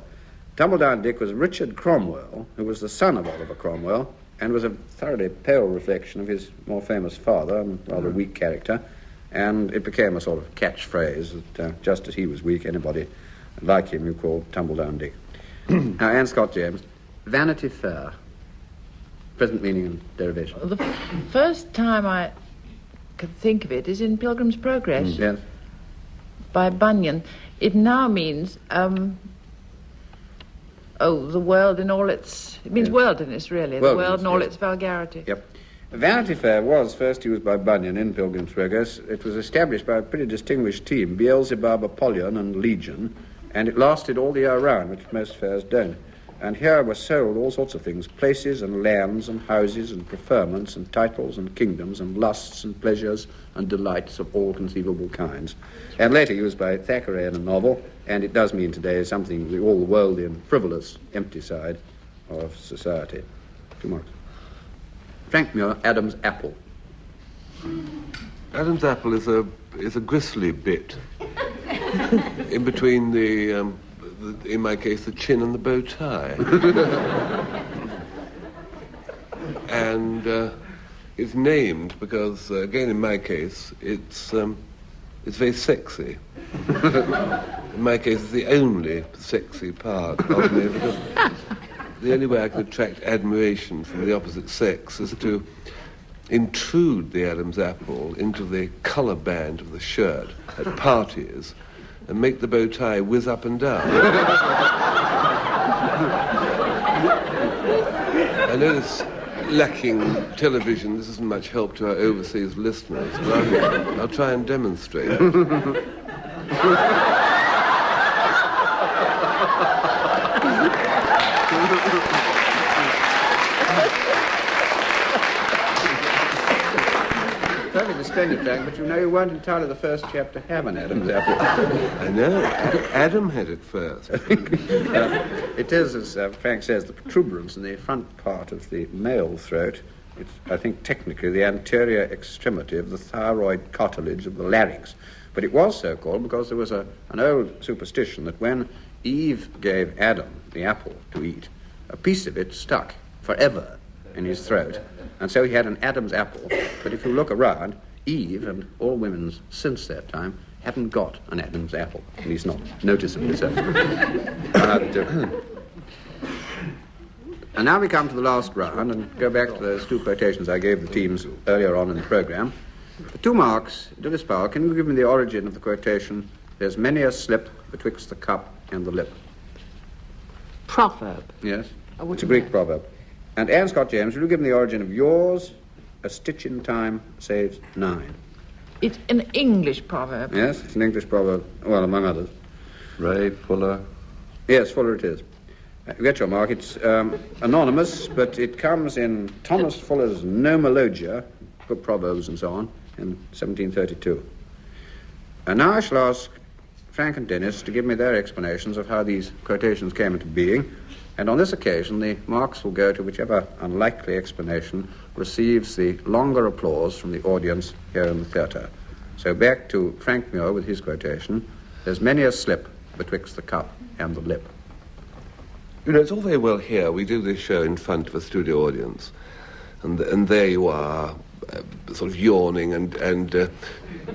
Tumbledown Dick was Richard Cromwell, who was the son of Oliver Cromwell, and was a thoroughly pale reflection of his more famous father, and rather weak character, and it became a sort of catchphrase that just as he was weak, anybody like him you called Tumbledown Dick. Now, Anne Scott James, Vanity Fair, present meaning and derivation. The first time I could think of it is in Pilgrim's Progress Yes. by Bunyan. It now means, the world in all its... It means Yes. worldliness, really. The Worldliness, world in all yes. its vulgarity. Yep. Vanity Fair was first used by Bunyan in Pilgrim's Progress. It was established by a pretty distinguished team, Beelzebub, Apollyon, and Legion, and it lasted all the year round, which most fairs don't. And here were sold all sorts of things, places and lands and houses and preferments and titles and kingdoms and lusts and pleasures and delights of all conceivable kinds. And later used by Thackeray in a novel, and it does mean today something, all the worldly and frivolous, empty side of society. 2 marks. Frank Muir, Adam's apple. Adam's apple is a gristly bit in between the in my case, the chin and the bow tie. And it's named because, again, in my case, it's very sexy. In my case, it's the only sexy part of me, because the only way I can attract admiration from the opposite sex is to intrude the Adam's apple into the colour band of the shirt at parties and make the bow tie whiz up and down. I know this lacking television, this isn't much help to our overseas listeners, but I'll try and demonstrate. splendid, Frank, but you know you weren't entirely the first chap to have an Adam's apple. I know. Adam had it first. It is, as Frank says, the protuberance in the front part of the male throat. It's, I think, technically the anterior extremity of the thyroid cartilage of the larynx. But it was so called because there was an old superstition that when Eve gave Adam the apple to eat, a piece of it stuck forever in his throat. And so he had an Adam's apple. But if you look around, Eve and all women since that time haven't got an Adam's apple, at least not noticeably so. And now we come to the last round and go back to those two quotations I gave the teams earlier on in the programme. For 2 marks, Dilys Powell, can you give me the origin of the quotation, "There's many a slip betwixt the cup and the lip"? Proverb. Yes, it's a Greek proverb. And Anne Scott James, will you give me the origin of yours, "A stitch in time saves 9"? It's an English proverb. Yes, it's an English proverb, well, among others. Ray, Fuller. Yes, Fuller it is. You get your mark. It's anonymous, but it comes in Thomas Fuller's Nomologia, Good Proverbs and so on, in 1732. And now I shall ask Frank and Denis to give me their explanations of how these quotations came into being, and on this occasion the marks will go to whichever unlikely explanation receives the longer applause from the audience here in the theatre. So back to Frank Muir with his quotation, "There's many a slip betwixt the cup and the lip." You know, it's all very well here. We do this show in front of a studio audience, and there you are, sort of yawning and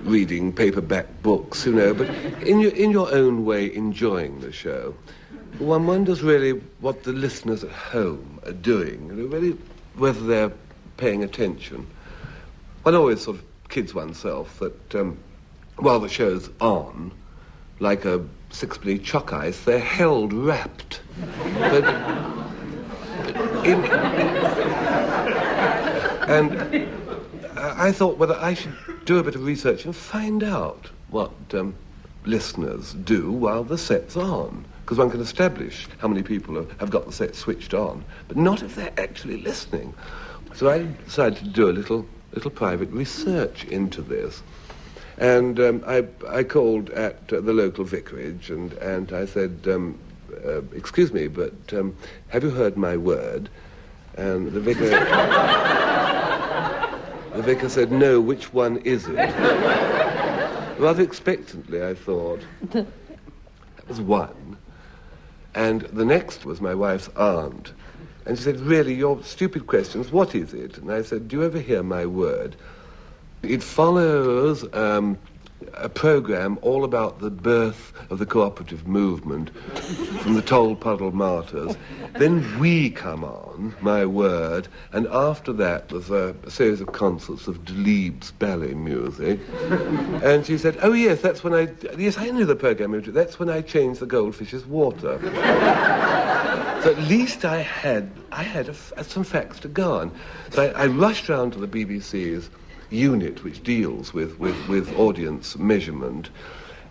reading paperback books, you know, but in your own way enjoying the show. One wonders really what the listeners at home are doing, you know, really whether they're paying attention. One always sort of kids oneself that while the show's on, like a sixpenny chalk ice, they're held wrapped. But and I thought whether I should do a bit of research and find out what listeners do while the set's on. Because one can establish how many people have got the set switched on, but not if they're actually listening. So I decided to do a little private research into this. And I called at the local vicarage and I said, excuse me, but have you heard my word? And the vicar said, no, which one is it? Rather expectantly, I thought. That was one. And the next was my wife's aunt. And she said, really, your stupid questions, what is it? And I said, do you ever hear my word? It follows a program all about the birth of the cooperative movement from the Toll Puddle Martyrs. Then we come on, my word, and after that was a series of concerts of Delibes ballet music. And she said, oh yes, that's when yes, I knew the program, that's when I changed the goldfish's water. So at least I had some facts to go on. So I rushed round to the BBC's unit which deals with audience measurement.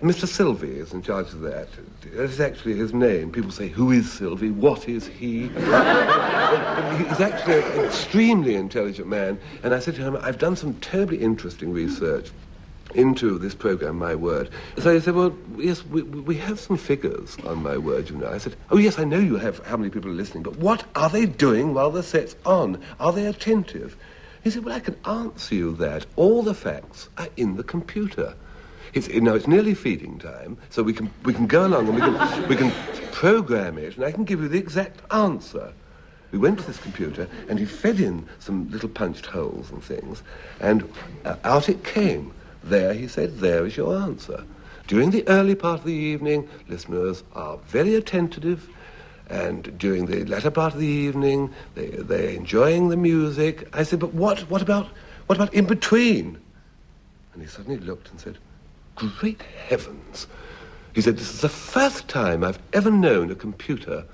Mr. Sylvie is in charge of that. That is actually his name. People say, who is Sylvie? What is he? He's actually an extremely intelligent man. And I said to him, I've done some terribly interesting research into this program, My Word. So he said, well, yes, we have some figures on My Word, you know. I said, oh, yes, I know you have how many people are listening, but what are they doing while the set's on? Are they attentive? He said, well, I can answer you that. All the facts are in the computer. It's nearly feeding time, so we can go along and we can program it, and I can give you the exact answer. We went to this computer, and he fed in some little punched holes and things, and out it came. There, he said, there is your answer. During the early part of the evening, listeners are very attentive, and during the latter part of the evening, they're enjoying the music. I said, but what about in between? And he suddenly looked and said, great heavens. He said, this is the first time I've ever known a computer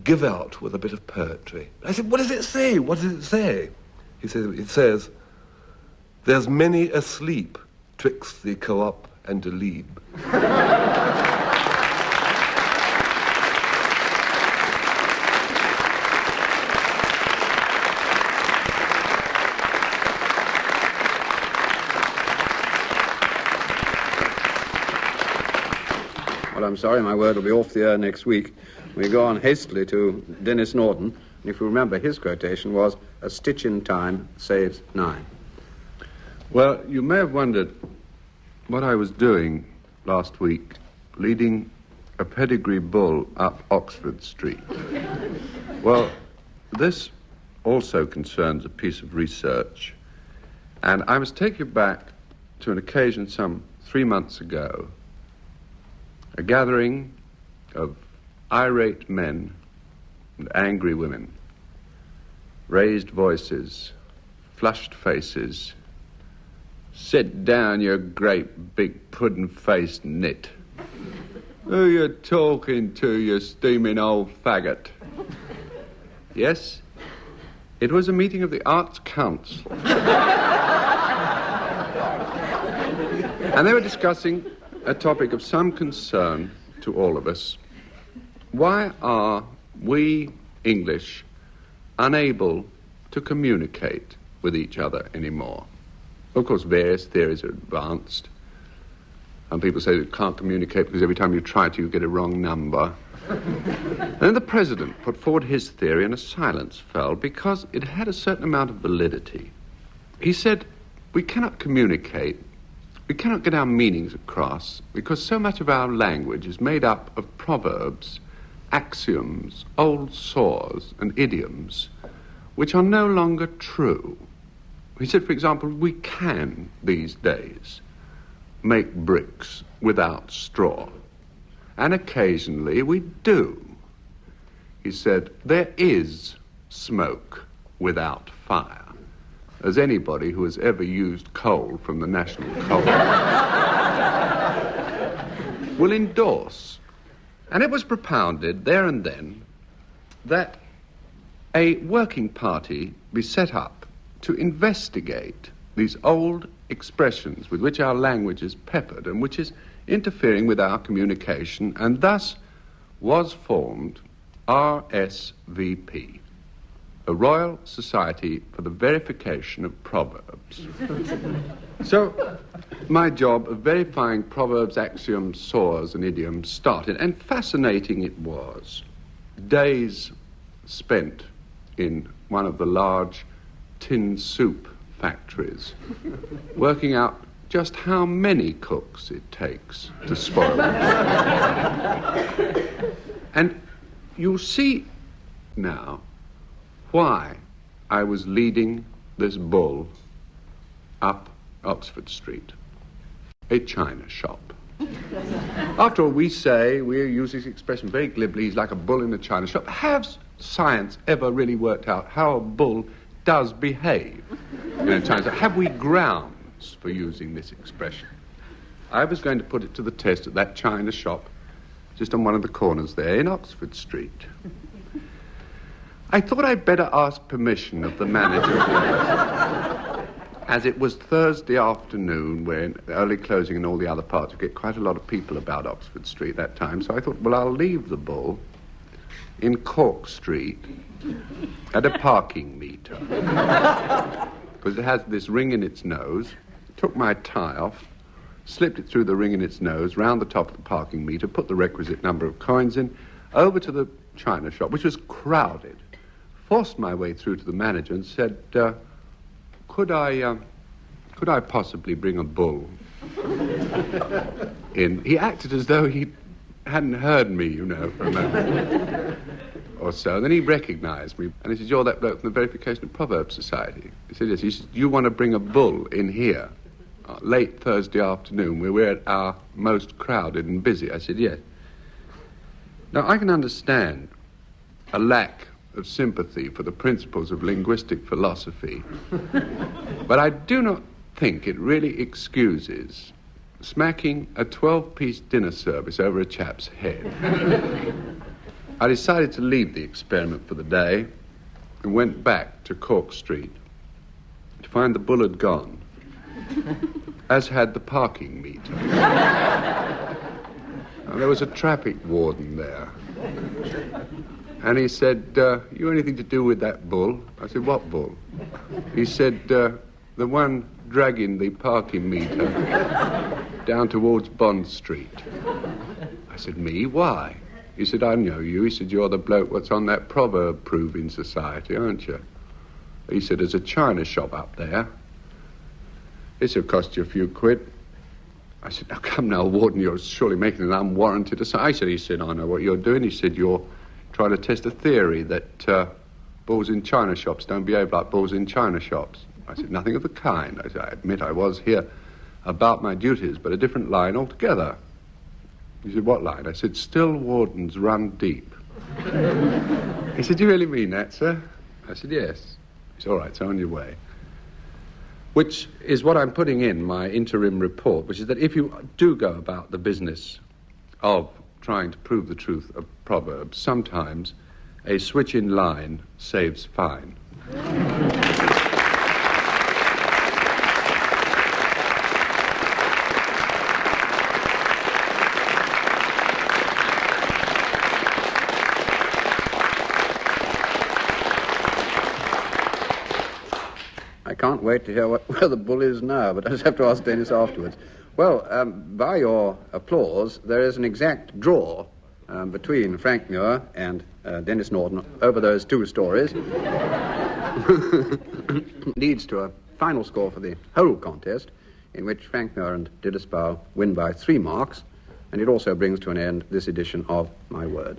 give out with a bit of poetry. I said, what does it say? What does it say? He said, it says, there's many asleep twixt the co-op and Delibes. sorry my word will be off the air next week. We go on hastily to Denis Norden, and if you remember, his quotation was, "A stitch in time saves 9." Well, you may have wondered what I was doing last week, leading a pedigree bull up Oxford Street. Well, this also concerns a piece of research, and I must take you back to an occasion some 3 months ago, a gathering of irate men and angry women, raised voices, flushed faces. "Sit down, you great big puddin'-faced nit. Who you talking to, you steaming old faggot?" Yes, it was a meeting of the Arts Council. And they were discussing a topic of some concern to all of us. Why are we English unable to communicate with each other anymore? Of course, various theories are advanced. Some people say you can't communicate because every time you try to, you get a wrong number. Then the president put forward his theory and a silence fell because it had a certain amount of validity. He said, we cannot communicate, we cannot get our meanings across because so much of our language is made up of proverbs, axioms, old saws and idioms which are no longer true. He said, for example, we can, these days, make bricks without straw. And occasionally we do. He said, there is smoke without fire, as anybody who has ever used coal from the National Coal will endorse. And it was propounded there and then that a working party be set up to investigate these old expressions with which our language is peppered and which is interfering with our communication, and thus was formed RSVP, a Royal Society for the Verification of Proverbs. So my job of verifying proverbs, axioms, saws and idioms started, and fascinating it was. Days spent in one of the large tin soup factories, working out just how many cooks it takes to spoil it. And you'll see now why I was leading this bull up Oxford Street, a china shop. After all, we use this expression very glibly, he's like a bull in a china shop. Has science ever really worked out how a bull does behave in a china shop? Have we grounds for using this expression? I was going to put it to the test at that china shop just on one of the corners there in Oxford Street. I thought I'd better ask permission of the manager, as it was Thursday afternoon, when early closing and all the other parts, you get quite a lot of people about Oxford Street that time, so I thought, well, I'll leave the bull in Cork Street at a parking meter, because it has this ring in its nose. Took my tie off, slipped it through the ring in its nose, round the top of the parking meter, put the requisite number of coins in, over to the china shop, which was crowded, forced my way through to the manager and said, could I possibly bring a bull in? He acted as though he hadn't heard me, you know, for a moment or so. Then he recognised me, and he said, you're that bloke from the Verification of Proverbs Society. He said, yes. He said, you want to bring a bull in here late Thursday afternoon, where we're at our most crowded and busy? I said, yes. Now, I can understand a lack of sympathy for the principles of linguistic philosophy, but I do not think it really excuses smacking a 12-piece dinner service over a chap's head. I decided to leave the experiment for the day and went back to Cork Street to find the bull had gone, as had the parking meter. Now, there was a traffic warden there, and he said, you anything to do with that bull? I said, what bull? He said, the one dragging the parking meter down towards Bond Street. I said, me? Why? He said, I know you. He said, you're the bloke what's on that proverb proving society, aren't you? He said, there's a china shop up there. This'll cost you a few quid. I said, now come now, Warden, you're surely making an unwarranted assumption. I said, he said, I know what you're doing. He said, you're trying to test a theory that bulls in china shops don't behave like bulls in china shops. I said, nothing of the kind. I said, I admit I was here about my duties, but a different line altogether. He said, what line? I said, still wardens run deep. He said, do you really mean that, sir? I said, yes. He said, all right, so on your way. Which is what I'm putting in my interim report, which is that if you do go about the business of trying to prove the truth of proverbs, sometimes a switch in line saves fine. I can't wait to hear where the bull is now, but I just have to ask Denis afterwards. Well, by your applause, there is an exact draw between Frank Muir and Denis Norden over those two stories. Leads to a final score for the whole contest, in which Frank Muir and Dilys Powell win by 3 marks, and it also brings to an end this edition of My Word.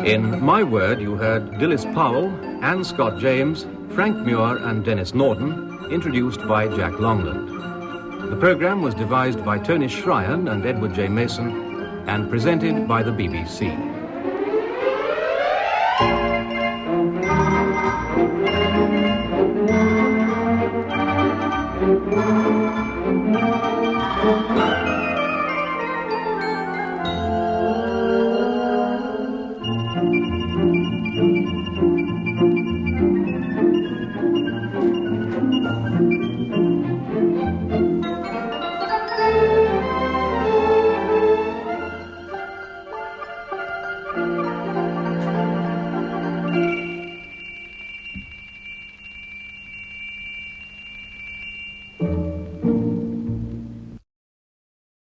In My Word, you heard Dilys Powell, Anne Scott James, Frank Muir and Denis Norden, introduced by Jack Longland. The programme was devised by Tony Shryan and Edward J. Mason and presented by the BBC.